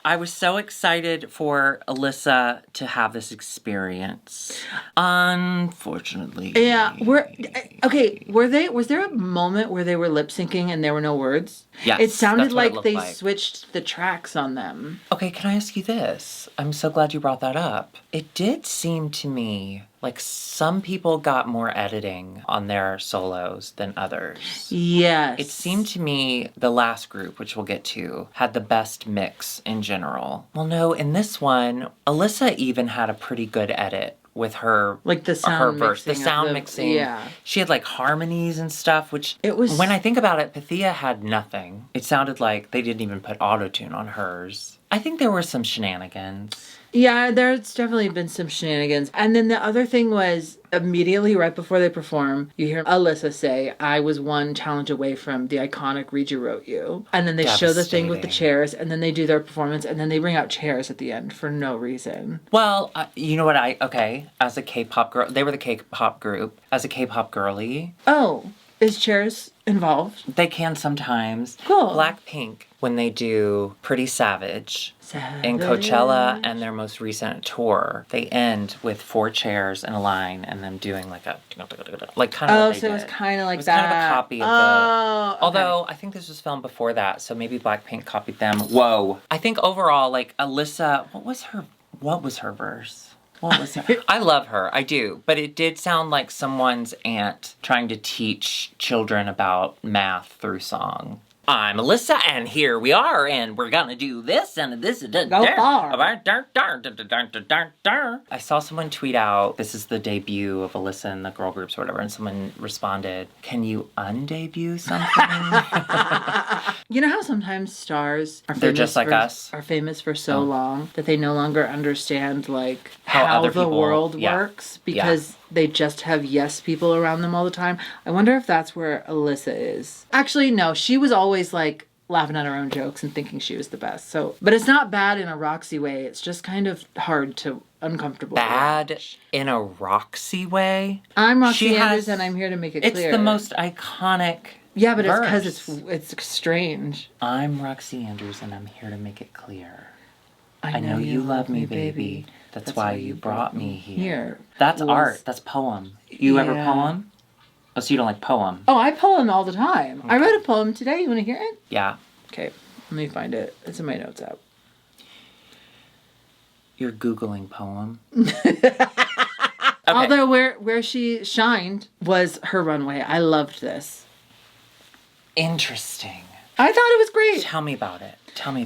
B: I was so excited for Alyssa to have this experience. Unfortunately.
A: Yeah, was there a moment where they were lip syncing and there were no words?
B: Yes.
A: It sounded like they
B: like.
A: switched the tracks on them.
B: Okay, can I ask you this? I'm so glad you brought that up. It did seem to me like some people got more editing on their solos than others.
A: Yes.
B: It seemed to me the last group, which we'll get to, had the best mix in general. Well, no, in this one, Alyssa even had a pretty good edit with her,
A: like the sound
B: her verse,
A: mixing
B: the sound mixing.
A: Yeah.
B: She had like harmonies and stuff, which
A: it was.
B: When I think about it, Pythia had nothing. It sounded like they didn't even put autotune on hers. I think there were some shenanigans.
A: Yeah, there's definitely been some shenanigans. And then the other thing was, immediately right before they perform, you hear Alyssa say, I was one challenge away from the iconic Read You Wrote You. And then they show the thing with the chairs, and then they do their performance, and then they bring out chairs at the end for no reason.
B: Well, you know what as a K-pop girl, they were the K-pop group. As a K-pop girly.
A: Oh, is chairs involved?
B: They can sometimes.
A: Cool.
B: Blackpink, when they do Pretty Savage. In Coachella and their most recent tour, they end with 4 chairs in a line and them doing like a kind of what they did.
A: It was kind of like
B: it was
A: that.
B: Kind of a copy of
A: okay.
B: Although I think this was filmed before that, so maybe Blackpink copied them. Whoa. I think overall, like Alyssa, what was her verse? What was her? I love her, I do, but it did sound like someone's aunt trying to teach children about math through song. I'm Alyssa, and here we are, and we're gonna do this, and this is...
A: Go far.
B: I saw someone tweet out, this is the debut of Alyssa and the girl groups or whatever, and someone responded, can you undebut something?
A: You know how sometimes stars are
B: They're just like us?
A: Are famous for so long that they no longer understand, like, how
B: other
A: the
B: people,
A: world works because... They just have yes people around them all the time. I wonder if that's where Alyssa is. Actually, no. She was always like laughing at her own jokes and thinking she was the best. So, but it's not bad in a Roxy way. It's just kind of hard to uncomfortable.
B: Bad in a Roxy way?
A: I'm Roxy Andrews and I'm here to make it clear.
B: It's the most iconic.
A: Yeah, but it's because it's strange.
B: I'm Roxy Andrews and I'm here to make it clear. I know you love me, baby. That's why you brought me here. That's art. That's poem. You ever poem? Oh, so you don't like poem?
A: Oh, I poem all the time. Okay. I wrote a poem today. You want to hear it?
B: Yeah.
A: Okay. Let me find it. It's in my notes app.
B: You're Googling poem.
A: Okay. Although where she shined was her runway. I loved this.
B: Interesting.
A: I thought it was great.
B: Tell me about it.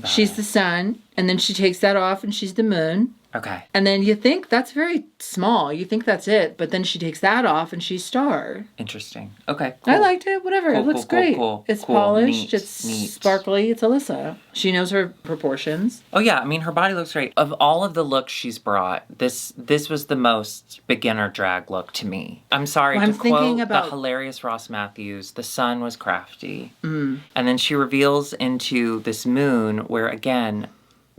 A: She's the sun, and then she takes that off, and she's the moon.
B: Okay.
A: And then you think that's very small. You think that's it, but then she takes that off, and she's star.
B: Interesting. Okay. Cool.
A: I liked it. Whatever.
B: Cool,
A: it looks great.
B: Cool.
A: It's polished. It's sparkly. It's Alyssa. She knows her proportions.
B: Oh yeah, I mean her body looks great. Of all of the looks she's brought, this was the most beginner drag look to me. I'm sorry to quote the hilarious Ross Matthews. The sun was crafty, and then she reveals into this moon where again.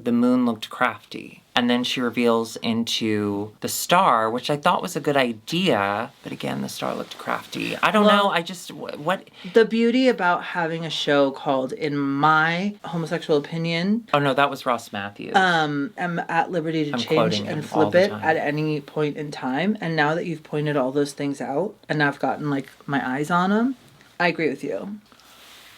B: the moon looked crafty. And then she reveals into the star, which I thought was a good idea. But again, the star looked crafty. I don't know. I just, what?
A: The beauty about having a show called In My Homosexual Opinion.
B: Oh, no, that was Ross Matthews.
A: I'm at liberty to change and flip it at any point in time. And now that you've pointed all those things out and I've gotten like my eyes on them, I agree with you.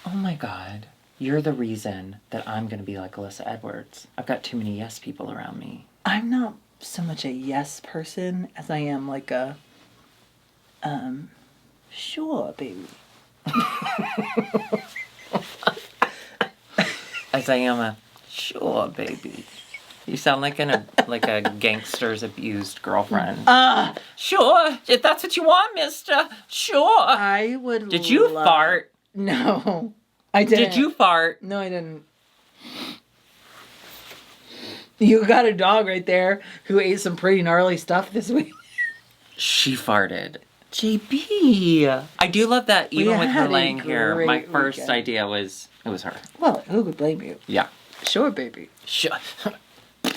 B: Oh my God. You're the reason that I'm going to be like Alyssa Edwards. I've got too many yes people around me.
A: I'm not so much a yes person as I am like a, sure, baby.
B: As I am a, sure, baby. You sound like a gangster's abused girlfriend. Sure, if that's what you want, mister. Sure.
A: I would
B: Did you fart?
A: No. I didn't.
B: Did you fart?
A: No, I didn't. You got a dog right there who ate some pretty gnarly stuff this week.
B: She farted. JB. I do love that even with her laying here, my first idea was, it was her.
A: Well, who could blame you?
B: Yeah.
A: Sure, baby.
B: Sure.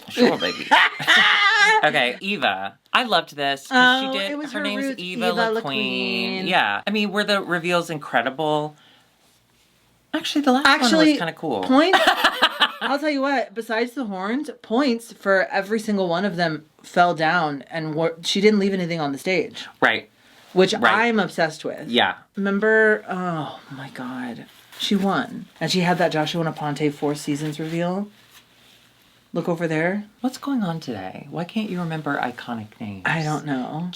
B: Sure, baby. Okay, Eva. I loved this.
A: Oh,
B: she did.
A: It was
B: her name's
A: roots,
B: Eva LaQueen. Yeah. I mean, were the reveals incredible? Actually, the last one was kind of cool.
A: Points. I'll tell you what. Besides the horns, points for every single one of them fell down, and she didn't leave anything on the stage.
B: Right.
A: Which I'm obsessed with.
B: Yeah.
A: Remember? Oh my God, she won, and she had that Joshua Naponte 4 Seasons reveal. Look over there.
B: What's going on today? Why can't you remember iconic names?
A: I don't know.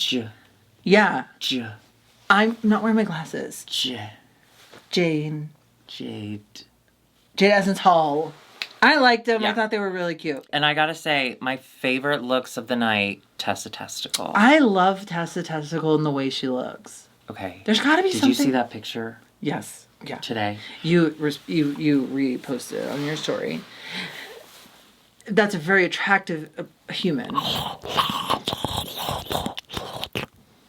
B: Yeah.
A: I'm not wearing my glasses.
B: Jane.
A: Jade Essence Hall. I liked them.
B: Yeah.
A: I thought they were really cute.
B: And I gotta say, my favorite looks of the night, Tessa Testicle.
A: I love Tessa Testicle and the way she looks.
B: Okay.
A: There's gotta be something.
B: Did you see that picture?
A: Yes. Yeah.
B: Today?
A: You reposted it on your story. That's a very attractive human.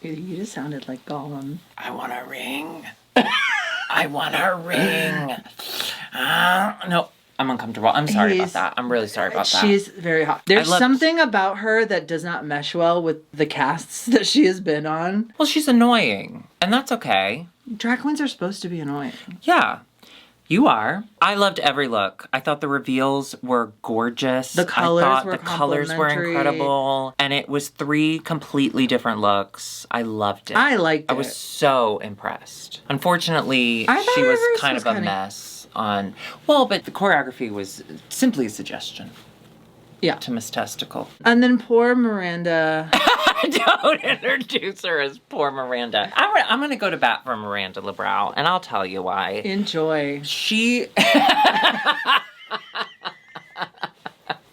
A: You just sounded like Gollum.
B: I want a ring. I want a ring. No, I'm uncomfortable. I'm sorry about that. I'm really sorry about that.
A: She's very hot. There's something about her that does not mesh well with the casts that she has been on.
B: Well, she's annoying, and that's okay.
A: Drag queens are supposed to be annoying.
B: Yeah. You are. I loved every look. I thought the reveals were gorgeous.
A: The colors
B: were incredible. And it was 3 completely different looks. I loved it.
A: I liked it.
B: I was so impressed. Unfortunately, she was kind of a mess on... Well, but the choreography was simply a suggestion.
A: Yeah.
B: To Miss Testicle.
A: And then poor Miranda...
B: Don't introduce her as poor Miranda. I'm going to go to bat for Miranda LeBrow, and I'll tell you why.
A: Enjoy.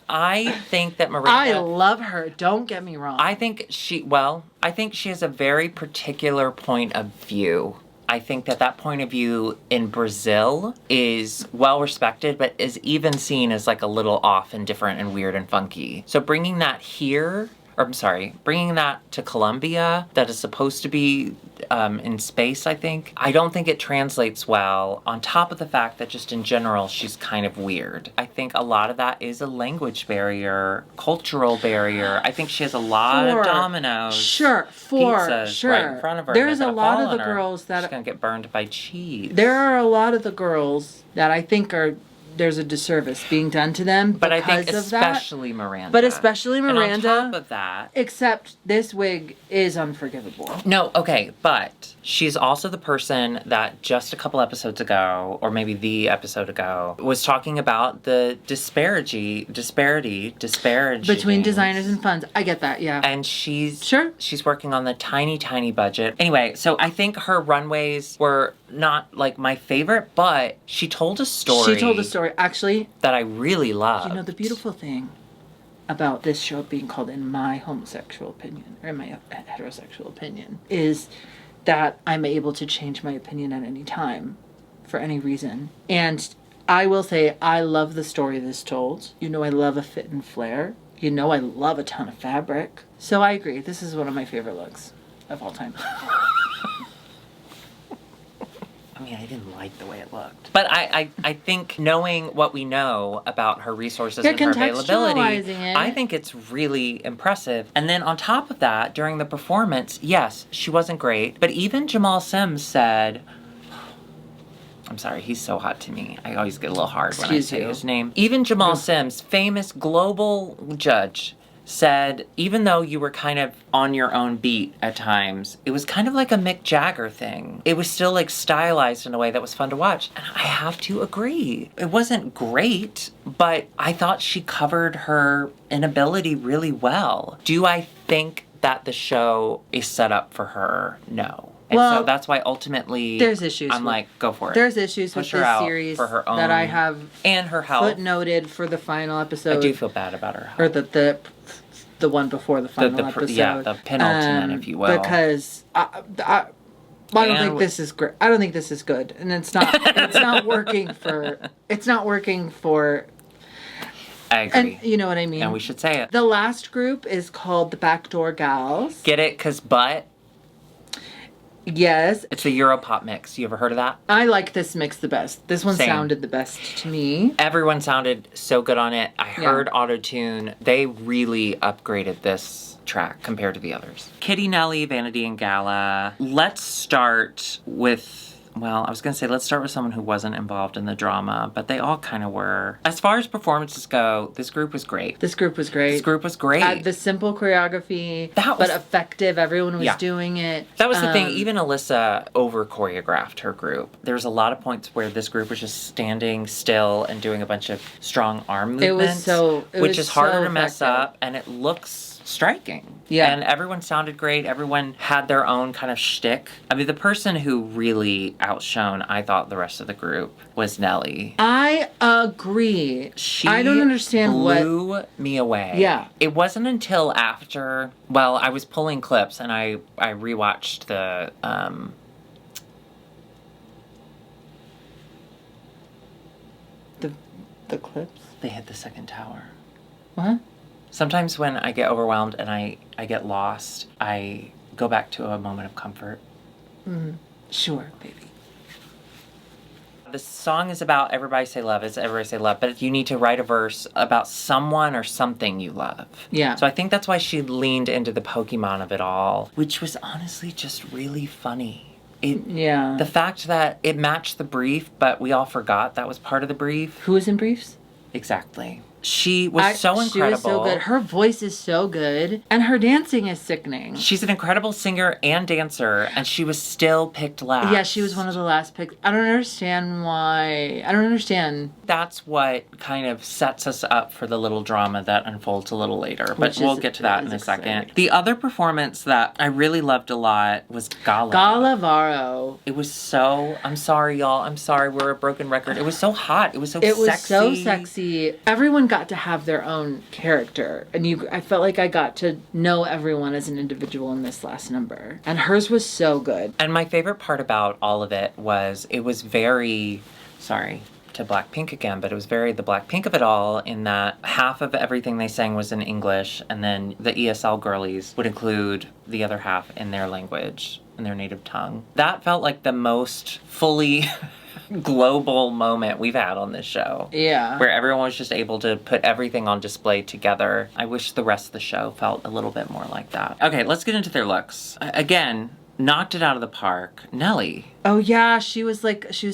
B: I think that Miranda...
A: I love her. Don't get me wrong.
B: I think she has a very particular point of view. I think that point of view in Brazil is well respected, but is even seen as like a little off and different and weird and funky. So bringing that here... bringing that to Colombia, that is supposed to be in space, I think. I don't think it translates well, on top of the fact that just in general, she's kind of weird. I think a lot of that is a language barrier, cultural barrier. I think she has a lot of dominoes. Pizzas right in front of her.
A: There's a lot of the girls that...
B: She's going to get burned by cheese.
A: There are a lot of the girls that I think there's a disservice being done to them because of that.
B: But I think especially Miranda.
A: But especially Miranda.
B: And on top of that...
A: Except this wig is unforgivable.
B: No, okay, but she's also the person that just a couple episodes ago, or maybe the episode ago, was talking about the disparity
A: between designers and funds. I get that, yeah.
B: And she's working on the tiny budget. Anyway, so I think her runways were not like my favorite, but she told a story.
A: Actually,
B: that I really loved.
A: You know, the beautiful thing about this show being called In My Homosexual Opinion, or In My Heterosexual Opinion, is that I'm able to change my opinion at any time, for any reason. And I will say, I love the story this told. You know, I love a fit and flare. You know, I love a ton of fabric. So I agree. This is one of my favorite looks of all time.
B: mean, I didn't like the way it looked. But I think knowing what we know about her resources and her availability, I think it's really impressive. And then on top of that, during the performance, yes, she wasn't great. But even Jamal Sims said, I'm sorry, he's so hot to me. I always get a little hard when I say his name. Even Jamal Sims, famous global judge, said, even though you were kind of on your own beat at times, it was kind of like a Mick Jagger thing. It was still like stylized in a way that was fun to watch. And I have to agree. It wasn't great, but I thought she covered her inability really well. Do I think that the show is set up for her? No. And so that's why ultimately
A: there's issues.
B: I'm like, go for it.
A: There's issues with this series
B: for her own,
A: that I have
B: and her health
A: footnoted for the final episode.
B: I do feel bad about her health.
A: Or the one before the final episode.
B: Yeah, the penultimate, if you will.
A: Because I don't think this is great. I don't think this is good, and it's not. It's not working for. It's not working for.
B: I agree.
A: And you know what I mean.
B: And we should say it.
A: The last group is called the Backdoor Gals.
B: Get it? 'Cause butt.
A: Yes.
B: It's a Europop mix. You ever heard of that?
A: I like this mix the best. This one sounded the best to me.
B: Everyone sounded so good on it. I heard auto-tune. They really upgraded this track compared to the others. Kitty, Nelly, Vanity, and Gala. Let's start with... Well, I was going to say, let's start with someone who wasn't involved in the drama, but they all kind of were. As far as performances go, this group was great.
A: This group was great.
B: The
A: simple choreography, but effective. Everyone was doing it.
B: That was the thing. Even Alyssa over-choreographed her group. There's a lot of points where this group was just standing still and doing a bunch of strong arm movements. Which is harder to mess up, and it looks striking. Yeah. And everyone sounded great. Everyone had their own kind of shtick. I mean, the person who really outshone, I thought, the rest of the group was Nelly.
A: I agree. I don't understand
B: blew me away.
A: Yeah.
B: It wasn't until after, well, I was pulling clips and I rewatched the
A: clips?
B: They hit the second tower.
A: What?
B: Sometimes when I get overwhelmed and I get lost, I go back to a moment of comfort.
A: Sure, baby.
B: The song is about everybody say love. It's everybody say love. But you need to write a verse about someone or something you love.
A: Yeah.
B: So I think that's why she leaned into the Pokemon of it all, which was honestly just really funny. The fact that it matched the brief, but we all forgot that was part of the brief.
A: Who was in briefs?
B: Exactly. She was so incredible.
A: She was so good. Her voice is so good. And her dancing is sickening.
B: She's an incredible singer and dancer, and she was still picked last.
A: Yeah, she was one of the last picked. I don't understand why. I don't understand.
B: That's what kind of sets us up for the little drama that unfolds a little later. But we'll get to that in a second. The other performance that I really loved a lot was Gala.
A: Galavaro.
B: It was so... I'm sorry, y'all. I'm sorry. We're a broken record. It was so hot. It was so sexy.
A: It was so sexy. Everyone got to have their own character, and I felt like I got to know everyone as an individual in this last number, and hers was so good.
B: And my favorite part about all of it was very, sorry to Blackpink again, but it was very the Blackpink of it all, in that half of everything they sang was in English, and then the ESL girlies would include the other half in their language, in their native tongue. That felt like the most fully global moment we've had on this show.
A: Yeah.
B: Where everyone was just able to put everything on display together. I wish the rest of the show felt a little bit more like that. Okay, let's get into their looks. Again, knocked it out of the park. Nelly.
A: Oh yeah, she was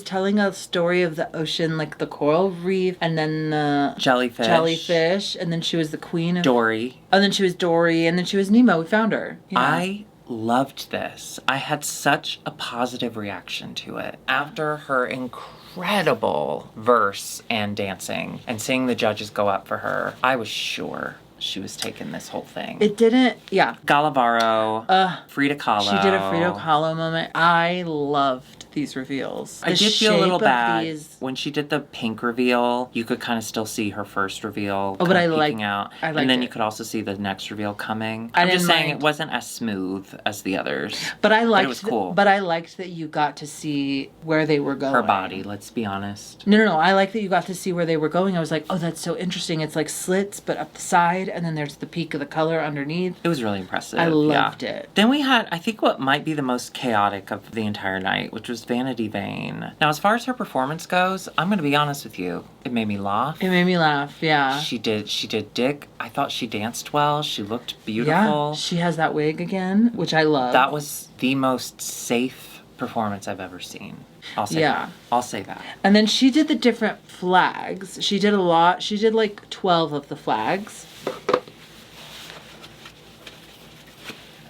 A: telling a story of the ocean, like the coral reef, and then the jellyfish, and then she was the queen of
B: Dory.
A: And then she was Dory, and then she was Nemo. We found her. Yeah.
B: I loved this. I had such a positive reaction to it. After her incredible verse and dancing and seeing the judges go up for her, I was sure she was taking this whole thing.
A: It didn't, yeah.
B: Galavaro, Frida Kahlo.
A: She did a Frida Kahlo moment. I loved these reveals.
B: I did feel a little bad when she did the pink reveal. You could kind of still see her first reveal peeking out. And then you could also see the next reveal coming. I'm just saying it wasn't as smooth as the others. But it was cool.
A: But I liked that you got to see where they were going.
B: Her body, let's be honest.
A: No. I like that you got to see where they were going. I was like, oh, that's so interesting. It's like slits, but up the side, and then there's the peak of the color underneath.
B: It was really impressive.
A: I loved it.
B: Then we had, I think, what might be the most chaotic of the entire night, which was just vanity vein. Now, as far as her performance goes, I'm going to be honest with you. It made me laugh.
A: It made me laugh, yeah.
B: She did Dick. I thought she danced well. She looked beautiful.
A: Yeah, she has that wig again, which I love.
B: That was the most safe performance I've ever seen. I'll say that. I'll say that.
A: And then she did the different flags. She did a lot. She did like 12 of the flags.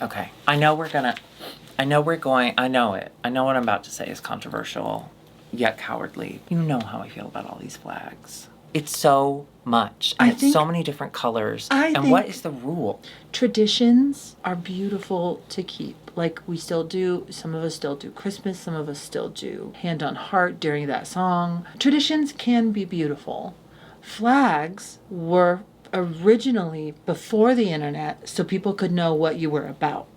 B: Okay. I know it. I know what I'm about to say is controversial, yet cowardly. You know how I feel about all these flags. It's so much. And it's so many different colors. And what is the rule?
A: Traditions are beautiful to keep. Like we still do, some of us still do Christmas, some of us still do Hand on Heart during that song. Traditions can be beautiful. Flags were originally before the internet so people could know what you were about.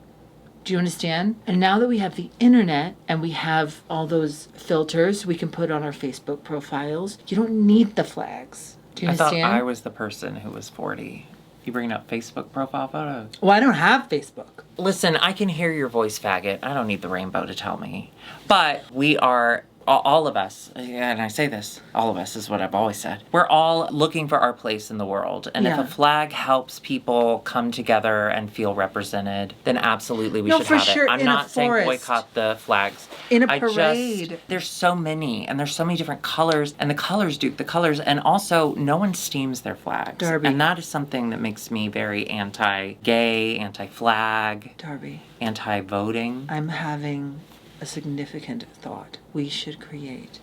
A: Do you understand? And now that we have the internet and we have all those filters we can put on our Facebook profiles, you don't need the flags. Do you understand?
B: I thought I was the person who was 40. You bringing up Facebook profile photos?
A: Well, I don't have Facebook.
B: Listen, I can hear your voice, faggot. I don't need the rainbow to tell me. But we are... all of us, and I say this, all of us is what I've always said. We're all looking for our place in the world. And if a flag helps people come together and feel represented, then absolutely we should have it. I'm not saying boycott the flags.
A: In a parade.
B: There's so many, and there's so many different colors. And the colors, Duke, the colors. And also, no one steams their flags.
A: Darby.
B: And that is something that makes me very anti-gay, anti-flag.
A: Darby.
B: Anti-voting.
A: I'm having a significant thought. We should create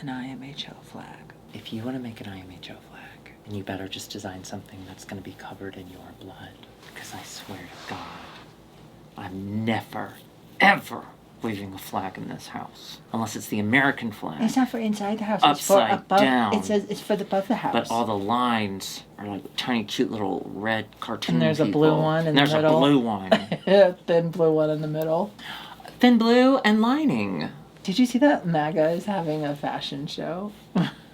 A: an IMHO flag.
B: If you want to make an IMHO flag, then you better just design something that's going to be covered in your blood. Because I swear to God, I'm never, ever waving a flag in this house. Unless it's the American flag.
A: It's not for inside the house.
B: Upside
A: it's for above,
B: down.
A: It says it's for above the house.
B: But all the lines are like tiny, cute little red cartoon
A: And there's
B: people.
A: a blue one in the middle.
B: There's a blue one.
A: Thin blue one in the middle.
B: Thin blue and lining.
A: Did you see that MAGA is having a fashion show?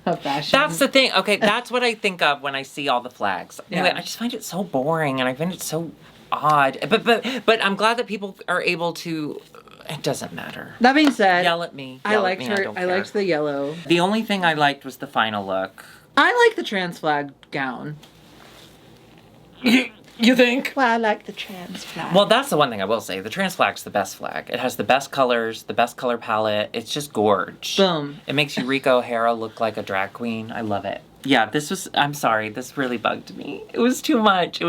A: A fashion.
B: That's the thing. Okay, that's what I think of when I see all the flags. Anyway, I just find it so boring and I find it so odd. But I'm glad that people are able to. It doesn't matter.
A: That being said,
B: yell at me.
A: I liked her. I liked the yellow.
B: The only thing I liked was the final look.
A: I like the trans flag gown.
B: You think?
A: Well, I like the trans flag.
B: Well, that's the one thing I will say. The trans flag's the best flag. It has the best colors, the best color palette. It's just gorge.
A: Boom.
B: It makes Eureka O'Hara look like a drag queen. I love it. Yeah, I'm sorry, this really bugged me. It was too much.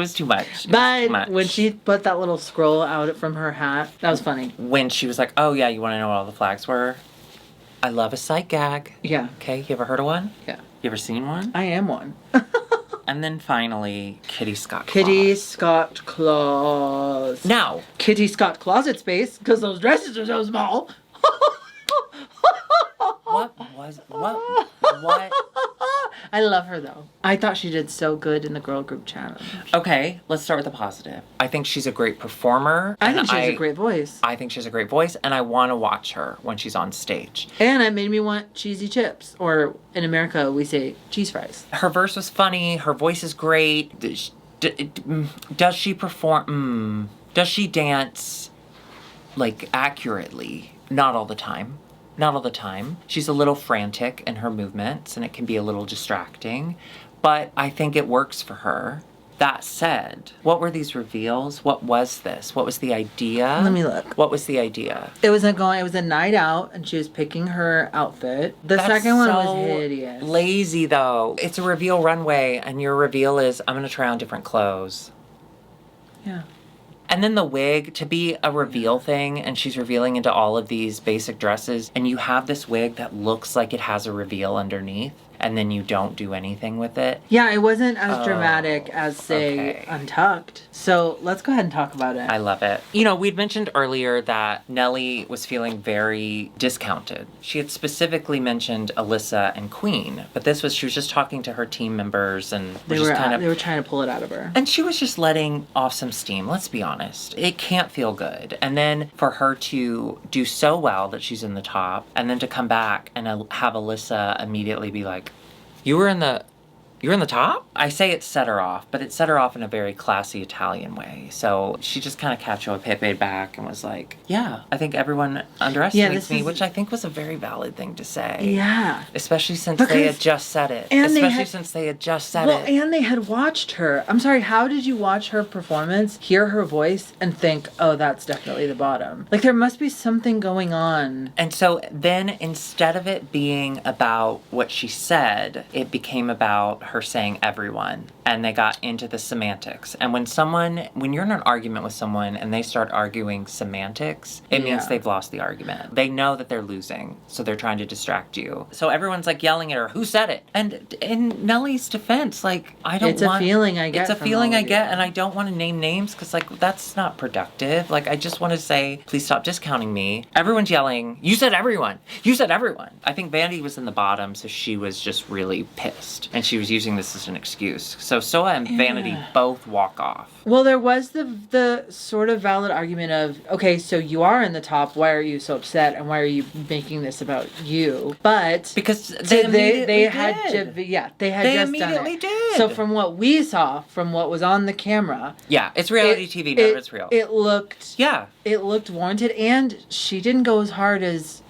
A: But when she put that little scroll out from her hat, that was funny.
B: When she was like, oh yeah, you want to know what all the flags were? I love a sight gag.
A: Yeah.
B: Okay, you ever heard of one?
A: Yeah.
B: You ever seen one?
A: I am one.
B: And then finally, Kitty Scott Claus.
A: Kitty Scott Claus.
B: Now.
A: Kitty Scott Closet Space, because those dresses are so small.
B: What?
A: I love her though. I thought she did so good in the girl group challenge.
B: Okay, let's start with the positive. I think she's a great performer.
A: I think she has a great voice.
B: I think she has a great voice, and I want to watch her when she's on stage.
A: And it made me want cheesy chips, or in America we say cheese fries.
B: Her verse was funny. Her voice is great. Does she perform? Does she dance like accurately? Not all the time. Not all the time. She's a little frantic in her movements, and it can be a little distracting, but I think it works for her. That said, what were these reveals? What was this? What was the idea?
A: Let me look.
B: What was the idea?
A: It was a night out, and she was picking her outfit. The second one was hideous.
B: Lazy though. It's a reveal runway, and your reveal is, I'm gonna try on different clothes.
A: Yeah.
B: And then the wig, to be a reveal thing, and she's revealing into all of these basic dresses, and you have this wig that looks like it has a reveal underneath, and then you don't do anything with it.
A: Yeah, it wasn't as dramatic as, say, Untucked. So let's go ahead and talk about it.
B: I love it. You know, we'd mentioned earlier that Nelly was feeling very discounted. She had specifically mentioned Alyssa and Queen, but she was just talking to her team members, and
A: they were trying to pull it out of her.
B: And she was just letting off some steam, let's be honest. It can't feel good. And then for her to do so well that she's in the top, and then to come back and have Alyssa immediately be like, you were in the You're in the top? I say it set her off, but it set her off in a very classy Italian way. So she just kind of cacio e pepe back and was like, yeah, I think everyone underestimates me, which I think was a very valid thing to say.
A: Yeah.
B: Especially since they had just said it. And they
A: had watched her. I'm sorry, how did you watch her performance, hear her voice, and think, oh, that's definitely the bottom? Like, there must be something going on.
B: And so then instead of it being about what she said, it became about her saying everyone, and they got into the semantics. And when you're in an argument with someone and they start arguing semantics, it means they've lost the argument. They know that they're losing, so they're trying to distract you. So everyone's like yelling at her, who said it? And in Nellie's defense, like,
A: it's a feeling I get,
B: and I don't want to name names because, like, that's not productive. Like, I just want to say, please stop discounting me. Everyone's yelling, you said everyone. You said everyone. I think Vanity was in the bottom, so she was just really pissed. And she was using this as an excuse. So Soa and Vanity both walk off.
A: Well, there was the sort of valid argument of, okay, so you are in the top, why are you so upset, and why are you making this about you? But
B: because they
A: had just done it. So from what we saw, from what was on the camera,
B: it's reality TV, none of it's real.
A: It looked warranted, and she didn't go as hard as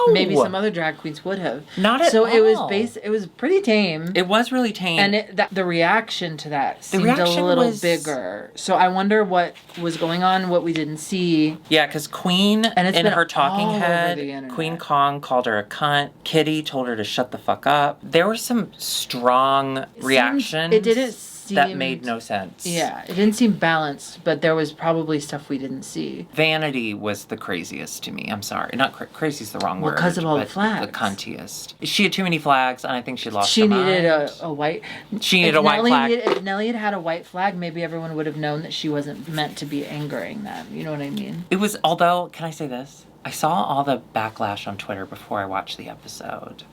A: maybe some other drag queens would have.
B: Not at all.
A: So it was pretty tame.
B: It was really tame.
A: And the reaction to that seemed a little bigger. So I wonder what was going on, what we didn't see.
B: Yeah, because Queen, in her talking head, Queen Kong called her a cunt. Kitty told her to shut the fuck up. There were some strong reactions.
A: It didn't
B: that made no sense.
A: Yeah, it didn't seem balanced, but there was probably stuff we didn't see.
B: Vanity was the craziest to me. I'm sorry. Not crazy is the wrong word.
A: Because of all the flags.
B: The cuntiest. She had too many flags, and I think she lost
A: her mind.
B: She needed
A: a white...
B: She needed a white flag.
A: If Nellie had a white flag, maybe everyone would have known that she wasn't meant to be angering them. You know what I mean?
B: It was, although, can I say this? I saw all the backlash on Twitter before I watched the episode.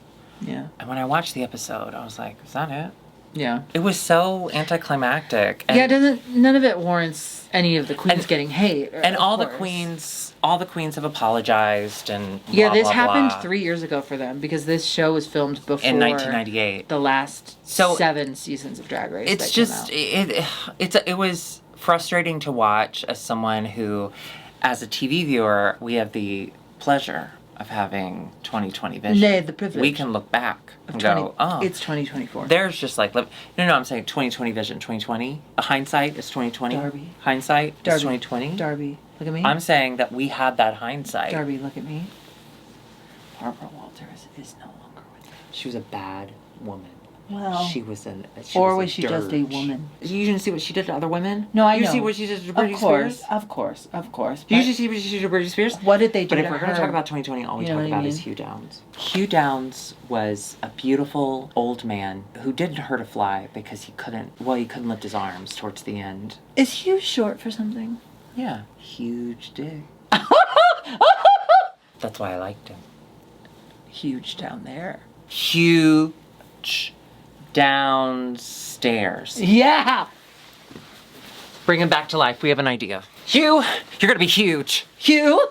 A: Yeah.
B: And when I watched the episode, I was like, is that it?
A: Yeah.
B: It was so anticlimactic.
A: And none of it warrants any of the queens getting hate.
B: And all the queens have apologized and
A: this happened 3 years ago for them because this show was filmed before
B: in 1998.
A: The last 7 seasons of Drag Race.
B: It's just it was frustrating to watch as someone who, as a TV viewer, we have the pleasure of having 20/20 vision.
A: Nay, the privilege.
B: We can look back and go, oh.
A: It's 2024.
B: There's just like, no, I'm saying 20/20 vision, 2020. Hindsight is 2020.
A: Darby.
B: Hindsight is 2020.
A: Darby, look at me.
B: I'm saying that we had that hindsight.
A: Darby, look at me. Barbara Walters is no longer with us.
B: She was a bad woman.
A: Well,
B: she was
A: just a woman?
B: You didn't see what she did to other women?
A: No, I know.
B: You see what she did to Britney Spears?
A: Of course.
B: You usually see what she did to Britney Spears?
A: What did they do to her?
B: But if we're going to talk about 2020, all we talk about is Hugh Downs. Hugh Downs was a beautiful old man who didn't hurt a fly because he couldn't lift his arms towards the end.
A: Is Hugh short for something?
B: Yeah. Huge dick. That's why I liked him.
A: Huge down there.
B: Huge downstairs.
A: Yeah.
B: Bring him back to life. We have an idea. Hugh, you're gonna be huge.
A: Hugh?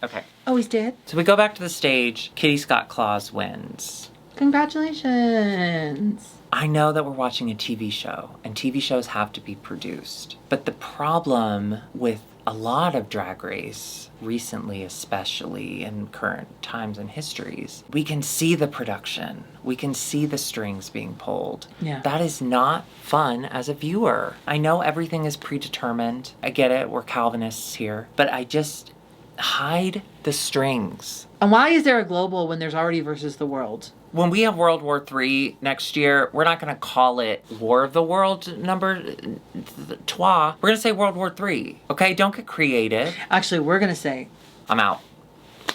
B: Okay.
A: Oh, he's dead?
B: So we go back to the stage. Kitty Scott Claus wins.
A: Congratulations.
B: I know that we're watching a TV show, and TV shows have to be produced. But the problem with a lot of Drag Race, recently especially in current times and histories, we can see the production. We can see the strings being pulled.
A: Yeah.
B: That is not fun as a viewer. I know everything is predetermined. I get it, we're Calvinists here. But I just hide the strings.
A: And why is there a global when there's already versus the world?
B: When we have World War III next year, we're not going to call it War of the World number 2. We're going to say World War III. Okay? Don't get creative.
A: Actually, we're going to say...
B: I'm out.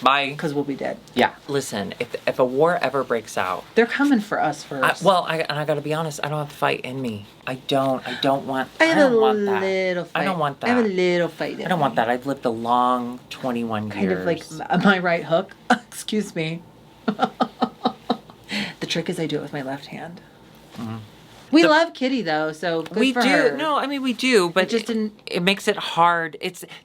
B: Bye.
A: Because we'll be dead.
B: Yeah. Listen, if a war ever breaks out...
A: They're coming for us first.
B: I got to be honest, I don't have the fight in me. I don't want that.
A: I don't want that. I
B: don't want that.
A: I have a little fight in me.
B: I don't want that. I've lived a long 21 years.
A: Kind of like my right hook. Excuse me. The trick is I do it with my left hand.
B: Mm-hmm.
A: We love Kitty though, so good
B: we
A: for
B: do.
A: her.
B: No, I mean we do, but
A: it just didn't.
B: It makes it hard.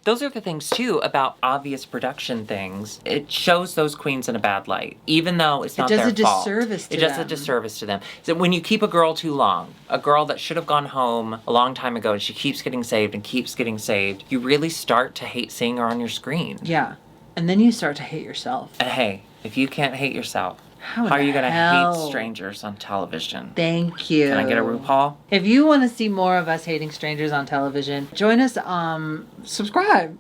B: Those are the things too about obvious production things. It shows those queens in a bad light, even though it's not their fault.
A: It does a disservice to them.
B: It does a disservice to them. So when you keep a girl too long, a girl that should have gone home a long time ago, and she keeps getting saved and keeps getting saved, you really start to hate seeing her on your screen.
A: Yeah, and then you start to hate yourself.
B: And hey, if you can't hate yourself, how are you going to hate strangers on television?
A: Thank you.
B: Can I get a RuPaul?
A: If you want to see more of us hating strangers on television, join us, subscribe,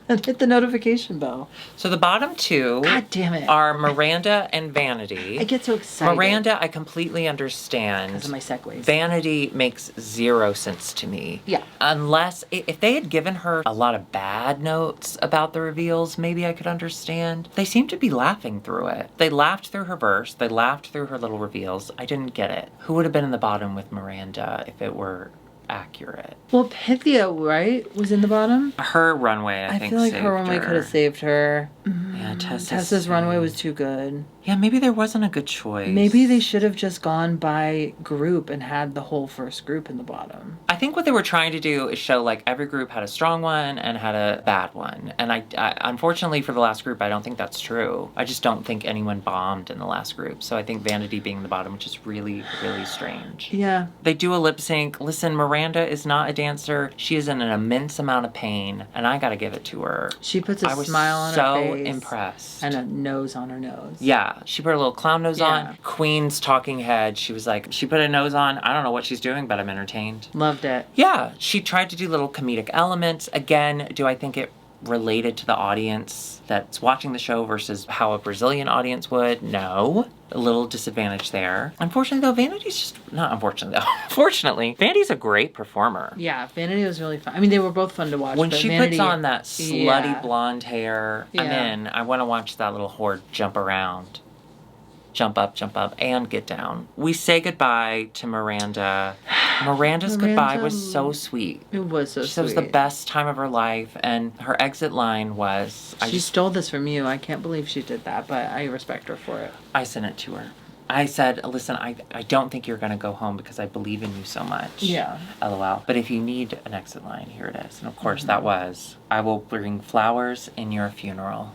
A: and hit the notification bell.
B: So the bottom two
A: God damn it.
B: are Miranda and Vanity.
A: I get so excited.
B: Miranda, I completely understand.
A: Because of my segues.
B: Vanity makes zero sense to me.
A: Yeah.
B: Unless, if they had given her a lot of bad notes about the reveals, maybe I could understand. They seem to be laughing through it. They laughed through her verse. They laughed through her little reveals. I didn't get it. Who would have been in the bottom with Miranda if it were accurate?
A: Well, Pythia, right, was in the bottom?
B: Her runway, I think,
A: feel like
B: saved
A: her runway could have saved her.
B: Yeah,
A: Tessa's runway was too good.
B: Yeah, maybe there wasn't a good choice.
A: Maybe they should have just gone by group and had the whole first group in the bottom.
B: I think what they were trying to do is show like every group had a strong one and had a bad one. And I unfortunately for the last group, I don't think that's true. I just don't think anyone bombed in the last group. So I think Vanity being the bottom, which is really, really strange.
A: Yeah.
B: They do a lip sync. Listen, Miranda is not a dancer. She is in an immense amount of pain, and I gotta give it to her.
A: She puts a smile on her face.
B: I was so impressed.
A: And a nose on her nose.
B: Yeah, she put a little clown nose on. Queen's talking head. She was like, she put a nose on. I don't know what she's doing, but I'm entertained.
A: Loved it.
B: Yeah, she tried to do little comedic elements. Again, do I think it related to the audience that's watching the show versus how a Brazilian audience would? No. A little disadvantage there. Unfortunately, though, Vanity's just... Not unfortunately, though. Fortunately, Vanity's a great performer.
A: Yeah, Vanity was really fun. I mean, they were both fun to watch.
B: When she
A: Vanity,
B: puts on that slutty blonde hair, I'm in. I want to watch that little horde jump around. Jump up, and get down. We say goodbye to Miranda. Miranda's goodbye was so sweet.
A: It was so sweet.
B: It was the best time of her life, and her exit line was...
A: She stole this from you. I can't believe she did that, but I respect her for it.
B: I sent it to her. I said, listen, I don't think you're going to go home because I believe in you so much.
A: Yeah.
B: LOL. But if you need an exit line, here it is. And of course, that was, I will bring flowers in your funeral.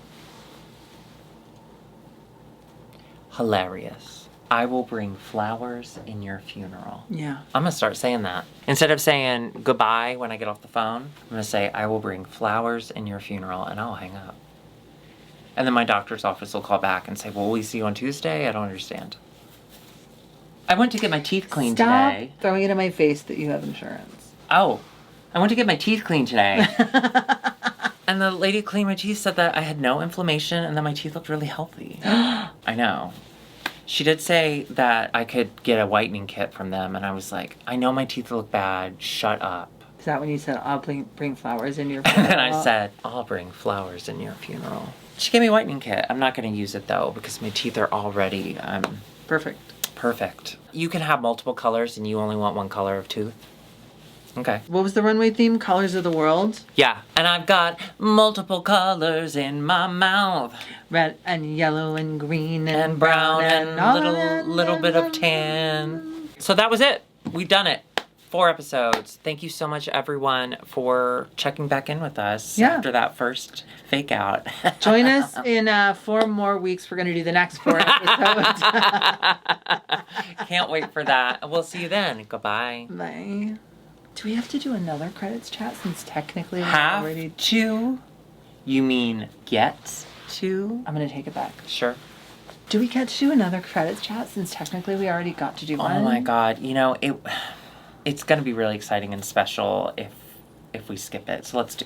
B: Hilarious. I will bring flowers in your funeral.
A: Yeah.
B: I'm going to start saying that. Instead of saying goodbye when I get off the phone, I'm going to say, I will bring flowers in your funeral, and I'll hang up. And then my doctor's office will call back and say, well, will we see you on Tuesday? I don't understand. I went to get my teeth cleaned today.
A: Stop throwing it in my face that you have insurance.
B: Oh, I went to get my teeth cleaned today. And the lady who cleaned my teeth said that I had no inflammation and that my teeth looked really healthy. I know. She did say that I could get a whitening kit from them, and I was like, I know my teeth look bad. Shut up.
A: Is that when you said, I'll bring flowers in your funeral?
B: And then I said, I'll bring flowers in your funeral. She gave me a whitening kit. I'm not going to use it, though, because my teeth are already... Perfect. You can have multiple colors, and you only want one color of tooth. Okay.
A: What was the runway theme? Colors of the World?
B: Yeah. And I've got multiple colors in my mouth.
A: Red and yellow and green
B: and brown and a little bit of tan. So that was it. We've done it. 4 episodes. Thank you so much, everyone, for checking back in with us after that first fake out.
A: Join us in 4 more weeks. We're going to do the next 4 episodes.
B: Can't wait for that. We'll see you then. Goodbye.
A: Bye. Do we have to do another credits chat since technically we
B: already... Have to? You mean get to?
A: I'm going to take it back.
B: Sure.
A: Do we get to do another credits chat since technically we already got to do one?
B: Oh my god. You know, it's going to be really exciting and special if we skip it. So let's do...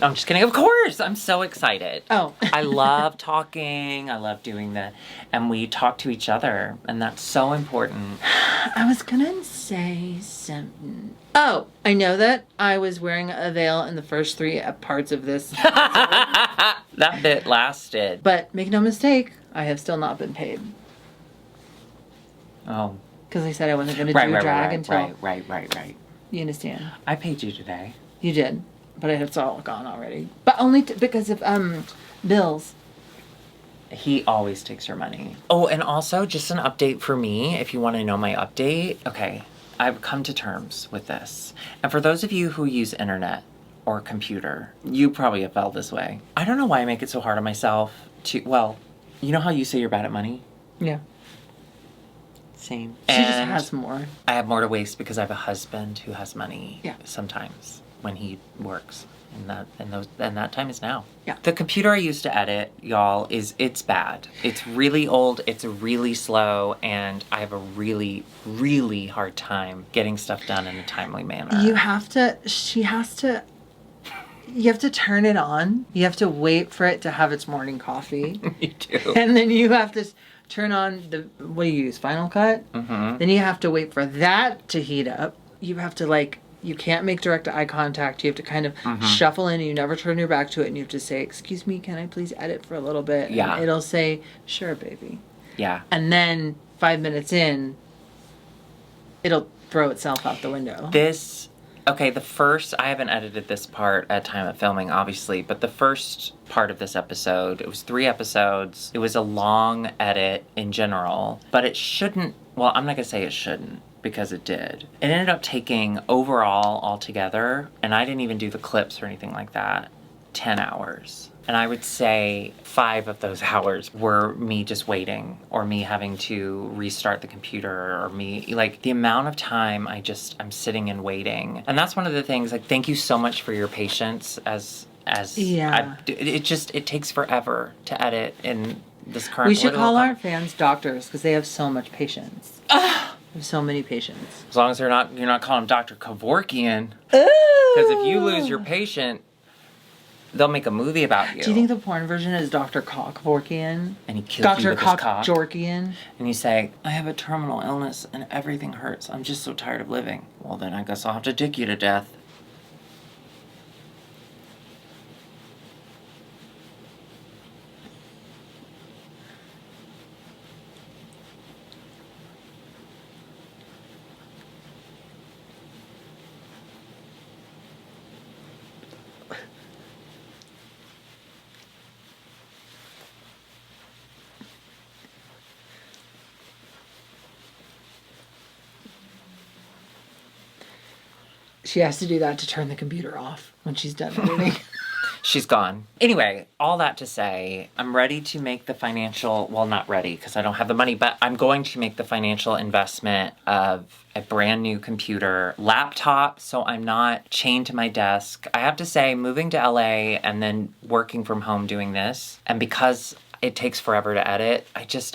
B: No, I'm just kidding. Of course. I'm so excited.
A: Oh.
B: I love talking. I love doing that. And we talk to each other. And that's so important.
A: I was going to say something. Oh, I know that I was wearing a veil in the first 3 parts of this.
B: That bit lasted.
A: But make no mistake, I have still not been paid.
B: Oh.
A: Because I said I wasn't going to do drag until...
B: Right.
A: You understand?
B: I paid you today.
A: You did. But it's all gone already. But only because of bills.
B: He always takes your money. Oh, and also just an update for me, if you want to know my update. Okay, I've come to terms with this. And for those of you who use internet or computer, you probably have felt this way. I don't know why I make it so hard on myself to, well, you know how you say you're bad at money?
A: Yeah.
B: Same.
A: She just has more.
B: I have more to waste because I have a husband who has money.
A: Yeah.
B: Sometimes when he works. And that time is now.
A: Yeah.
B: The computer I use to edit, y'all, it's bad. It's really old, it's really slow, and I have a really, really hard time getting stuff done in a timely manner.
A: You have to turn it on. You have to wait for it to have its morning coffee.
B: You do.
A: And then you have to turn on what do you use, Final Cut?
B: Mm-hmm.
A: Then you have to wait for that to heat up. You have to you can't make direct eye contact. You have to kind of shuffle in and you never turn your back to it and you have to say, "Excuse me, can I please edit for a little bit?"
B: Yeah.
A: And it'll say, "Sure, baby."
B: Yeah.
A: And then 5 minutes in, it'll throw itself out the window.
B: I haven't edited this part at time of filming, obviously, but the first part of this episode, it was 3 episodes. It was a long edit in general, but it shouldn't, well, I'm not going to say it shouldn't, because it did. It ended up taking overall altogether, and I didn't even do the clips or anything like that, 10 hours. And I would say 5 of those hours were me just waiting or me having to restart the computer or me, like the amount of time I'm sitting and waiting. And that's one of the things, like, thank you so much for your patience it takes forever to edit in this current.
A: We should call our fans doctors because they have so much patience. They have so many patients.
B: As long as you're not calling them Dr. Kevorkian. Because if you lose your patient, they'll make a movie about you.
A: Do you think the porn version is Dr. Kevorkian?
B: And he kills you with his cock.
A: Dr. Jorkian.
B: And you say, "I have a terminal illness and everything hurts. I'm just so tired of living." Well, then I guess I'll have to dick you to death.
A: She has to do that to turn the computer off when she's done editing.
B: She's gone. Anyway, all that to say, I'm ready to make the financial, well, not ready because I don't have the money, but I'm going to make the financial investment of a brand new computer, laptop, so I'm not chained to my desk. I have to say, moving to LA and then working from home doing this, and because it takes forever to edit,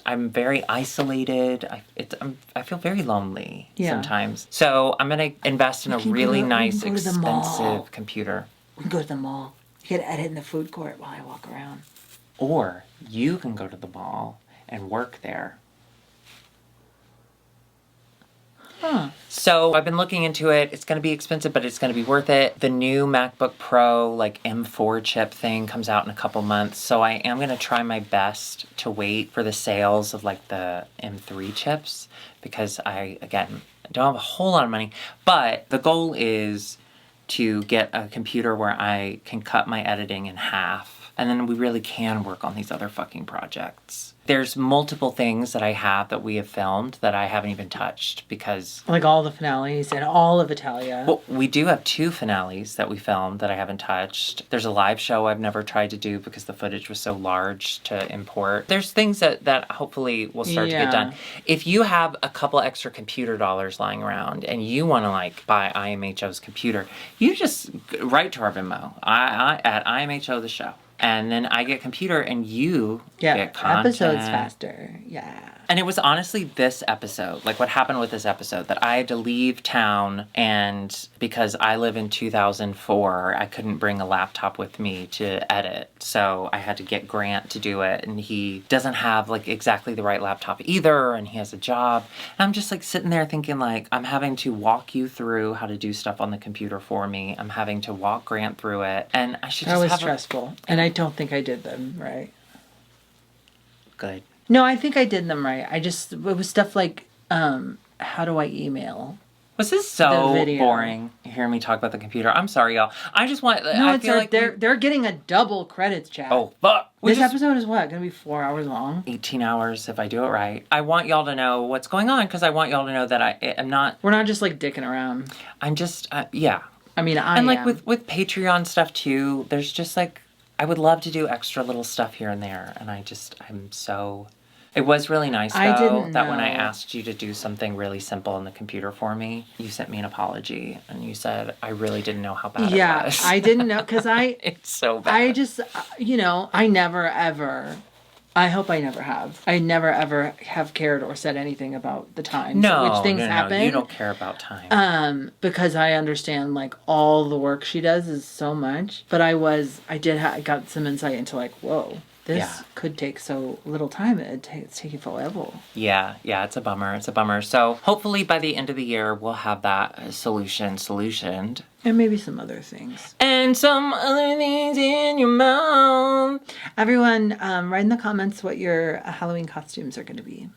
B: I'm very isolated. I feel very lonely sometimes. So I'm going to invest in a really nice, expensive computer.
A: We can go to the mall. You can edit in the food court while I walk around.
B: Or you can go to the mall and work there.
A: Huh.
B: So I've been looking into it. It's going to be expensive, but it's going to be worth it. The new MacBook Pro, like M4 chip thing comes out in a couple months. So I am going to try my best to wait for the sales of like the M3 chips because I don't have a whole lot of money. But the goal is to get a computer where I can cut my editing in half. And then we really can work on these other fucking projects. There's multiple things that I have that we have filmed that I haven't even touched because...
A: Like all the finales and all of Italia.
B: Well, we do have 2 finales that we filmed that I haven't touched. There's a live show I've never tried to do because the footage was so large to import. There's things that hopefully will start to get done. If you have a couple extra computer dollars lying around and you want to like buy IMHO's computer, you just write to our Venmo at IMHO the show. And then I get computer and you get content.
A: Episodes faster. Yeah.
B: And it was honestly this episode, like what happened with this episode, that I had to leave town and because I live in 2004, I couldn't bring a laptop with me to edit. So I had to get Grant to do it and he doesn't have like exactly the right laptop either and he has a job. And I'm just like sitting there thinking like I'm having to walk you through how to do stuff on the computer for me. I'm having to walk Grant through it and I should just have...
A: That was stressful. And I don't think I did them right.
B: Good.
A: No, I think I did them right. It was stuff like, how do I email?
B: Was this so boring hearing me talk about the computer? I'm sorry, y'all. I just want...
A: No, I feel like they're getting a double credits, chat.
B: Oh, fuck.
A: This episode is what? Gonna be 4 hours long?
B: 18 hours if I do it right. I want y'all to know what's going on because I want y'all to know that I'm not...
A: We're not just like dicking around.
B: I'm just... yeah.
A: I mean,
B: And like with Patreon stuff too, there's just like... I would love to do extra little stuff here and there. And I'm so... It was really nice, though, that when I asked you to do something really simple on the computer for me, you sent me an apology, and you said, I really didn't know how bad it was.
A: Yeah, I didn't know, because
B: It's so bad.
A: I just, I never, ever... I hope I never have. I never, ever have cared or said anything about the times which things happen.
B: You don't care about time.
A: Because I understand, like, all the work she does is so much. But I got some insight into, like, whoa. This could take so little time. It's taking forever.
B: Yeah, it's a bummer. It's a bummer. So hopefully by the end of the year, we'll have that solutioned.
A: And maybe some other things.
B: And some other things in your mouth.
A: Everyone, write in the comments what your Halloween costumes are going to be.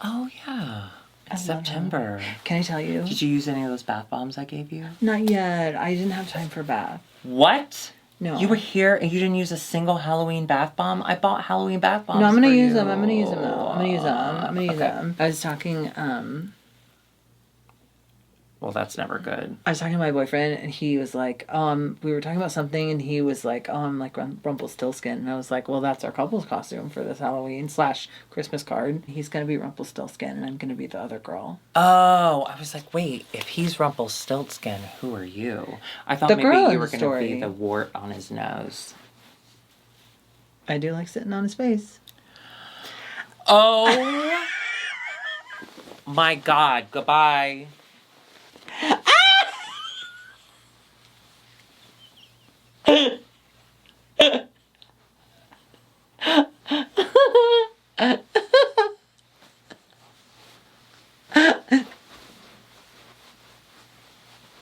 B: Oh, yeah. It's September.
A: Can I tell you?
B: Did you use any of those bath bombs I gave you?
A: Not yet. I didn't have time for bath.
B: What?
A: No.
B: You were here and you didn't use a single Halloween bath bomb? I bought Halloween bath bombs.
A: No, I'm going to use
B: them.
A: them. I'm going to use them, though. I'm going to use them. I was talking,
B: Well, that's never good.
A: I was talking to my boyfriend, and he was like, we were talking about something, and he was like, I'm like Rumpelstiltskin. And I was like, well, that's our couple's costume for this Halloween / Christmas card. He's going to be Rumpelstiltskin, and I'm going to be the other girl.
B: Oh, I was like, wait, if he's Rumpelstiltskin, who are you? I thought maybe you were going to be the wart on his nose.
A: I do like sitting on his face.
B: Oh, my God. Goodbye.